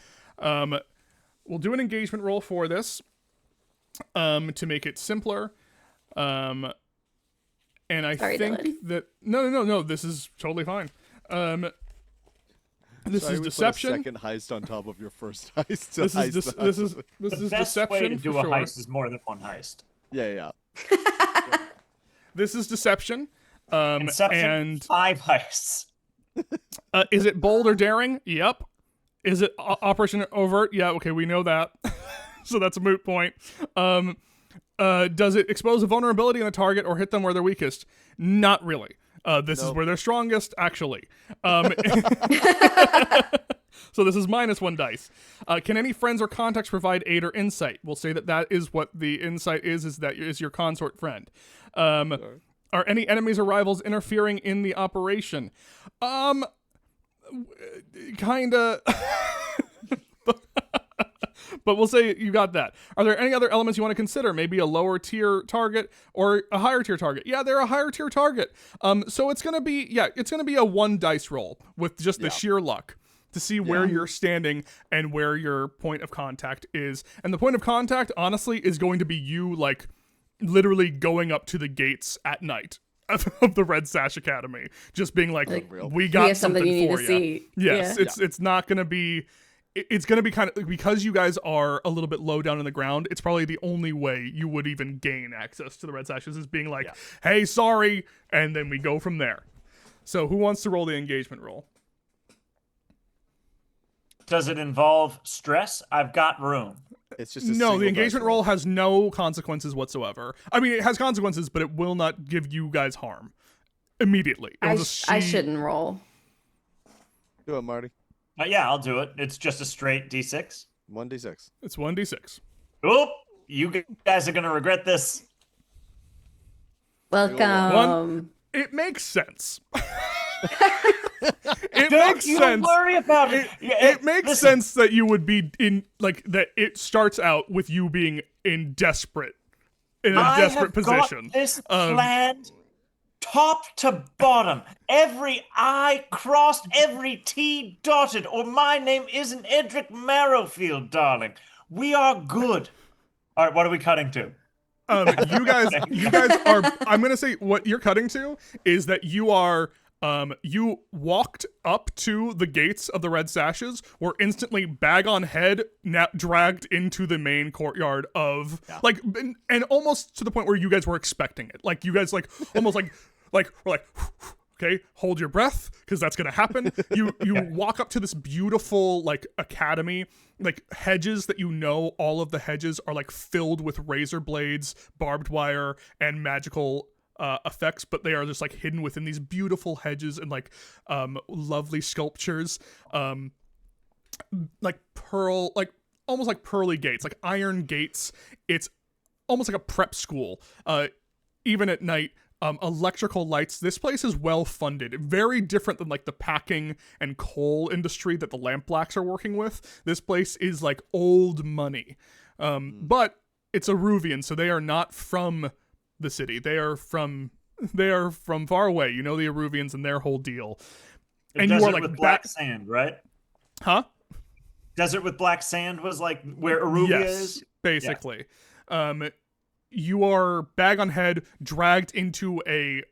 we'll do an engagement roll for this, to make it simpler. And I Sorry, think Dylan. that no, this is totally fine. This Sorry, is we deception. Put a second heist on top of your first heist. This is The best deception way to do for a sure. heist is more than one heist. Yeah. This is deception. Inception, And 5 heists. is it bold or daring? Yep. Is it Operation Overt? Yeah, okay, we know that. So that's a moot point. Does it expose a vulnerability in the target or hit them where they're weakest? Not really. This is where they're strongest, actually. So this is -1 dice. Can any friends or contacts provide aid or insight? We'll say that is what the insight is that is your consort friend. Sure. Are any enemies or rivals interfering in the operation? Kinda. But we'll say you got that. Are there any other elements you want to consider? Maybe a lower tier target or a higher tier target? Yeah, they're a higher tier target. So it's gonna be a 1 dice roll with just the sheer luck. to see where you're standing and where your point of contact is. And the point of contact, honestly, is going to be you, like, literally going up to the gates at night of the Red Sash Academy, just being like, we got have something you need for to you. see. Yes, Yeah. it's not going to be. It's going to be kind of, because you guys are a little bit low down in the ground, it's probably the only way you would even gain access to the Red Sashes is being like, hey, sorry, and then we go from there. So who wants to roll the engagement roll? Does it involve stress? I've got room. It's just a No, single the dice engagement roll has no consequences whatsoever. I mean, it has consequences, but it will not give you guys harm immediately. It will just I see- shouldn't roll. Do it, Marty. Yeah, I'll do it. It's just a straight D6. 1d6. It's 1d6. Oop! You guys are gonna regret this. Welcome. It makes sense. Don't you worry about it. It makes sense that you would be in, like, that it starts out with you being in a desperate position. Got this planned top to bottom. Every I crossed, every T dotted, or my name isn't Edric Marrowfield, darling. We are good. All right, what are we cutting to? You guys are, I'm going to say what you're cutting to is that you are, you walked up to the gates of the Red Sashes, were instantly bag on head, dragged into the main courtyard of, like, and almost to the point where you guys were expecting it. Like, you guys, like, almost like, we're like, okay, hold your breath, because that's going to happen. You walk up to this beautiful, like, academy, like, hedges that all of the hedges are, like, filled with razor blades, barbed wire, and magical effects, but they are just, like, hidden within these beautiful hedges and, like, lovely sculptures, like pearl, like, almost like pearly gates, like iron gates. It's almost like a prep school. Even at night, electrical lights. This place is well funded. Very different than, like, the packing and coal industry that the Lampblacks are working with. This place is, like, old money. But it's Aruvian, so they are not from the city. They are from far away. You know the Aruvians and their whole deal. And you are, like, with black sand, right? Huh? Desert with black sand was, like, where Aruvia is? Basically. Yeah. You are bag on head, dragged into a,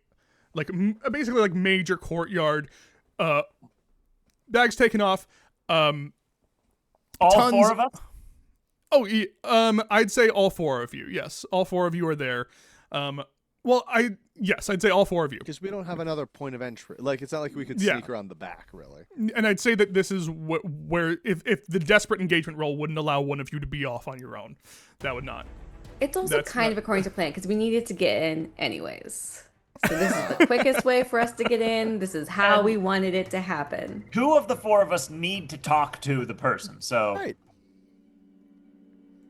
like, basically, like, major courtyard. Bags taken off. All four of us? Oh, I'd say all four of you. Yes, all four of you are there. Well, I'd say all four of you. Because we don't have another point of entry. Like, it's not like we could sneak around the back, really. And I'd say that this is where, if the desperate engagement roll wouldn't allow one of you to be off on your own, that would not. It's also kind of according to plan, because we needed to get in anyways. So this is the quickest way for us to get in. This is how we wanted it to happen. Two of the four of us need to talk to the person, so... Right.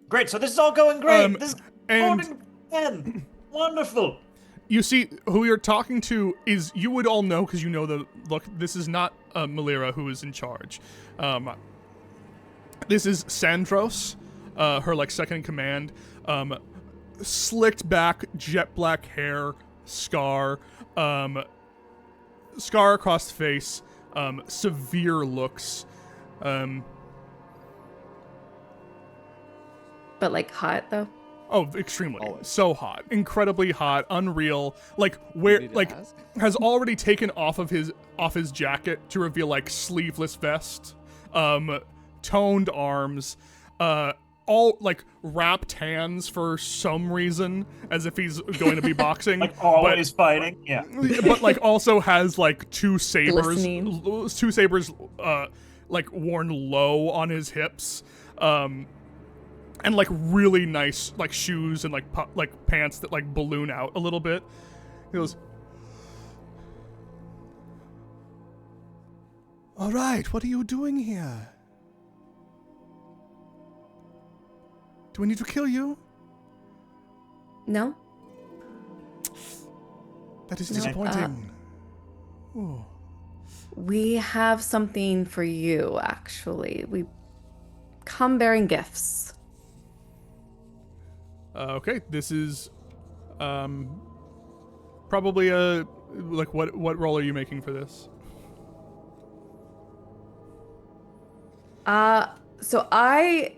Great, so this is all going great. This is and- going again. Wonderful. You see, who you're talking to is, you would all know, because you know look, this is not Malira who is in charge. This is Sandros, her, like, second in command. Slicked back, jet black hair, scar across the face, severe looks, But, like, hot, though? oh, extremely. Always. So hot. Incredibly hot. Unreal. Like, where, like, has already taken off his jacket to reveal, like, sleeveless vest, toned arms, all, like, wrapped hands for some reason, as if he's going to be boxing. Like, always fighting, yeah. But, like, also has, like, two sabers, Glistening. like, worn low on his hips, and, like, really nice, like, shoes and, like, pants that, like, balloon out a little bit. He goes, "All right, what are you doing here? Do we need to kill you?" No? That is No, disappointing. Ooh. We have something for you, actually. We come bearing gifts. Okay, this is probably a, like, what roll are you making for this? So I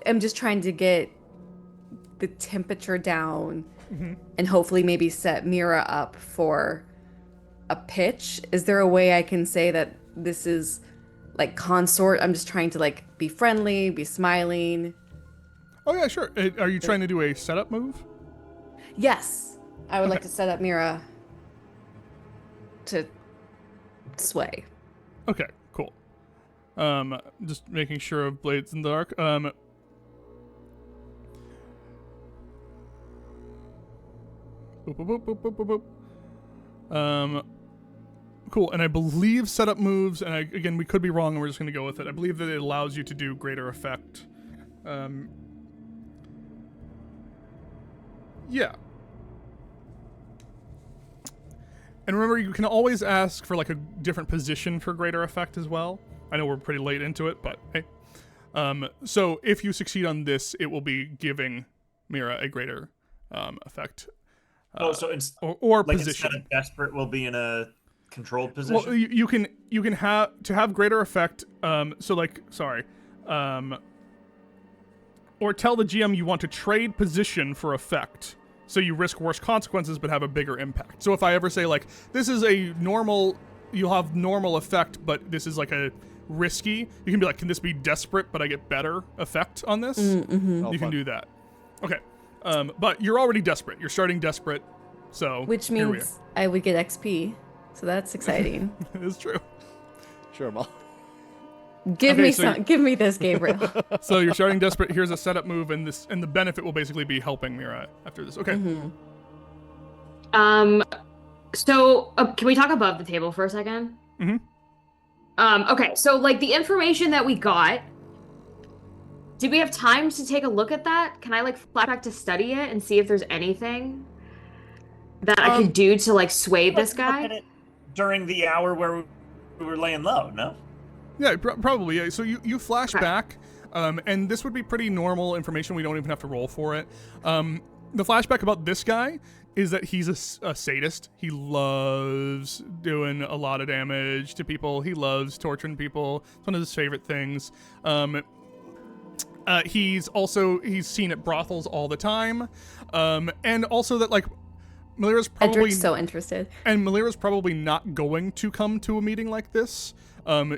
am just trying to get the temperature down and hopefully maybe set Mira up for a pitch. Is there a way I can say that this is like consort? I'm just trying to like be friendly, be smiling. Oh yeah, sure. Are you trying to do a setup move? Yes, I would like to set up Mira to sway. Okay, cool. Just making sure of Blades in the Dark. Boop, boop, boop, boop, boop, boop. Cool, and I believe setup moves, and again, we could be wrong, and we're just going to go with it. I believe that it allows you to do greater effect. Yeah. And remember, you can always ask for like a different position for greater effect as well. I know we're pretty late into it, but hey. So if you succeed on this, it will be giving Mira a greater effect. So it's or like position. Instead of desperate, we'll be in a controlled position. Well, you can have greater effect. Or tell the GM you want to trade position for effect, so you risk worse consequences but have a bigger impact. So if I ever say like this is a normal, you'll have normal effect, but this is like a risky, you can be like, can this be desperate but I get better effect on this? Oh, You can do that. Okay. But you're already desperate. You're starting desperate, so Which here we means I would get XP. So that's exciting. are. It's true. Sure, Mom. Give Okay, give me this, Gabriel. So you're starting desperate. Here's a setup move, and the benefit will basically be helping Mira after this. Okay. So can we talk above the table for a second? Okay, so like the information that we got, did we have time to take a look at that? Can I like flash back to study it and see if there's anything that I could do to like sway this Look at guy? it during the hour where we were laying low, no? Yeah, probably. Yeah. So you flash back, and this would be pretty normal information. We don't even have to roll for it. The flashback about this guy is that he's a sadist. He loves doing a lot of damage to people. He loves torturing people. It's one of his favorite things. He's seen at brothels all the time, and also that like Malira's probably Edric's so interested. and Malira's probably not going to come to a meeting like this.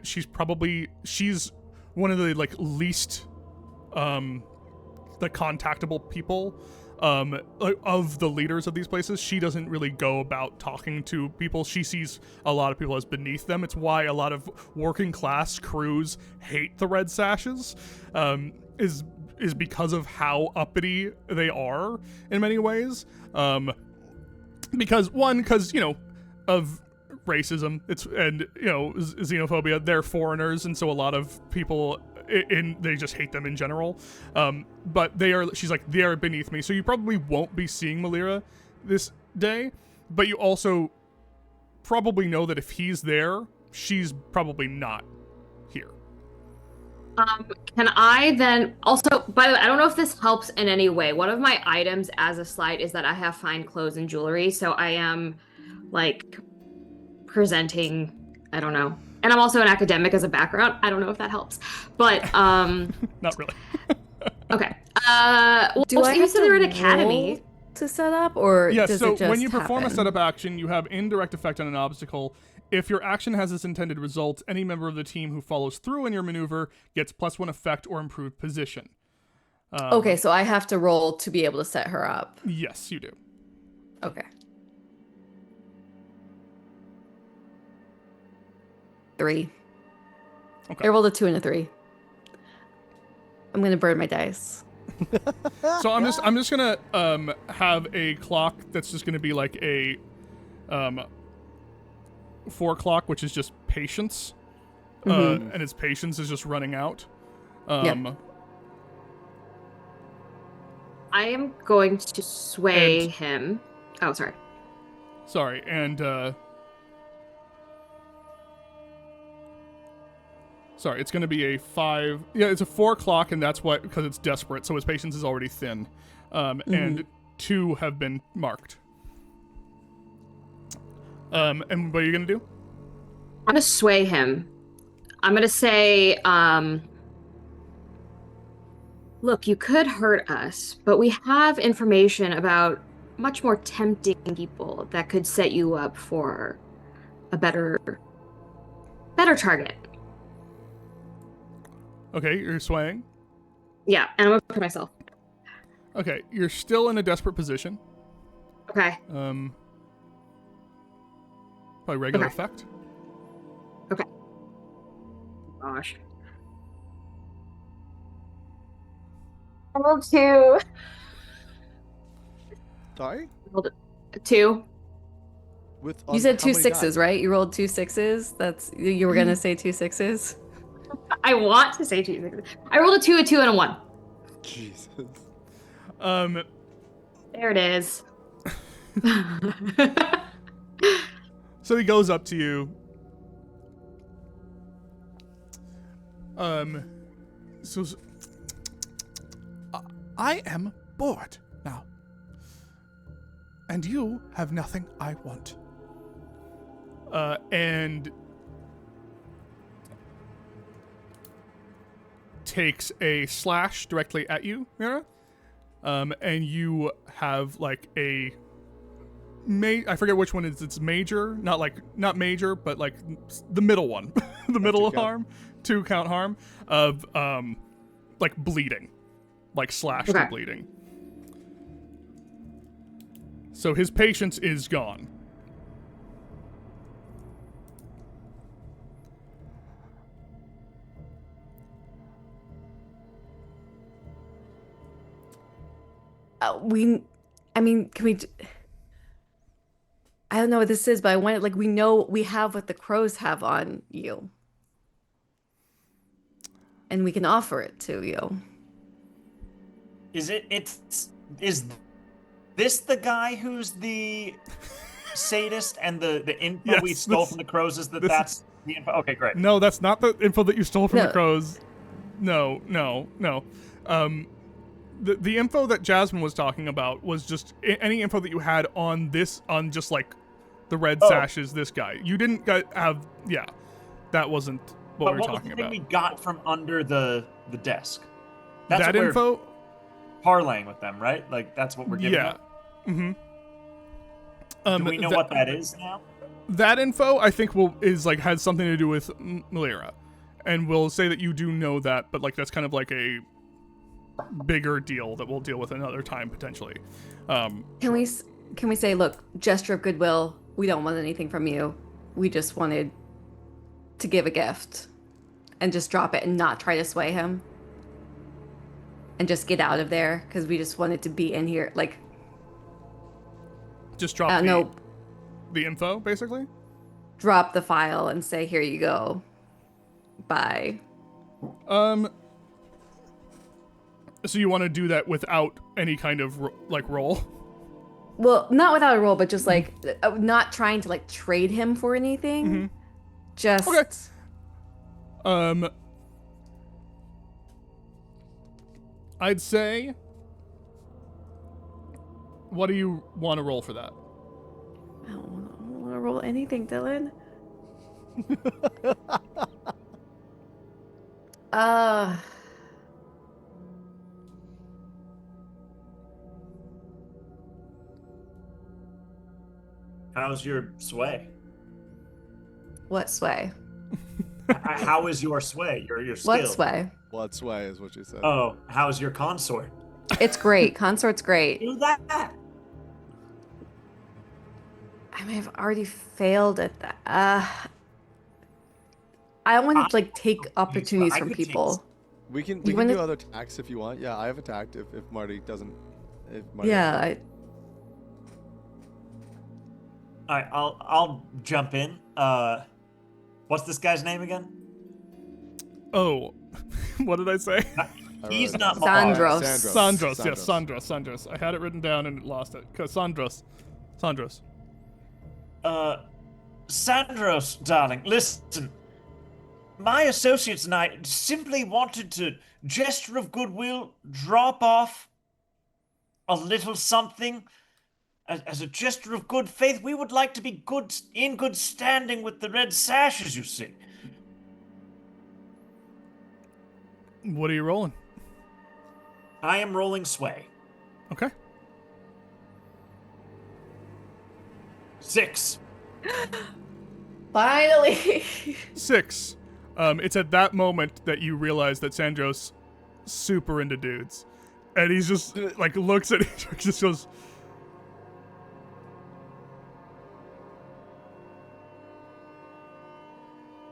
She's one of the like least like contactable people of the leaders of these places. She doesn't really go about talking to people. She sees a lot of people as beneath them. It's why a lot of working class crews hate the Red Sashes, is because of how uppity they are in many ways. Because of racism, and xenophobia. They're foreigners, and so a lot of people they just hate them in general. But she's like, they are beneath me. So you probably won't be seeing Malira this day, but you also probably know that if he's there, she's probably not here. Can I then also, by the way, I don't know if this helps in any way. One of my items as a slide is that I have fine clothes and jewelry, so I am like presenting, I don't know. And I'm also an academic as a background. I don't know if that helps. But Not really. okay. Well, Do I you have said to they're in academy. roll to set up, or Yeah, does so it just when you perform a happen? setup action, you have indirect effect on an obstacle. If your action has its intended result, any member of the team who follows through in your maneuver gets +1 effect or improved position. Okay, so I have to roll to be able to set her up. Yes, you do. Okay. 3. Okay. I rolled a 2 and a 3. I'm gonna burn my dice. So I'm just gonna have a clock that's just gonna be like a 4 clock, which is just patience, and its patience is just running out. Yeah. I am going to sway him. Oh, sorry. Sorry, and sorry, it's going to be a 5. Yeah, it's a 4 clock, and that's what, because it's desperate. So his patience is already thin, and 2 have been marked. And what are you going to do? I'm going to sway him. I'm going to say, Look, you could hurt us, but we have information about much more tempting people that could set you up for a better target. Okay, you're swaying. Yeah, and I'm gonna put myself. Okay, you're still in a desperate position. Okay. Probably regular Okay. effect. Okay. Gosh. I rolled 2. Sorry? Rolled a 2. With You said how two many sixes, die? right? You rolled 2 6s. That's you were gonna say 2 6s. I want to say 2 6s. I rolled a 2, a 2, and a 1. Jesus. There it is. So he goes up to you. So I am bored now, and you have nothing I want. And takes a slash directly at you, Mira. And you have like a I forget which one it's major, not major, but like the middle one, the middle 2 count. harm, 2 count harm of like bleeding, like slashed Okay. and bleeding. So his patience is gone. I mean, can we? I don't know what this is, but I want it like we know we have what the crows have on you, and we can offer it to you. Is this the guy who's the sadist and the info we Yes, stole this- from the crows is this- that's the info? Okay, great. No, that's not the info that you stole from the No. crows. No. The info that Jasmine was talking about was just any info that you had on just like the red Oh. sashes, this guy. You didn't have, yeah, that wasn't what But we were what was talking the thing about. we got from under the desk? That's That what we're info, parlaying with them, right? Like that's what we're giving yeah. them. Mm-hmm. Do we know what that is now? That info, I think, has something to do with Malira, and we'll say that you do know that, but like that's kind of like a bigger deal that we'll deal with another time potentially. Can we say, look, gesture of goodwill? We don't want anything from you. We just wanted to give a gift, and just drop it and not try to sway him, and just get out of there because we just wanted to be in here. Like, Just drop no, the info, basically. drop the file and say, here you go. Bye. So you want to do that without any kind of roll? Well, not without a roll, but just like not trying to like trade him for anything. Just Okay. I'd say. What do you want to roll for that? I don't want to roll anything, Dylan. uh How's your sway? what sway? How is your sway? Your skill? What sway? What sway is what you said. Oh, how's your consort? It's great. Consort's great. Do that. I mean, I've already failed at that. I want to like take opportunities I from could take people. We can You wanna- do other tacks if you want. Yeah, I have a tact if Marty doesn't. If Marty Yeah, All right, I'll jump in. What's this guy's name again? Oh, what did I say? He's not Sandros. Sandros. Yes, Sandros. I had it written down and lost it. Sandros. Sandros, darling, listen. My associates and I simply wanted to, gesture of goodwill, drop off a little something. As a gesture of good faith, we would like to be in good standing with the red sashes, you see. What are you rolling? I am rolling sway. Okay. 6. Finally. 6. It's at that moment that you realize that Sandro's super into dudes. And he's just, like, looks at each other, just goes...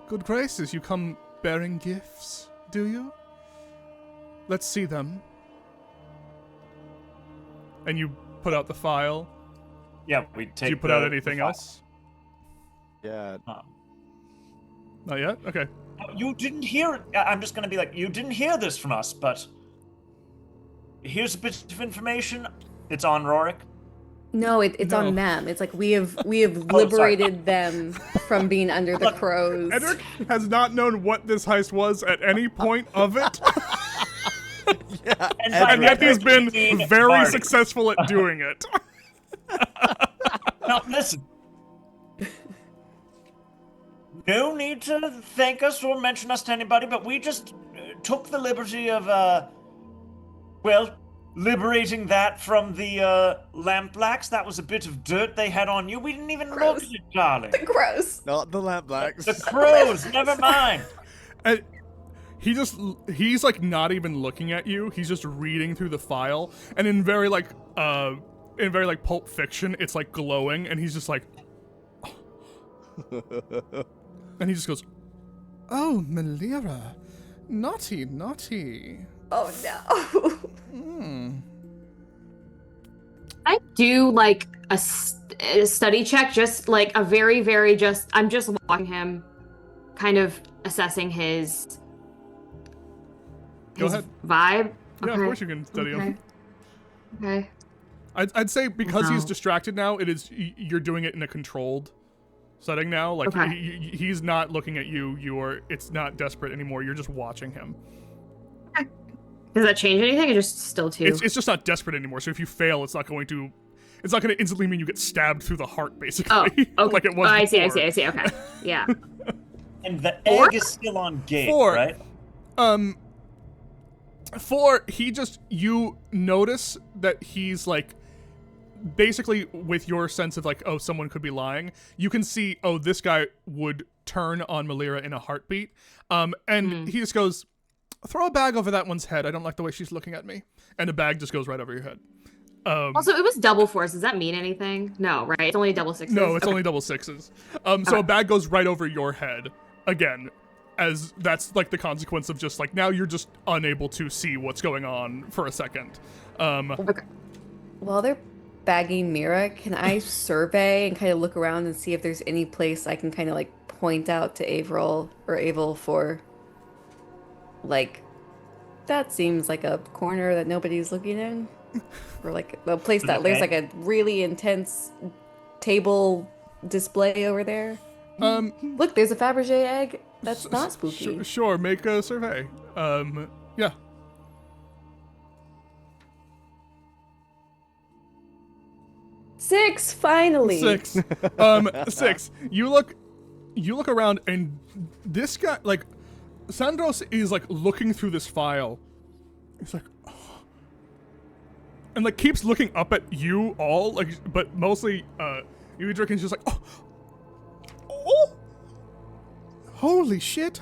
Good graces, you come bearing gifts, do you? Let's see them. And you put out the file. Yeah, we take. Did you put out anything else? Yeah. Not yet? Okay. You didn't hear it. I'm just gonna be like, you didn't hear this from us, but here's a bit of information. It's on Roric. No, it's No. on them. It's like we have liberated them from being under the crows. Edric has not known what this heist was at any point of it, Yeah. and yet he's been Edric very Marty. successful at doing it. Now listen. No need to thank us or mention us to anybody, but we just took the liberty of, liberating that from the Lampblacks. That was a bit of dirt they had on you. We didn't even look Gross. at it, darling. The crows. Not the Lampblacks. The crows, never mind. And he's like not even looking at you. He's just reading through the file, and in very like Pulp Fiction, it's like glowing, and he's just like, and he just goes, "Oh, Melira, naughty, naughty." Oh no. I do like a study check, just like a very, very just. I'm just watching him, kind of assessing his Go ahead. vibe. Yeah, Okay. of course you can study him. Okay. I'd say because he's Wow. distracted now, you're doing it in a controlled setting now. Like Okay. he's not looking at you. It's not desperate anymore. You're just watching him. Does that change anything? Or just still two? It's just not desperate anymore. So if you fail, it's not going to instantly mean you get stabbed through the heart, basically. Oh, okay. like it was. I see. before. I see. Okay. Yeah. And the Four? egg is still on gate, 4. right? 4. You notice that he's like, basically with your sense of like, oh, someone could be lying. You can see, oh, this guy would turn on Melira in a heartbeat. And he just goes, throw a bag over that one's head. I don't like the way she's looking at me. And a bag just goes right over your head. Also, it was double fours. Does that mean anything? No, right? It's only double sixes. No, it's Okay. only double 6s. So a bag goes right over your head again, as that's like the consequence of just like now you're just unable to see what's going on for a second. Okay. While they're bagging Mira, can I survey and kind of look around and see if there's any place I can kind of like point out to Avril or Abel for, like, that seems like a corner that nobody's looking in, or like a place that there's like a really intense table display over there. Look, there's a Fabergé egg. That's not spooky. Sure, make a survey. Yeah. Six, finally. 6. 6. You look around, and this guy, like, Sandros is like looking through this file. He's like, oh. And like keeps looking up at you all, like, but mostly Udric is just like, oh, holy shit.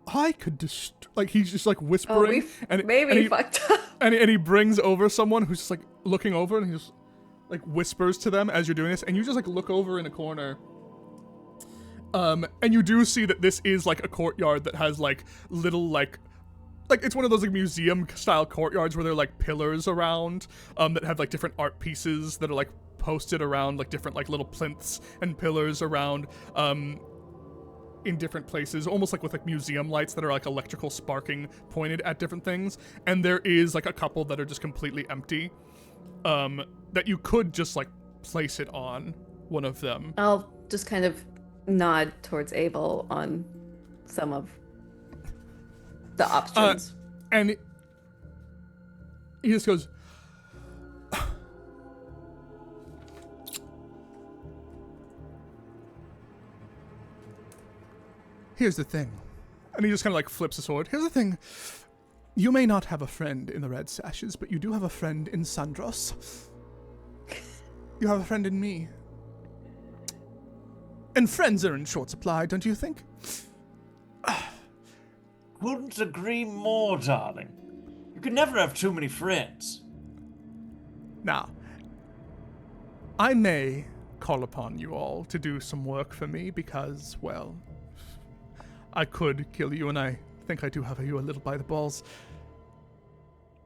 I could like he's just like whispering, and maybe he, fucked up. and he brings over someone who's just like looking over, and he just like whispers to them as you're doing this, and you just like look over in a corner. And you do see that this is like a courtyard that has like little like it's one of those like museum style courtyards where there are like pillars around that have like different art pieces that are like posted around, like different like little plinths and pillars around in different places, almost like with like museum lights that are like electrical sparking pointed at different things. And there is like a couple that are just completely empty that you could just like place it on one of them. I'll just kind of nod towards Abel on some of the options. And he just goes, here's the thing. And he just kind of like flips the sword. Here's the thing. You may not have a friend in the Red Sashes, but you do have a friend in Sandros. You have a friend in me. And friends are in short supply, don't you think? Couldn't agree more, darling. You can never have too many friends. Now, I may call upon you all to do some work for me because, well, I could kill you, and I think I do have you a little by the balls.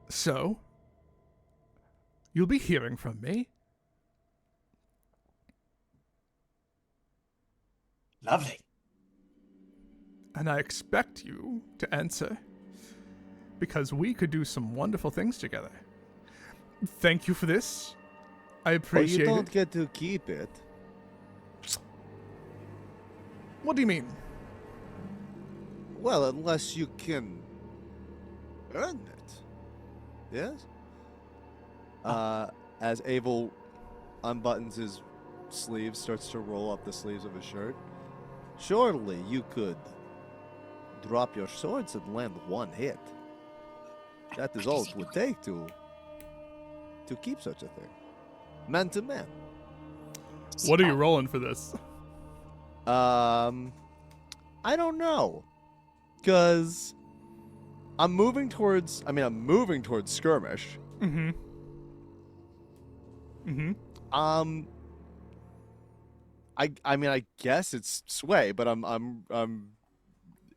So, you'll be hearing from me. Lovely. And I expect you to answer, because we could do some wonderful things together. Thank you for this. I appreciate you don't it. get to keep it. What do you mean? Well, unless you can earn it. Yes? As Abel unbuttons his sleeves, starts to roll up the sleeves of his shirt. Surely you could drop your swords and land one hit. That is all it would take to keep such a thing. Man to man. What are you rolling for this? I don't know. Because I'm moving towards skirmish. Mm-hmm. Mm-hmm. I mean, I guess it's sway, but I'm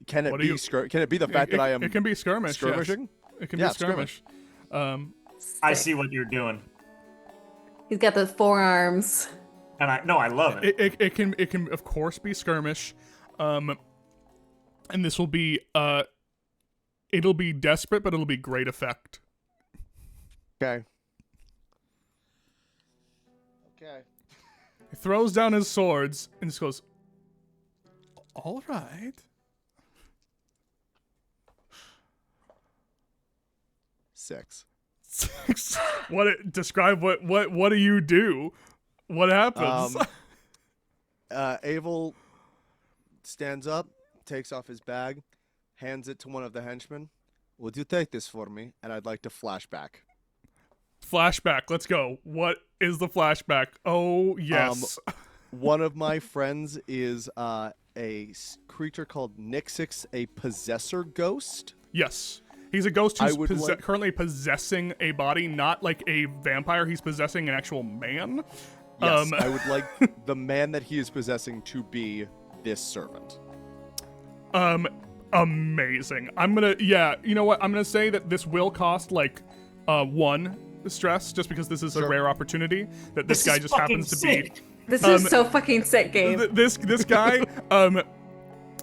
can it What are be you- can it be the fact that I am It can be skirmish. skirmishing? Yes. It can Yeah, be skirmish. I see what you're doing. He's got those forearms. And I love it. It can of course be skirmish. And this will be it'll be desperate, but it'll be great effect. Okay. Okay. He throws down his swords and just goes, all right. 6. Describe what do you do? What happens? Abel stands up, takes off his bag, hands it to one of the henchmen. Would you take this for me? And I'd like to flashback. Flashback, let's go. What is the flashback? Oh, yes. One of my friends is creature called Nixix, a possessor ghost. Yes. He's a ghost who's I would like- currently possessing a body, not like a vampire. He's possessing an actual man. Yes, I would like the man that he is possessing to be this servant. Amazing. You know what? I'm gonna say that this will cost like 1 stress, just because this is a Sure. rare opportunity that this This guy is just happens to fucking be. sick. This is so fucking sick, game. This guy,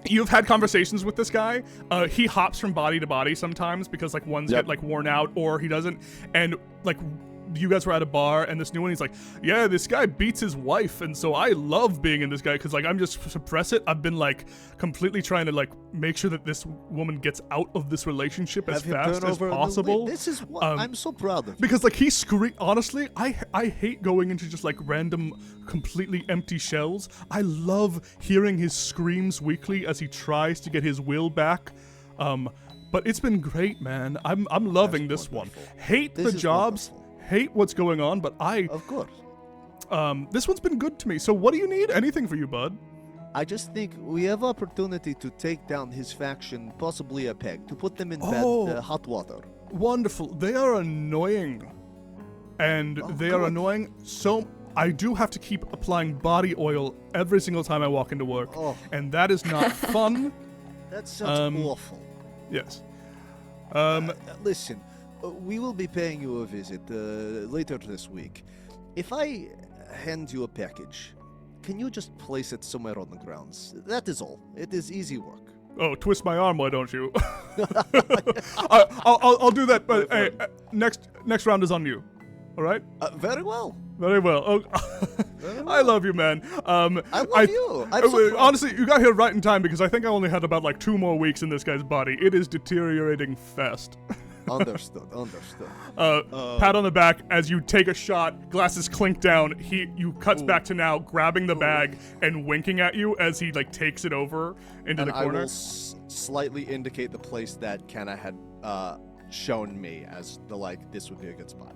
you've had conversations with this guy. He hops from body to body sometimes because like ones Yep. get like worn out or he doesn't. And like you guys were at a bar and this new one, he's like, yeah, this guy beats his wife, and so I love being in this guy because like I'm just suppress it. I've been like completely trying to like make sure that this woman gets out of this relationship as Have him fast turn as over a new possible. leaf. This is what I'm so proud of. Because like he honestly, I hate going into just like random completely empty shells. I love hearing his screams weekly as he tries to get his will back. But it's been great, man. I'm loving That's this one. wonderful. Hate This the is jobs, hate what's going on, but Of course. this one's been good to me. So what do you need? Anything for you, bud? I just think we have opportunity to take down his faction, possibly a peg, to put them in hot water. Wonderful. They are annoying. And they are good. annoying. So I do have to keep applying body oil every single time I walk into work. Oh. And that is not fun. That sounds awful. Yes. Listen, we will be paying you a visit later this week. If I hand you a package, can you just place it somewhere on the grounds? That is all. It is easy work. Oh, twist my arm, why don't you? I'll do that, but hey, next round is on you. All right? Very well. Very well. Oh, I love you, man. I love you. I'm so proud. Honestly, you got here right in time because I think I only had about like 2 more weeks in this guy's body. It is deteriorating fast. Understood. Pat on the back as you take a shot. Glasses clink down. You cuts back to now grabbing the bag and winking at you as he like takes it over into And the I corner. will slightly indicate the place that Kenna had shown me as the like this would be a good spot.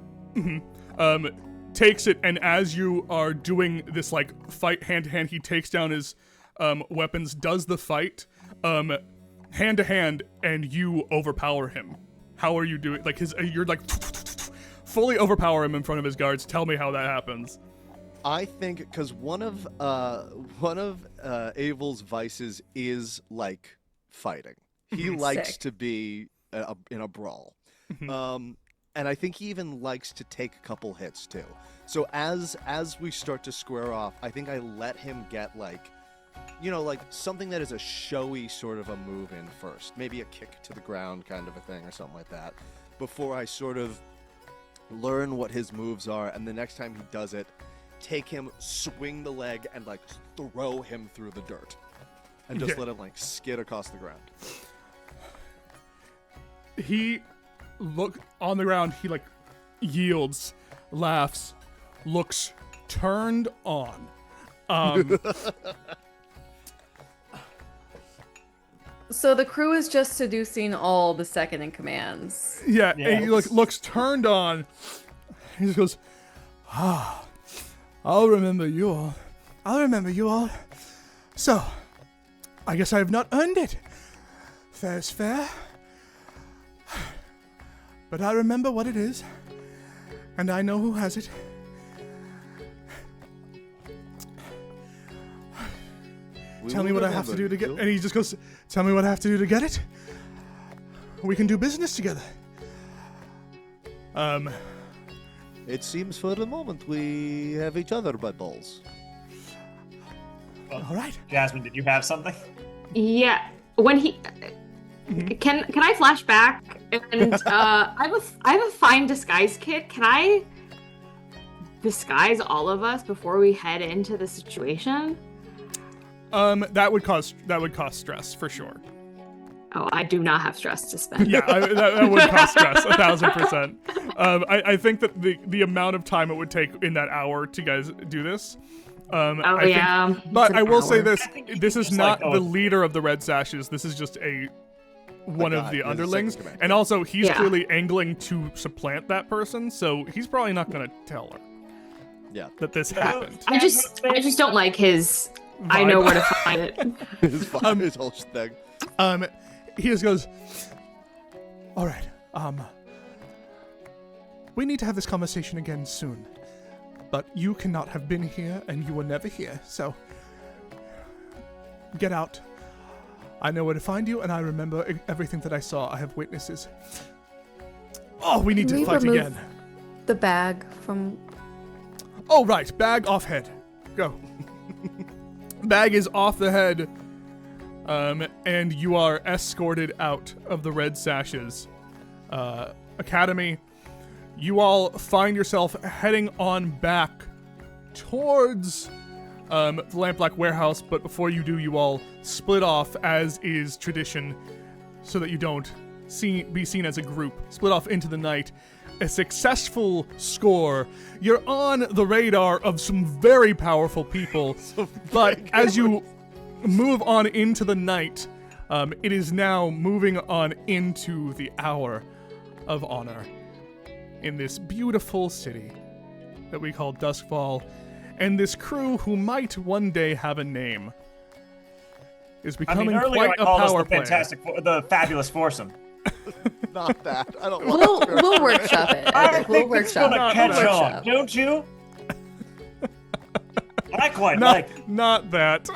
Takes it, and as you are doing this like fight hand to hand, he takes down his weapons, does the fight hand to hand, and you overpower him. How are you doing? Like you're like fully overpower him in front of his guards. Tell me how that happens. I think because one of Abel's vices is like fighting. He likes Sick. to be in a brawl. And I think he even likes to take a couple hits too. So as we start to square off, I think I let him get like, like something that is a showy sort of a move in first. Maybe a kick to the ground kind of a thing or something like that. Before I sort of learn what his moves are, and the next time he does it, take him, swing the leg, and like throw him through the dirt. And just let him like skid across the ground. He look on the ground, he like yields, laughs, looks turned on. So the crew is just seducing all the second in commands. Yeah, and he looks turned on. He just goes, I'll remember you all. I'll remember you all. So, I guess I have not earned it. Fair is fair. But I remember what it is, and I know who has it. Tell me what I have to do to get it. And he just goes, tell me what I have to do to get it. We can do business together. It seems for the moment we have each other by balls. All right. Jasmine, did you have something? Yeah. When he can I flash back and I have a fine disguise kit. Can I disguise all of us before we head into the situation? That would cause stress for sure. Oh, I do not have stress to spend. Yeah, that would cause stress 1,000%. I think that the amount of time it would take in that hour to guys do this. But I will say this: this is not the leader of the Red Sashes. This is just one of the underlings, and also he's clearly angling to supplant that person, so he's probably not going to tell her. Yeah, that this happened. I just don't like his. Vibe. I know where to find it. his whole thing. He just goes, all right, we need to have this conversation again soon, but you cannot have been here and you were never here, so get out. I know where to find you, and I remember everything that I saw. I have witnesses. Oh, we need to fight again. The bag from... Oh, right, bag off head. Go. Bag is off the head. And you are escorted out of the Red Sashes Academy. You all find yourself heading on back towards the Lampblack Warehouse, but before you do, you all split off, as is tradition, so that you don't be seen as a group. Split off into the night. A successful score. You're on the radar of some very powerful people, but as you move on into the night, it is now moving on into the hour of honor in this beautiful city that we call Duskwall, and this crew, who might one day have a name, is becoming quite a power player. The fabulous foursome. Not that. I don't want We'll workshop it. I think we'll it's gonna catch on, don't you? I quite like. Not that.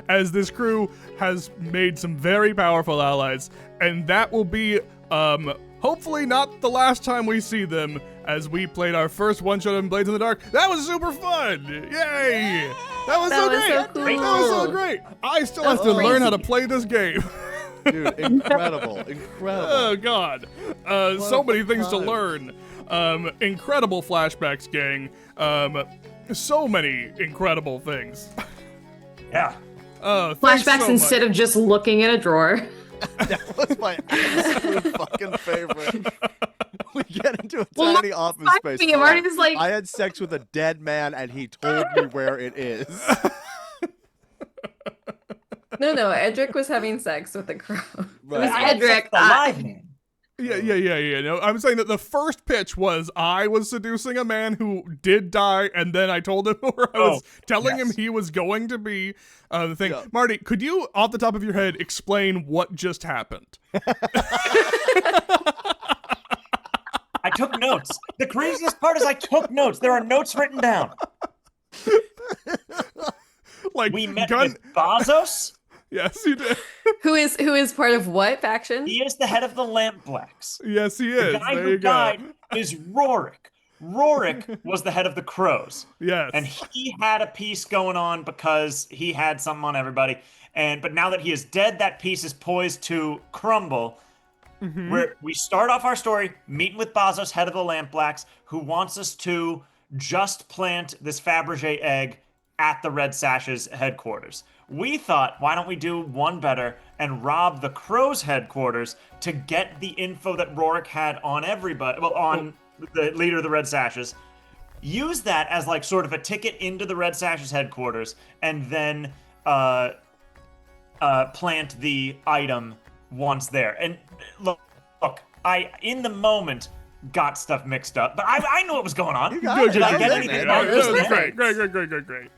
As this crew has made some very powerful allies, and that will be hopefully not the last time we see them, as we played our first one-shot in Blades in the Dark. That was super fun! Yay! That was so great! So cool. That was so great! I still have to learn how to play this game. Dude, incredible. Oh, God. So many things to learn. Incredible flashbacks, gang. So many incredible things. Yeah. Flashbacks so instead of just looking in a drawer. That was my absolute fucking favorite. We get into a tiny office space. Marty's like, I had sex with a dead man and he told me where it is. No, Edric was having sex with the crow. was I had sex Edric. with a live man. Yeah. No, I'm saying that the first pitch was I was seducing a man who did die, and then I told him, or I was telling him he was going to be the thing. Yeah. Marty, could you, off the top of your head, explain what just happened? I took notes. The craziest part is I took notes. There are notes written down. Like We met with Bazos. Yes, you did. Who is part of what faction? He is the head of the Lamp Blacks. Yes, he The is. guy There who you go. died is Roric. Roric was the head of the Crows. Yes. And he had a piece going on because he had something on everybody. But now that he is dead, that piece is poised to crumble. Where we start off our story meeting with Bazos, head of the Lamp Blacks, who wants us to just plant this Fabergé egg at the Red Sash's headquarters. We thought, why don't we do one better and rob the Crow's headquarters to get the info that Roric had on everybody, on the leader of the Red Sashes, use that as like sort of a ticket into the Red Sash's headquarters, and then plant the item once there. And look, I in the moment got stuff mixed up, but I knew what was going on. You got it. Did I You get did, anything man. wrong? That was great.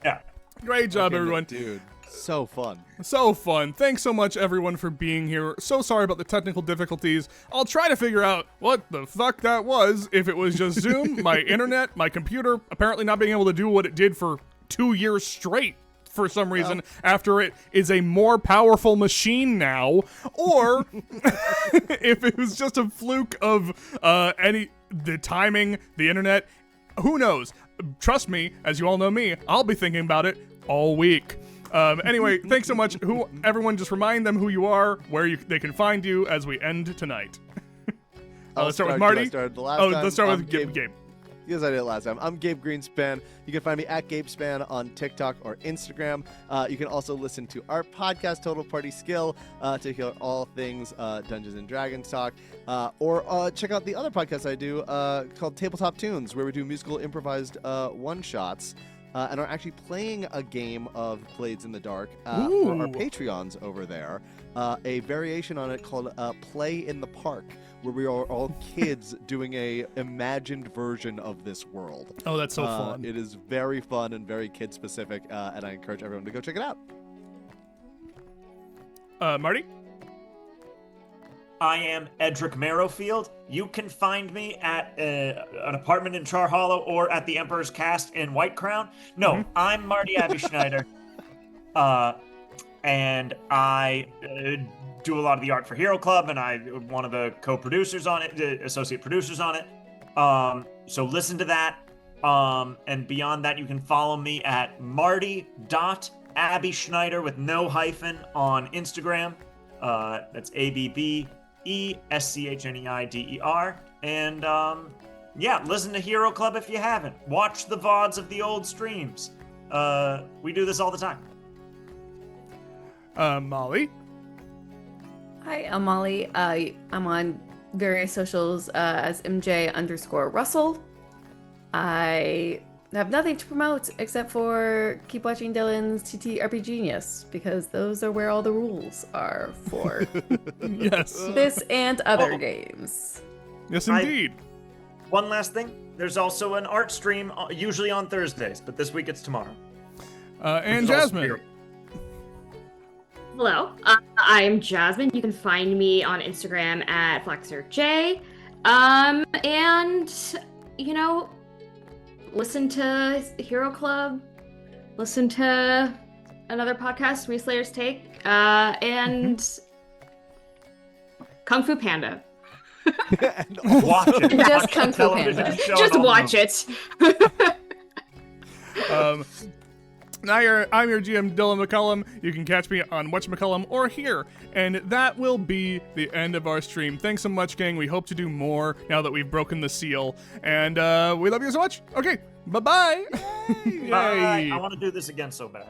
Yeah. Great job, Okay, everyone. Dude, so fun. So fun. Thanks so much, everyone, for being here. So sorry about the technical difficulties. I'll try to figure out what the fuck that was. If it was just Zoom, my internet, my computer apparently not being able to do what it did for 2 years straight for some reason after it is a more powerful machine now, or if it was just a fluke of the timing, the internet, who knows? Trust me, as you all know me, I'll be thinking about it all week. Anyway, thanks so much. Everyone, just remind them who you are, where they can find you as we end tonight. Let's start with Marty. Let's start with Gabe. Yes, I did it last time. I'm Gabe Greenspan. You can find me at GabeSpan on TikTok or Instagram. You can also listen to our podcast, Total Party Skill, to hear all things Dungeons and Dragons talk. Or check out the other podcast I do called Tabletop Tunes, where we do musical improvised one-shots. And are actually playing a game of Blades in the Dark for our Patreons over there. A variation on it called Play in the Park, where we are all kids doing a imagined version of this world. Oh, that's so fun. It is very fun and very kid-specific, and I encourage everyone to go check it out. Marty? I am Edric Merrowfield. You can find me at an apartment in Char Hollow or at the Emperor's Cast in White Crown. No, I'm Marty Abbey Schneider. And I do a lot of the art for Hero Club, and I'm one of the co-producers on it, the associate producers on it. So listen to that. And beyond that, you can follow me at marty.abbeyschneider with no hyphen on Instagram. That's ABBESCHNEIDER. And listen to Hero Club if you haven't. Watch the VODs of the old streams. We do this all the time. Molly? Hi, I'm Molly. I'm on various socials as MJ_Russell. I have nothing to promote except for keep watching Dylan's TTRPG Genius, because those are where all the rules are for Yes. this and other games. Yes, indeed. One last thing. There's also an art stream, usually on Thursdays, but this week it's tomorrow. And Jasmine. Hello, I'm Jasmine. You can find me on Instagram at FlexerJ. And, listen to Hero Club, listen to another podcast, Reslayer's Take, and Kung Fu Panda. Watch it. Just Kung Fu Panda. Just watch it. I'm your GM, Dylan McCullum. You can catch me on WhatchMcCullum or here. And that will be the end of our stream. Thanks so much, gang. We hope to do more now that we've broken the seal. And we love you so much. Okay, bye-bye. Bye. I want to do this again so bad.